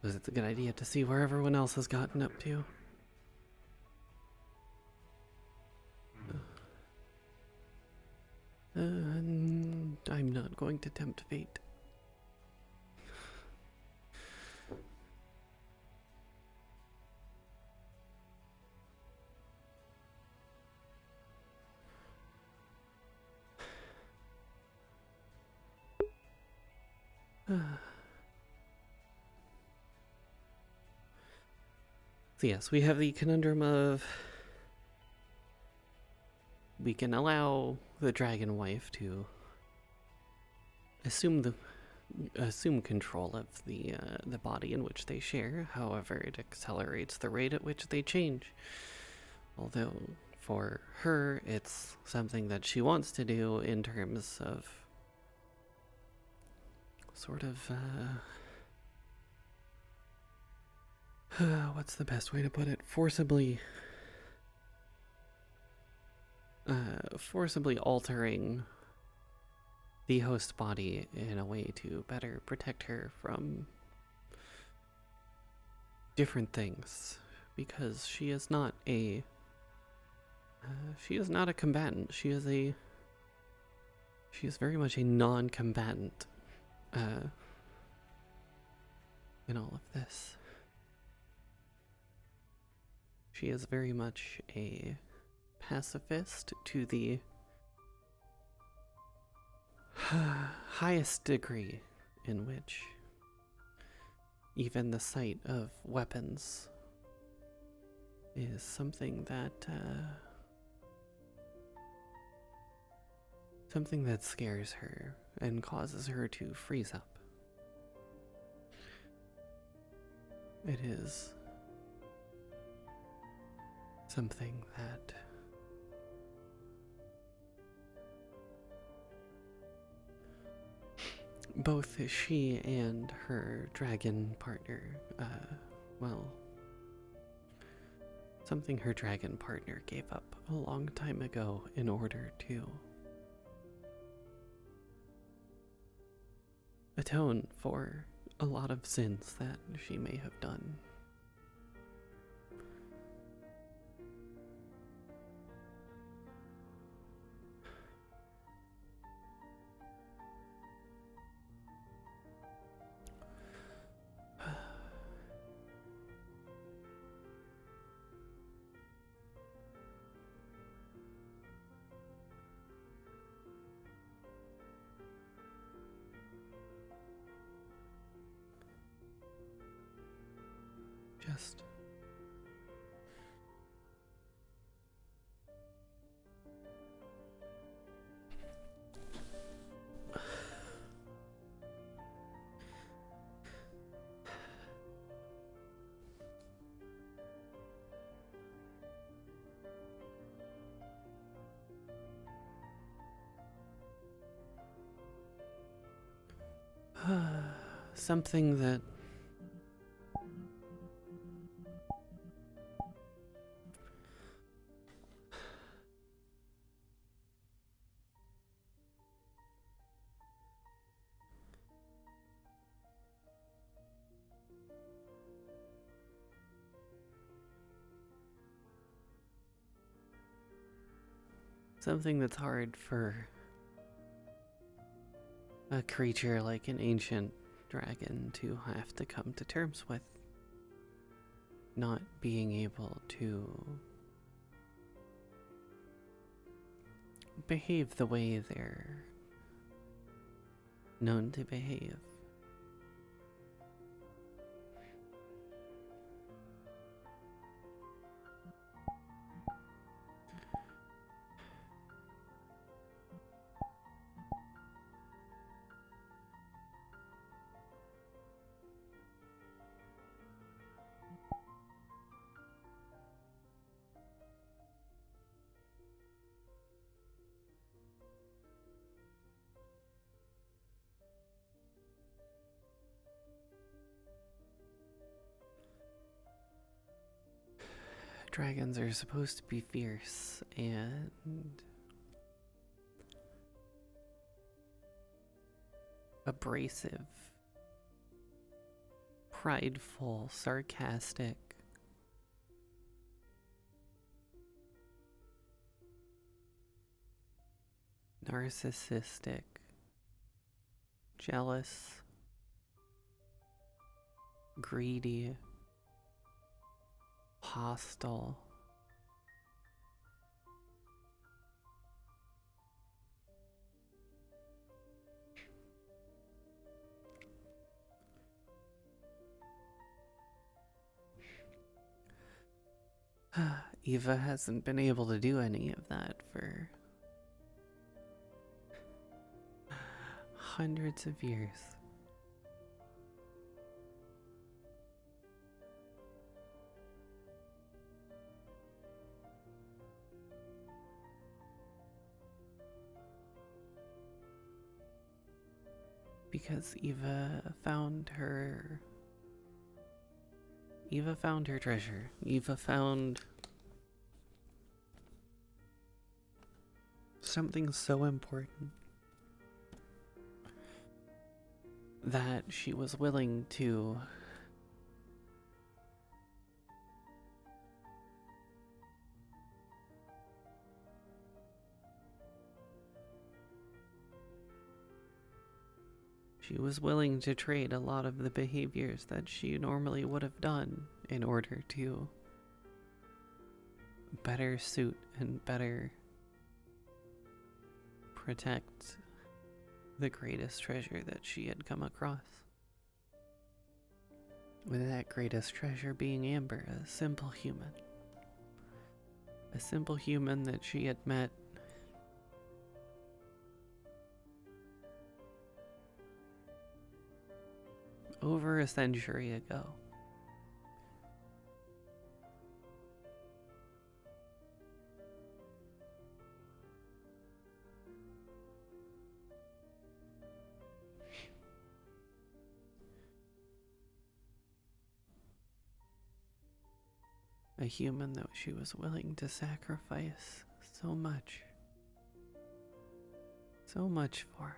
Because it's a good idea to see where everyone else has gotten up to. I'm not going to tempt fate. So yes, we have the conundrum of we can allow the dragon wife to assume control of the body in which they share. However, it accelerates the rate at which they change. Although for her, it's something that she wants to do in terms of sort of what's the best way to put it? Forcibly altering the host body in a way to better protect her from different things, because she is not a combatant. She is very much a non-combatant in all of this. She is very much a pacifist to the highest degree, in which even the sight of weapons is something that scares her and causes her to freeze up. It is something that both she and her dragon partner, something her dragon partner gave up a long time ago in order to atone for a lot of sins that she may have done. Just something that that's hard for a creature like an ancient dragon to have to come to terms with. Not being able to behave the way they're known to behave. Dragons are supposed to be fierce and abrasive, prideful, sarcastic, narcissistic, jealous, greedy, hostile. Eva hasn't been able to do any of that for hundreds of years. Because Eva found her treasure. Eva found something so important that she was willing to trade a lot of the behaviors that she normally would have done in order to better suit and better protect the greatest treasure that she had come across. With that greatest treasure being Amber, a simple human. A simple human that she had met over a century ago. A human that she was willing to sacrifice so much for.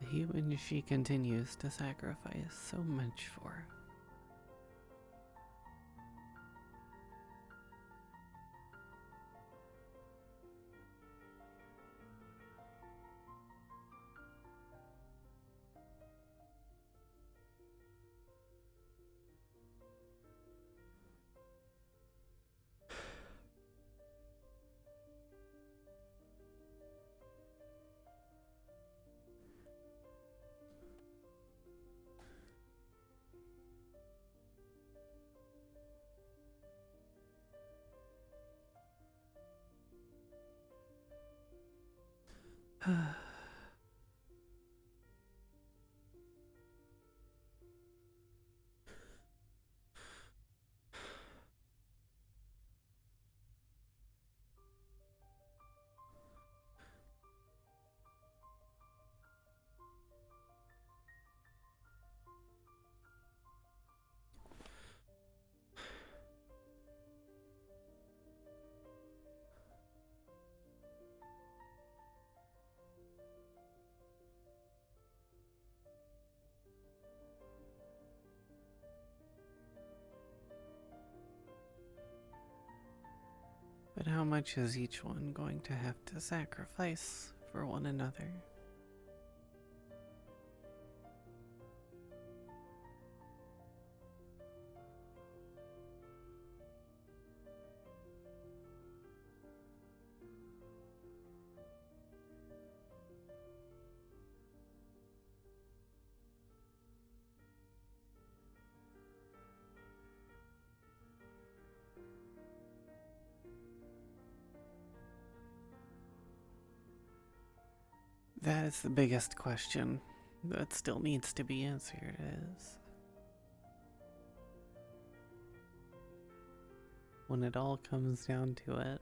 The human she continues to sacrifice so much for. But how much is each one going to have to sacrifice for one another? That is the biggest question that still needs to be answered is, when it all comes down to it,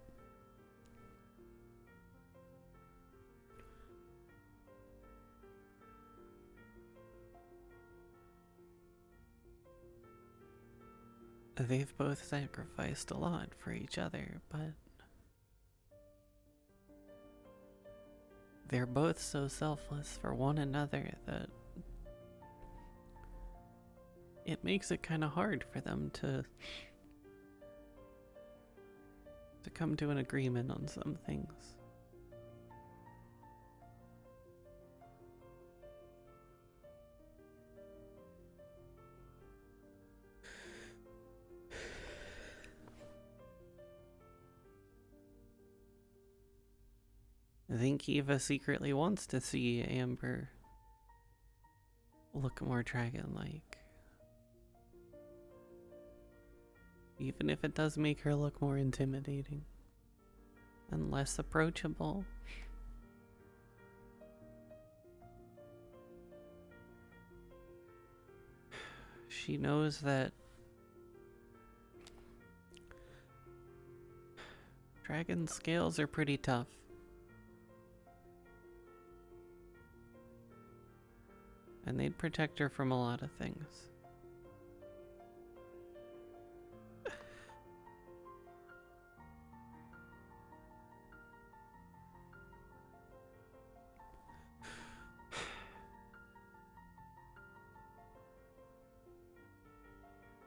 they've both sacrificed a lot for each other, but they're both so selfless for one another that it makes it kind of hard for them to to come to an agreement on some things. I think Eva secretly wants to see Amber look more dragon-like. Even if it does make her look more intimidating and less approachable. She knows that dragon scales are pretty tough. And they'd protect her from a lot of things.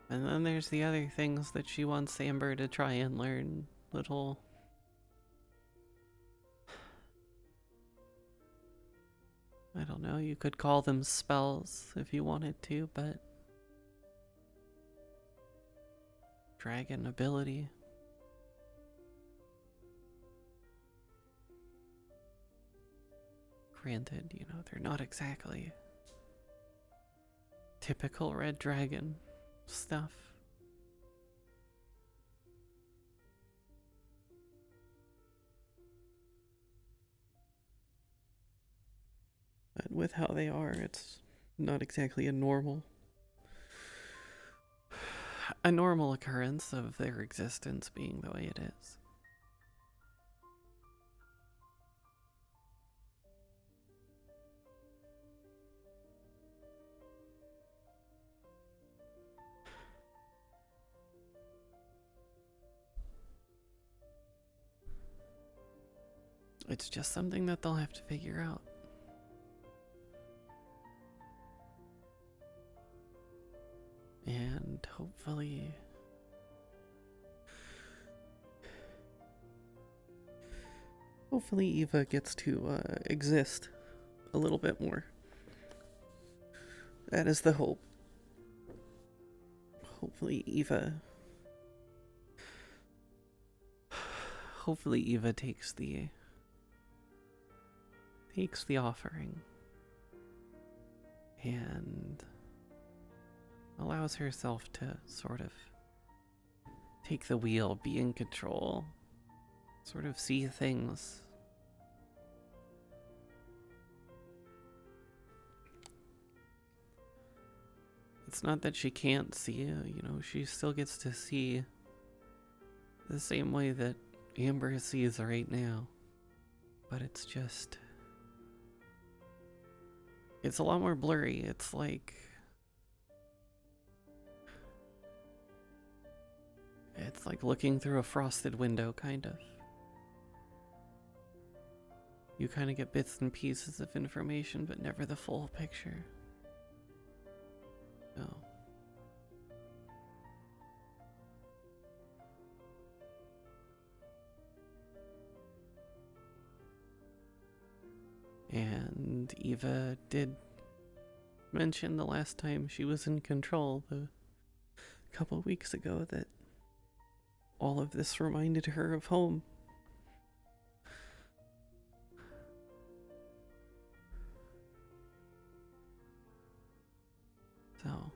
And then there's the other things that she wants Amber to try and learn. Little... I don't know, you could call them spells if you wanted to, but... dragon ability. Granted, you know, they're not exactly typical red dragon stuff. But with how they are, it's not exactly a normal occurrence of their existence being the way it is. It's just something that they'll have to figure out. And hopefully Eva gets to exist a little bit more. That is the hope. Hopefully Eva takes the offering and allows herself to sort of take the wheel, be in control, sort of see things. It's not that she can't see, you know, she still gets to see the same way that Amber sees right now. But it's just... it's a lot more blurry. It's like... it's like looking through a frosted window, kind of. You kind of get bits and pieces of information, but never the full picture. No. And Eva did mention the last time she was in control, a couple weeks ago, that all of this reminded her of home. So...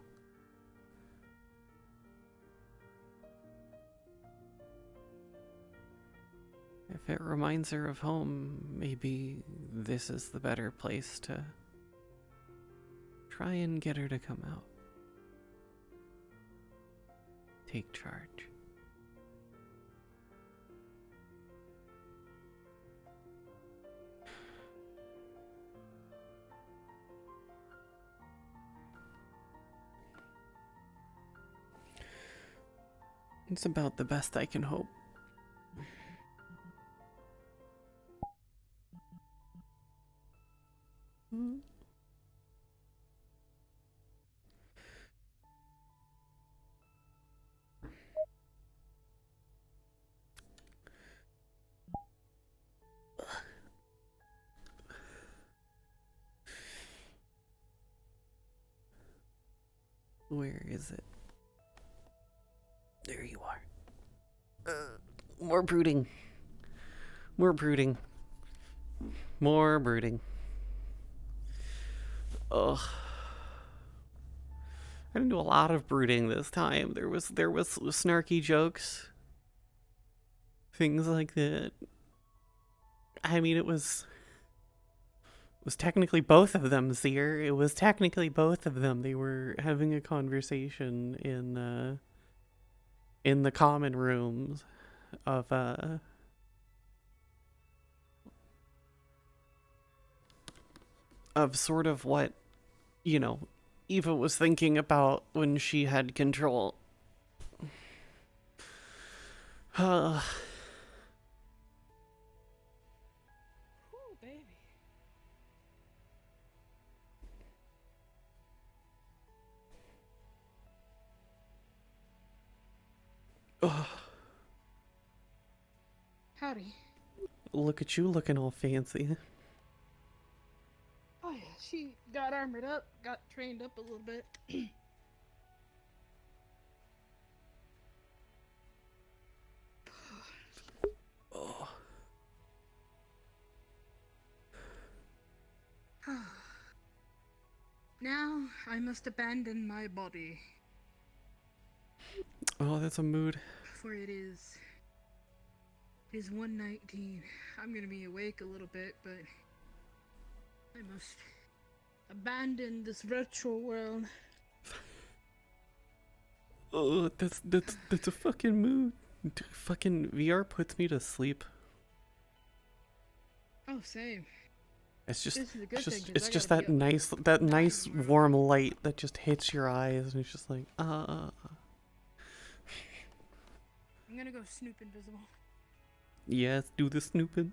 if it reminds her of home, maybe this is the better place to try and get her to come out. Take charge. It's about the best I can hope. Where is it? There you are. More brooding. More brooding. More brooding. Ugh. I didn't do a lot of brooding this time. There was snarky jokes. Things like that. I mean, it was technically both of them, Seer. It was technically both of them. They were having a conversation in the common rooms of sort of what, you know, Eva was thinking about when she had control. Oh, baby. Ugh. Howdy. Look at you looking all fancy. Oh yeah, she got armored up, got trained up a little bit. Oh. Now I must abandon my body, Oh, that's a mood. for it is 1:19. I'm gonna be awake a little bit, but I must abandon this virtual world. Oh, that's a fucking mood. Dude, fucking VR puts me to sleep. Oh, same. It's just This is a good thing, 'cause it's I just gotta that be up nice warm light that just hits your eyes and it's just like I'm gonna go snoop invisible. yes, do the snooping.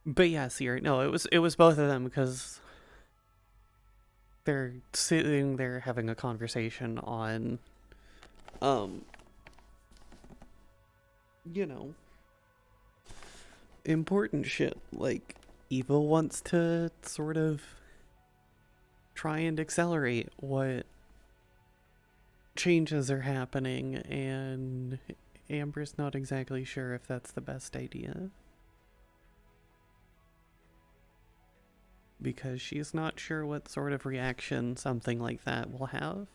But yeah, Sierra, no, it was both of them because they're sitting there having a conversation on, you know, important shit. Like, Eva wants to sort of try and accelerate what changes are happening, and Amber's not exactly sure if that's the best idea. Because she's not sure what sort of reaction something like that will have.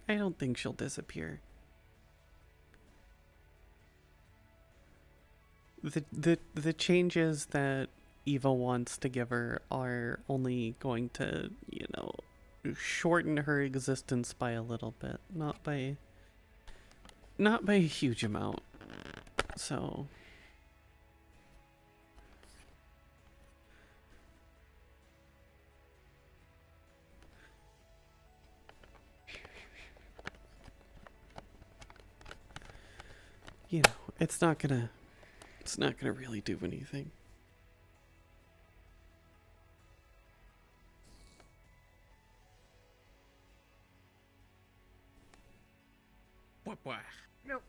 I don't think she'll disappear. The changes that Eva wants to give her are only going to, you know, shorten her existence by a little bit, not by a huge amount. So you know, it's not gonna really do anything. Nope.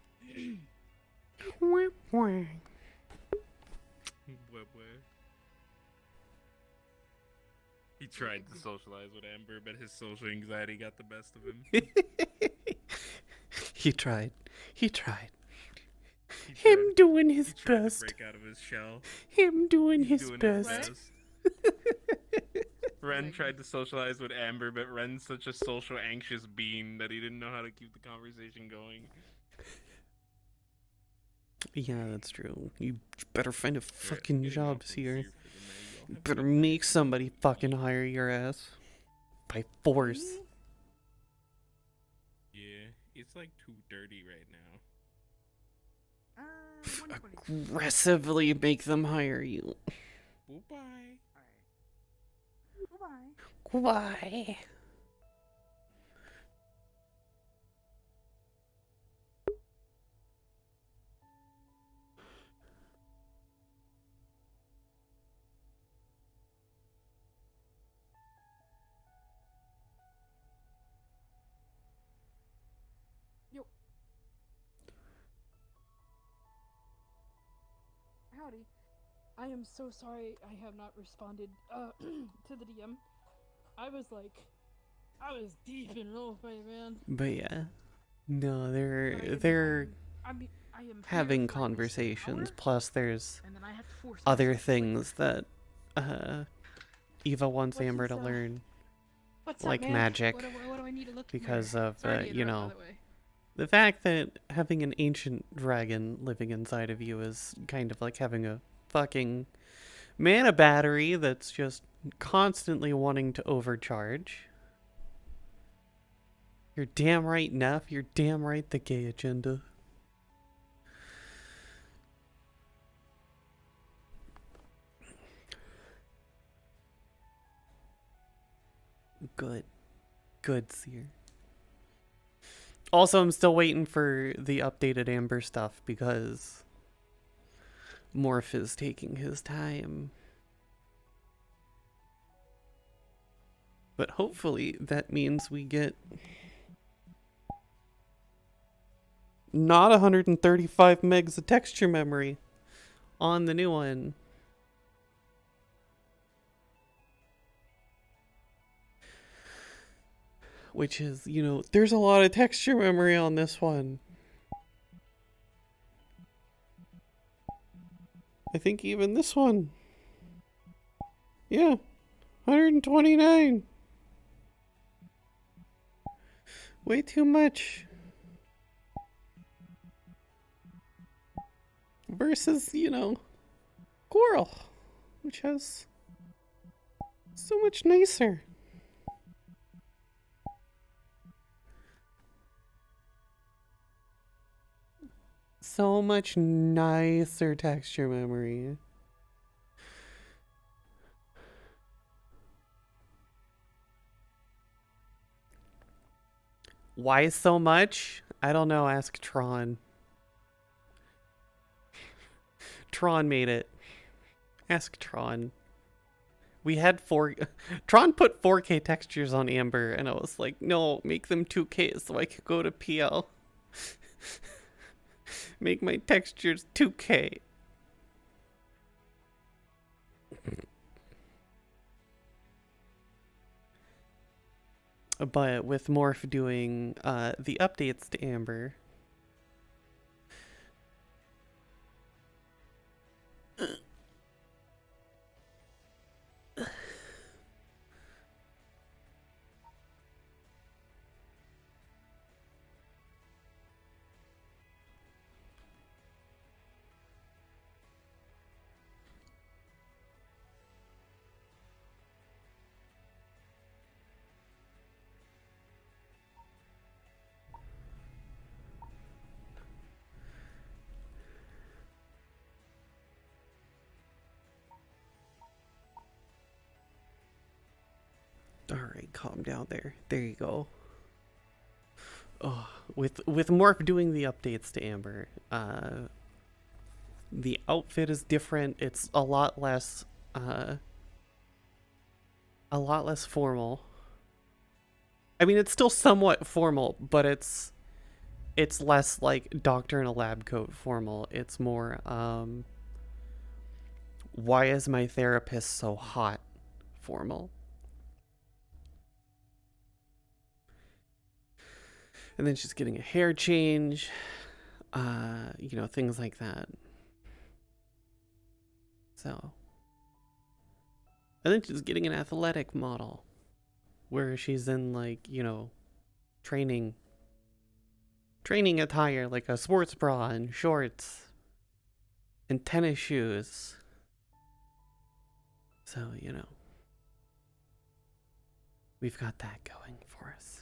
He tried to socialize with Amber, but his social anxiety got the best of him. He tried. Him doing his best. To break out of his shell. Him doing his best. Ren tried to socialize with Amber, but Ren's such a social anxious being that he didn't know how to keep the conversation going. Yeah, that's true. You better find a fucking job, Seer. You better make somebody fucking hire your ass. By force. Yeah, it's like too dirty right now. Aggressively make them hire you. Goodbye. Goodbye. howdy. I am so sorry I have not responded to the DM. I was deep in roleplay, man. But yeah, no, I they're am having here for at least an conversations. hour, Plus, there's and then I have to force other myself to things that Eva wants What's Amber this, to learn, What's like up, man? magic, What do I need to look because where? of Sorry to you interrupt, by know, the way. the fact that having an ancient dragon living inside of you is kind of like having a fucking mana battery that's just constantly wanting to overcharge. You're damn right, Neff. You're damn right, the gay agenda. Good. Good, Seer. Also, I'm still waiting for the updated Amber stuff because Morph is taking his time. But hopefully that means we get not 135 megs of texture memory on the new one. Which is, you know, there's a lot of texture memory on this one. I think even this one. Yeah, 129. Way too much. Versus, you know, Coral, which has so much nicer. So much nicer texture memory. Why so much? I don't know, ask Tron. Tron made it. Ask Tron. We had Tron put 4K textures on Amber, and I was like, no, make them 2K so I could go to PL. Make my textures 2K. But with Morph doing the updates to Amber, alright, calm down there. There you go. Oh, with Morph doing the updates to Amber, the outfit is different. It's a lot less formal. I mean, it's still somewhat formal, but it's less like doctor in a lab coat formal. It's more why is my therapist so hot formal. And then she's getting a hair change, you know, things like that. So, and then she's getting an athletic model where she's in, like, you know, training attire, like a sports bra and shorts and tennis shoes. So, you know, we've got that going for us.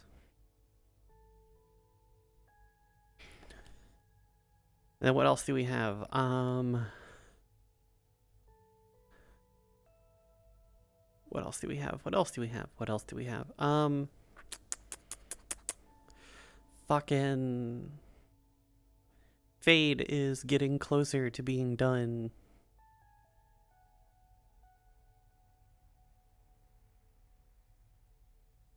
And then what else do we have? What else do we have? What else do we have? What else do we have? Fucking Fade is getting closer to being done.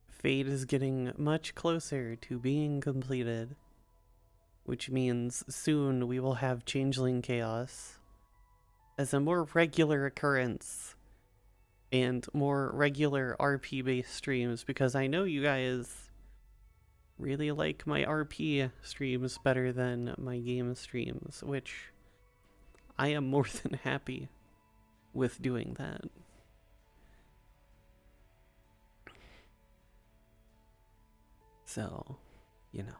Fade is getting much closer to being completed, which means soon we will have Changeling Chaos as a more regular occurrence and more regular RP based streams, because I know you guys really like my RP streams better than my game streams, which I am more than happy with doing that. So, you know,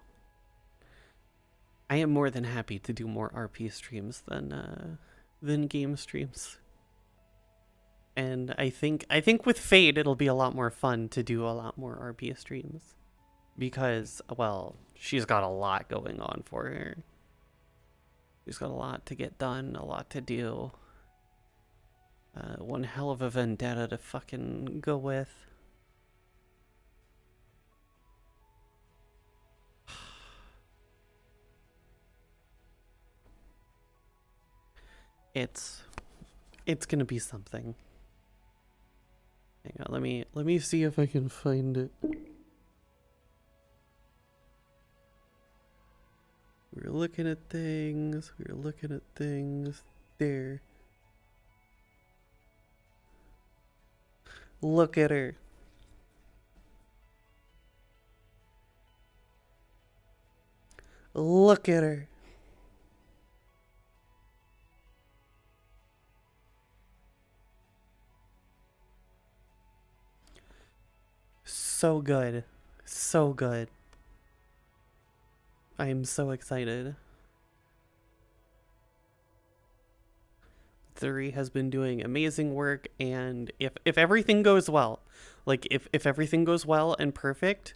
I am more than happy to do more RP streams than game streams. And I think with Fade it'll be a lot more fun to do a lot more RP streams, because, well, she's got a lot going on for her. She's got a lot to get done, a lot to do. One hell of a vendetta to fucking go with. It's gonna be something. Hang on, let me see if I can find it. We're looking at things. We're looking at things. There. Look at her. Look at her. So good. So good. I am so excited. Zuri has been doing amazing work, and if everything goes well, like if everything goes well and perfect,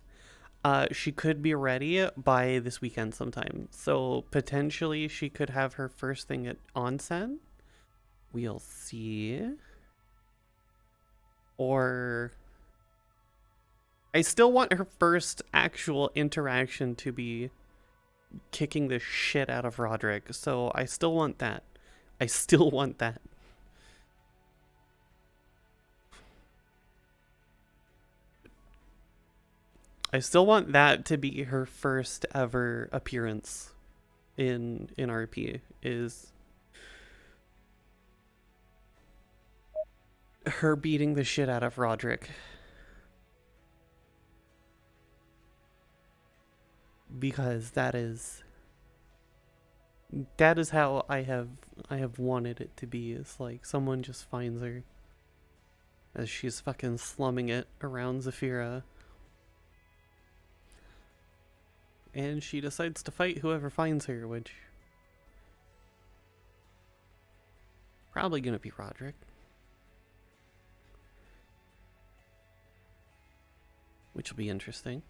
she could be ready by this weekend sometime. So potentially she could have her first thing at onsen. We'll see. Or I still want her first actual interaction to be kicking the shit out of Roderick, so I still want that. I still want that. I still want that to be her first ever appearance in RP, is her beating the shit out of Roderick. Because that is how I have wanted it to be. It's like someone just finds her as she's fucking slumming it around Zafira, and she decides to fight whoever finds her, which probably gonna be Roderick. Which will be interesting.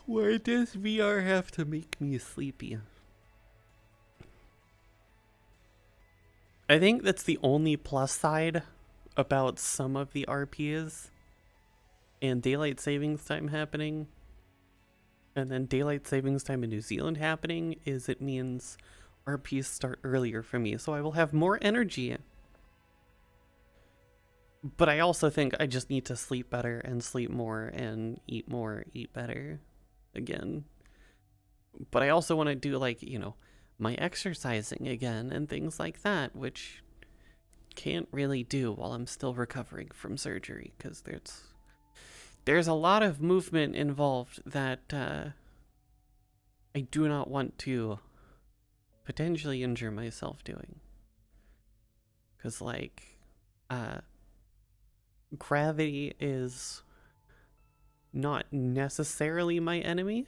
Why does VR have to make me sleepy? I think that's the only plus side about some of the RPs and daylight savings time happening, and then daylight savings time in New Zealand happening, is it means RPs start earlier for me, so I will have more energy. But I also think I just need to sleep better and sleep more and eat better again. But I also want to do, like, you know, my exercising again and things like that, which can't really do while I'm still recovering from surgery, because there's a lot of movement involved that I do not want to potentially injure myself doing. Because, like, gravity is not necessarily my enemy.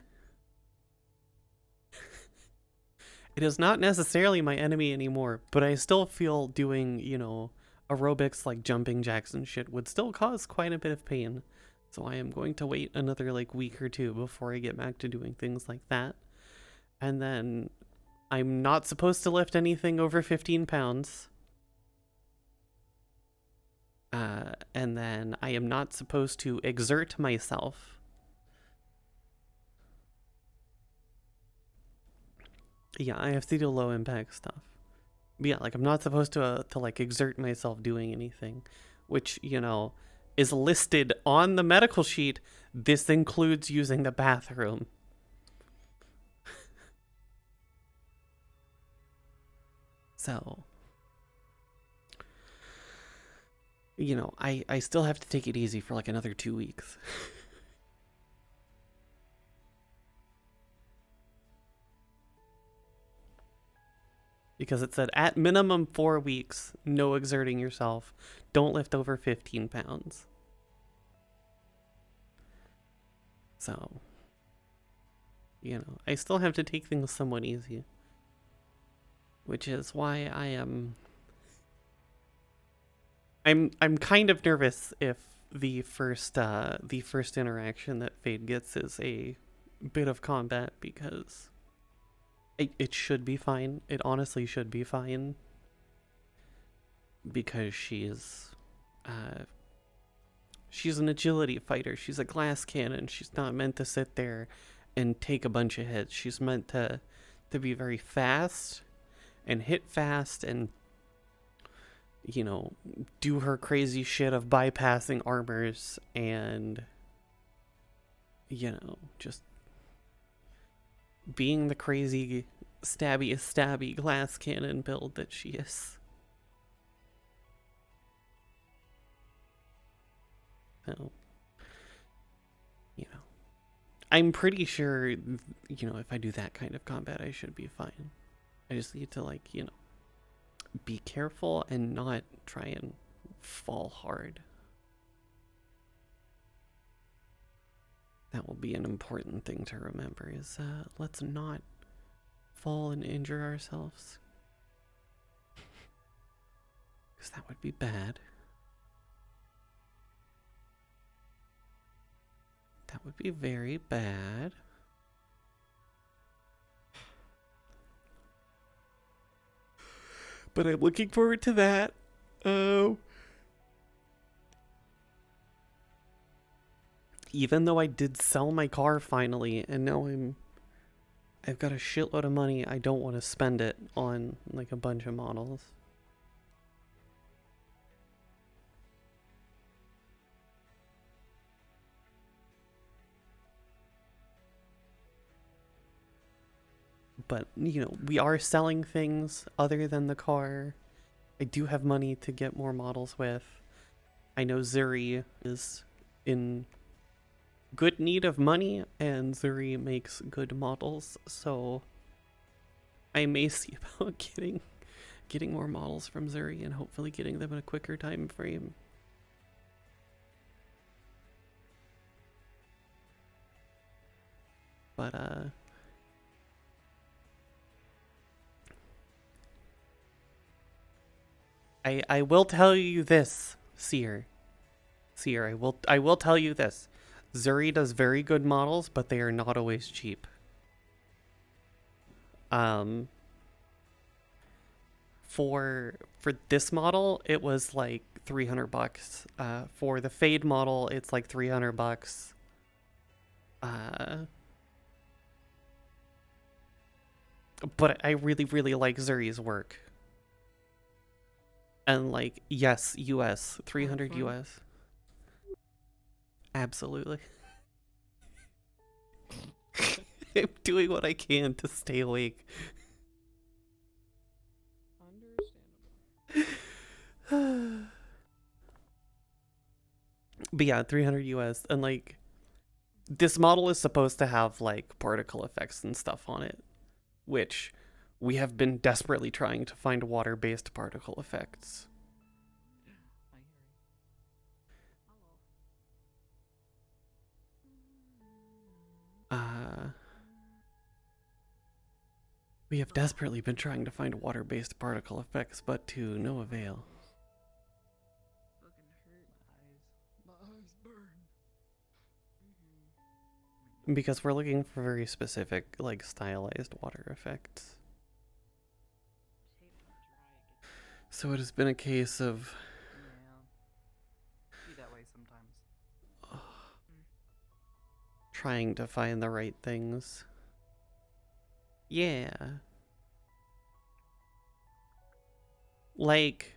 It is not necessarily my enemy anymore, but I still feel doing, you know, aerobics like jumping jacks and shit would still cause quite a bit of pain. So I am going to wait another, like, week or two before I get back to doing things like that. And then I'm not supposed to lift anything over 15 pounds. And then I am not supposed to exert myself. Yeah, I have to do low impact stuff. But yeah, like, I'm not supposed to like exert myself doing anything, which, you know, is listed on the medical sheet. This includes using the bathroom. So, you know, I still have to take it easy for like another 2 weeks. Because it said at minimum 4 weeks, no exerting yourself. Don't lift over 15 pounds. So, you know, I still have to take things somewhat easy. Which is why I am... I'm kind of nervous if the first interaction that Fade gets is a bit of combat, because it should be fine. It honestly should be fine. Because she's an agility fighter. She's a glass cannon. She's not meant to sit there and take a bunch of hits. She's meant to be very fast and hit fast and, you know, do her crazy shit of bypassing armors and, you know, just being the crazy stabby glass cannon build that she is. So, you know, I'm pretty sure, you know, if I do that kind of combat, I should be fine. I just need to, like, you know, be careful and not try and fall hard. That will be an important thing to remember, is let's not fall and injure ourselves. Because that would be bad. That would be very bad. But I'm looking forward to that. Even though I did sell my car finally, and now I've got a shitload of money, I don't want to spend it on like a bunch of models. But, you know, we are selling things other than the car. I do have money to get more models with. I know Zuri is in good need of money, and Zuri makes good models, so I may see about getting more models from Zuri and hopefully getting them in a quicker time frame. But I will tell you this, Seer, I will tell you this. Zuri does very good models, but they are not always cheap. For this model, it was like $300. For the Fade model, it's like $300. But I really, really like Zuri's work. And like, yes, US, 300 US. Absolutely. I'm doing what I can to stay awake. Understandable. But yeah, 300 US. And like, this model is supposed to have like particle effects and stuff on it, which we have been desperately trying to find water-based particle effects. We have desperately been trying to find water-based particle effects, but to no avail. My eyes burn. Because we're looking for very specific, like, stylized water effects. So it has been a case of... Yeah. Be that way sometimes. Trying to find the right things. Yeah. Like...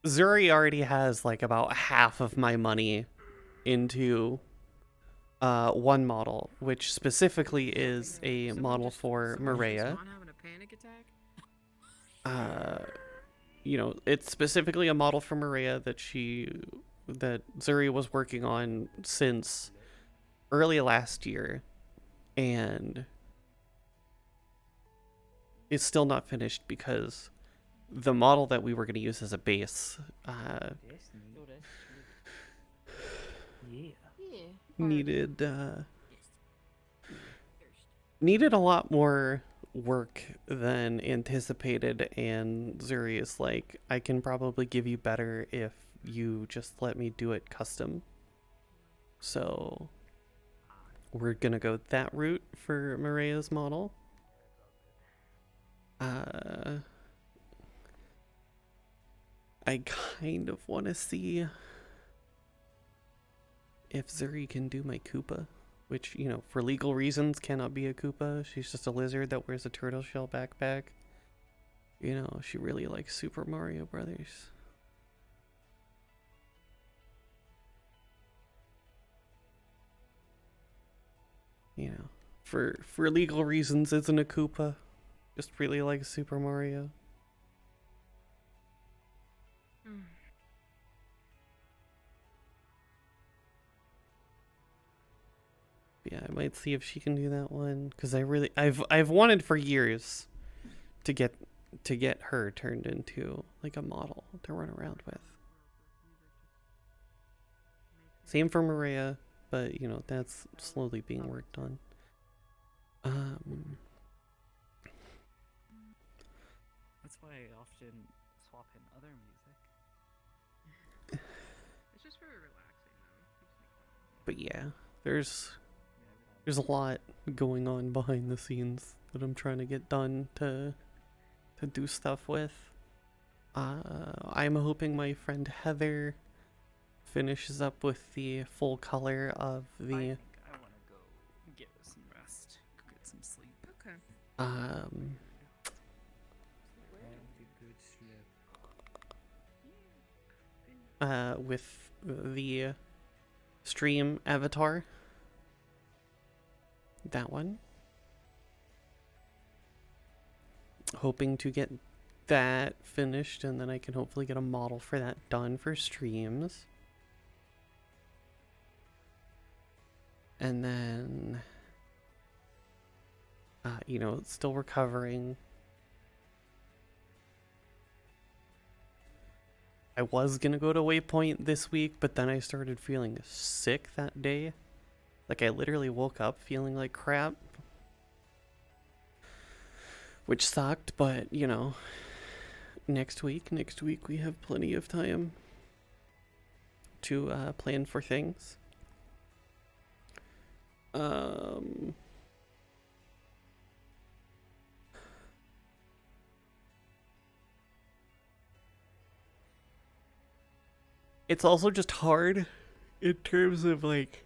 Zuri already has like about half of my money into one model, which specifically is a model for Maria. You know, it's specifically a model for Maria that Zuri was working on since early last year, and it's still not finished because the model that we were going to use as a base needed a lot more work than anticipated, and Zuri is like, I can probably give you better if you just let me do it custom. So we're gonna go that route for Maria's model. I kind of want to see if Zuri can do my Koopa, which, you know, for legal reasons cannot be a Koopa. She's just a lizard that wears a turtle shell backpack. You know, she really likes Super Mario Brothers. You know, for legal reasons isn't a Koopa. Just really likes Super Mario. Yeah, I might see if she can do that one, because I've wanted for years to get her turned into like a model to run around with. Same for Maria, but you know, that's slowly being worked on. That's why I often swap in other music. It's just very relaxing, though. But yeah, there's a lot going on behind the scenes that I'm trying to get done to do stuff with. I'm hoping my friend Heather finishes up with the full color of the. I think I want to go get some rest, go get some sleep. Okay. With the stream avatar. That one. Hoping to get that finished, and then I can hopefully get a model for that done for streams. And then, you know, still recovering. I was gonna go to Waypoint this week, but then I started feeling sick that day. Like, I literally woke up feeling like crap. Which sucked, but, you know, next week we have plenty of time to plan for things. It's also just hard in terms of, like,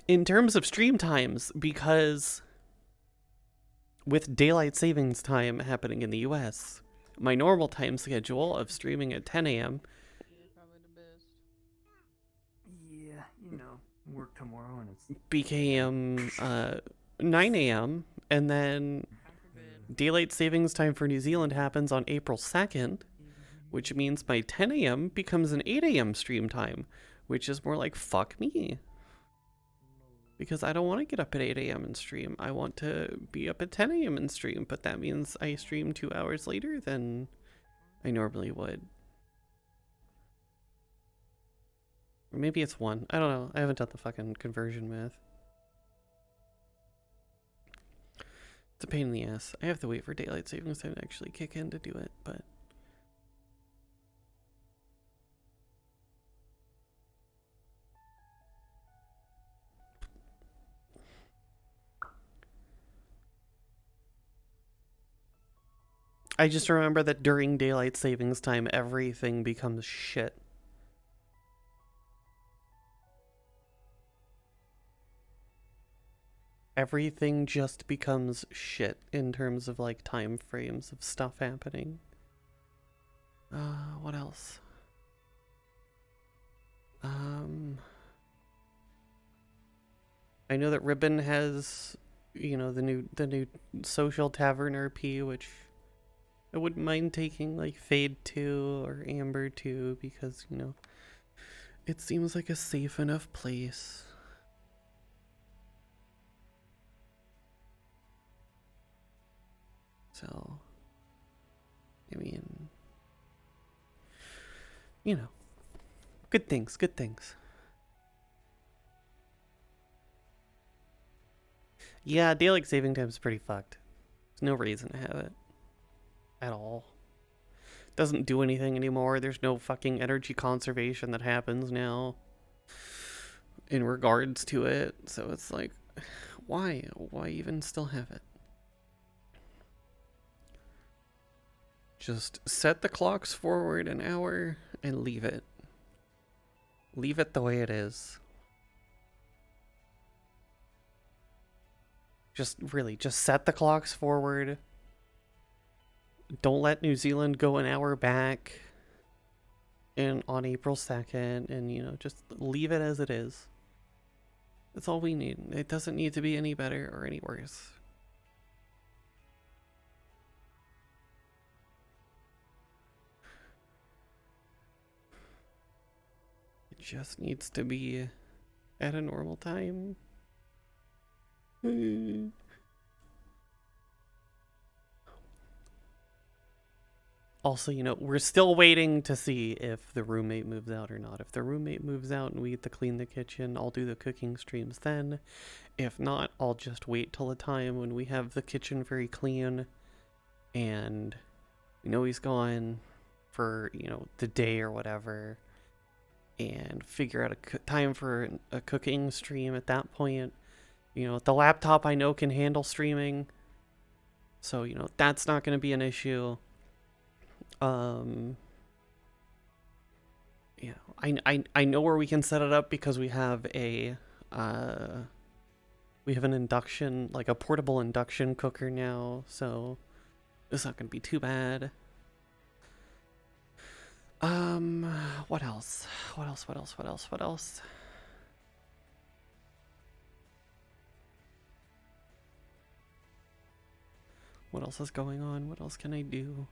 in terms of stream times, because with daylight savings time happening in the US, my normal time schedule of streaming at 10 a.m. Yeah, you know, work tomorrow and it's became 9 a.m. and then daylight savings time for New Zealand happens on April 2nd, which means my 10 a.m. becomes an 8 a.m. stream time, which is more like fuck me. Because I don't want to get up at 8 a.m. and stream. I want to be up at 10 a.m. and stream, but that means I stream 2 hours later than I normally would. Or maybe it's 1. I don't know. I haven't done the fucking conversion math. It's a pain in the ass. I have to wait for daylight savings time to actually kick in to do it, but... I just remember that during daylight savings time, everything becomes shit. Everything just becomes shit in terms of, like, time frames of stuff happening. What else? I know that Ribbon has, you know, the new social tavern RP, which I wouldn't mind taking like Fade 2 or Amber 2 because, you know, it seems like a safe enough place. So, I mean, you know, good things, good things. Yeah, daylight saving time is pretty fucked. There's no reason to have it. At all. Doesn't do anything anymore. There's no fucking energy conservation that happens now in regards to it. So it's like, why? Why even still have it? Just set the clocks forward an hour and leave it. Leave it the way it is. Just really, just set the clocks forward. Don't let New Zealand go an hour back on April 2nd, and, you know, just leave it as it is. That's all we need. It doesn't need to be any better or any worse. It just needs to be at a normal time. Also, you know, we're still waiting to see if the roommate moves out or not. If the roommate moves out and we get to clean the kitchen, I'll do the cooking streams then. If not, I'll just wait till a time when we have the kitchen very clean and we know he's gone for, you know, the day or whatever, and figure out a time for a cooking stream at that point. You know, the laptop I know can handle streaming, so, you know, that's not going to be an issue. You know, I know where we can set it up because we have an induction, like a portable induction cooker now, so it's not gonna be too bad. What else? What else? What else? What else? What else? What else is going on? What else can I do?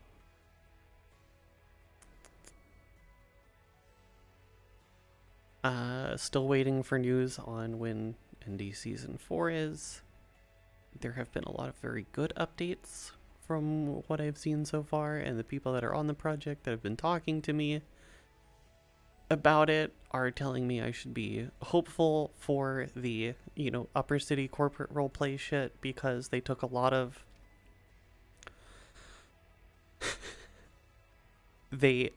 Still waiting for news on when ND Season 4 is. There have been a lot of very good updates from what I've seen so far, and the people that are on the project that have been talking to me about it are telling me I should be hopeful for the, you know, Upper City corporate roleplay shit, because they took a lot of... They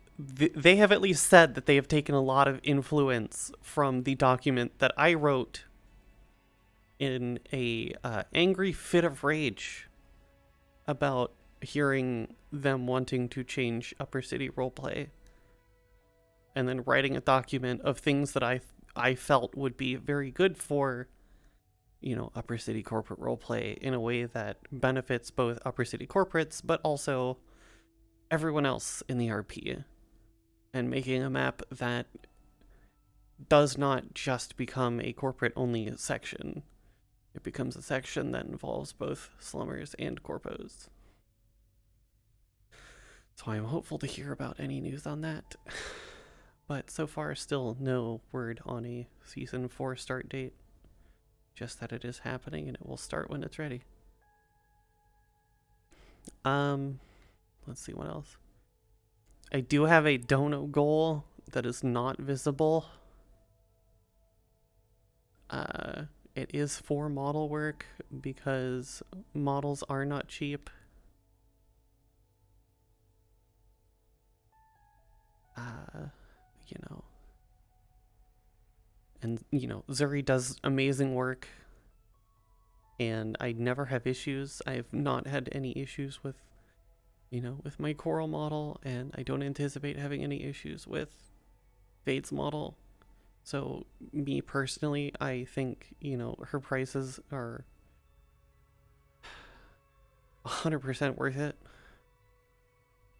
have at least said that they have taken a lot of influence from the document that I wrote in a angry fit of rage about hearing them wanting to change Upper City roleplay, and then writing a document of things that I felt would be very good for, you know, Upper City corporate roleplay in a way that benefits both Upper City corporates but also everyone else in the RP, and making a map that does not just become a corporate-only section. It becomes a section that involves both slummers and corpos. So I'm hopeful to hear about any news on that. But so far, still no word on a Season 4 start date. Just that it is happening and it will start when it's ready. Let's see what else. I do have a dono goal that is not visible. It is for model work because models are not cheap. You know. And, you know, Zuri does amazing work. And I never have issues. I've not had any issues with, you know, with my Coral model, and I don't anticipate having any issues with Fade's model. So, me personally, I think, you know, her prices are 100% worth it.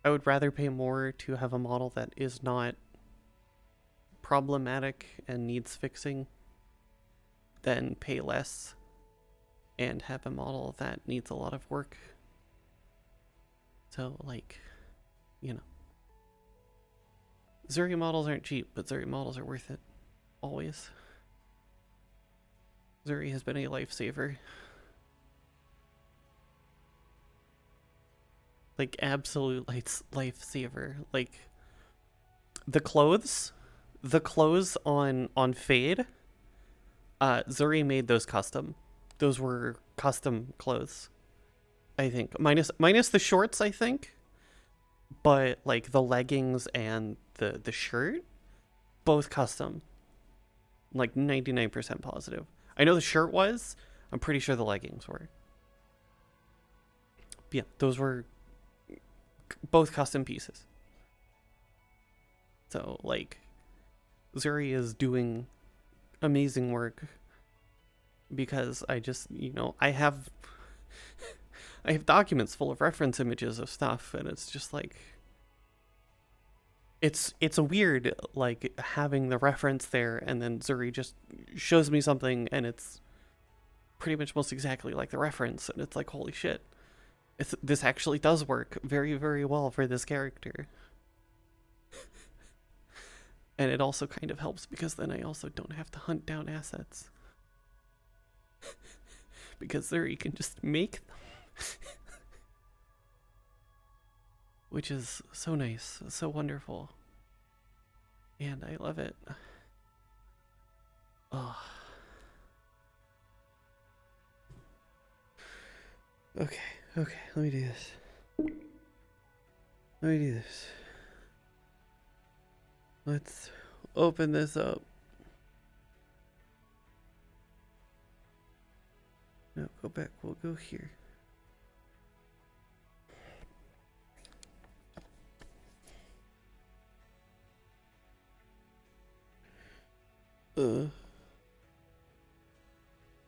I would rather pay more to have a model that is not problematic and needs fixing than pay less and have a model that needs a lot of work. So, like, you know. Zuri models aren't cheap, but Zuri models are worth it. Always. Zuri has been a lifesaver. Like, absolute lifesaver. Like, the clothes on Fade, Zuri made those custom. Those were custom clothes, I think. Minus the shorts, I think. But, like, the leggings and the shirt, both custom. Like, 99% positive. I know the shirt was. I'm pretty sure the leggings were. But yeah, those were both custom pieces. So, like, Zuri is doing amazing work because I just, you know, I have documents full of reference images of stuff, and it's just like, it's a weird, like, having the reference there and then Zuri just shows me something and it's pretty much most exactly like the reference, and it's like, holy shit. This actually does work very, very well for this character. And it also kind of helps because then I also don't have to hunt down assets. Because Zuri can just make them. Which is so nice, so wonderful. And I love it. Oh. Okay, let me do this. Let's open this up. No, go back. We'll go here.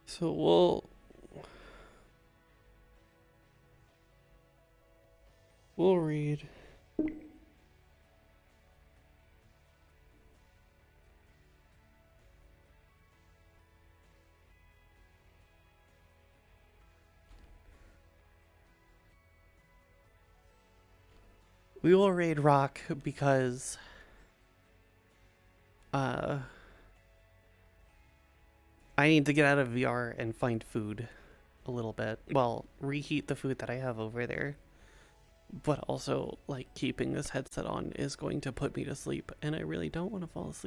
So we'll read. We will raid Rock because I need to get out of VR and find food a little bit. Well, reheat the food that I have over there. But also, like, keeping this headset on is going to put me to sleep, and I really don't want to fall asleep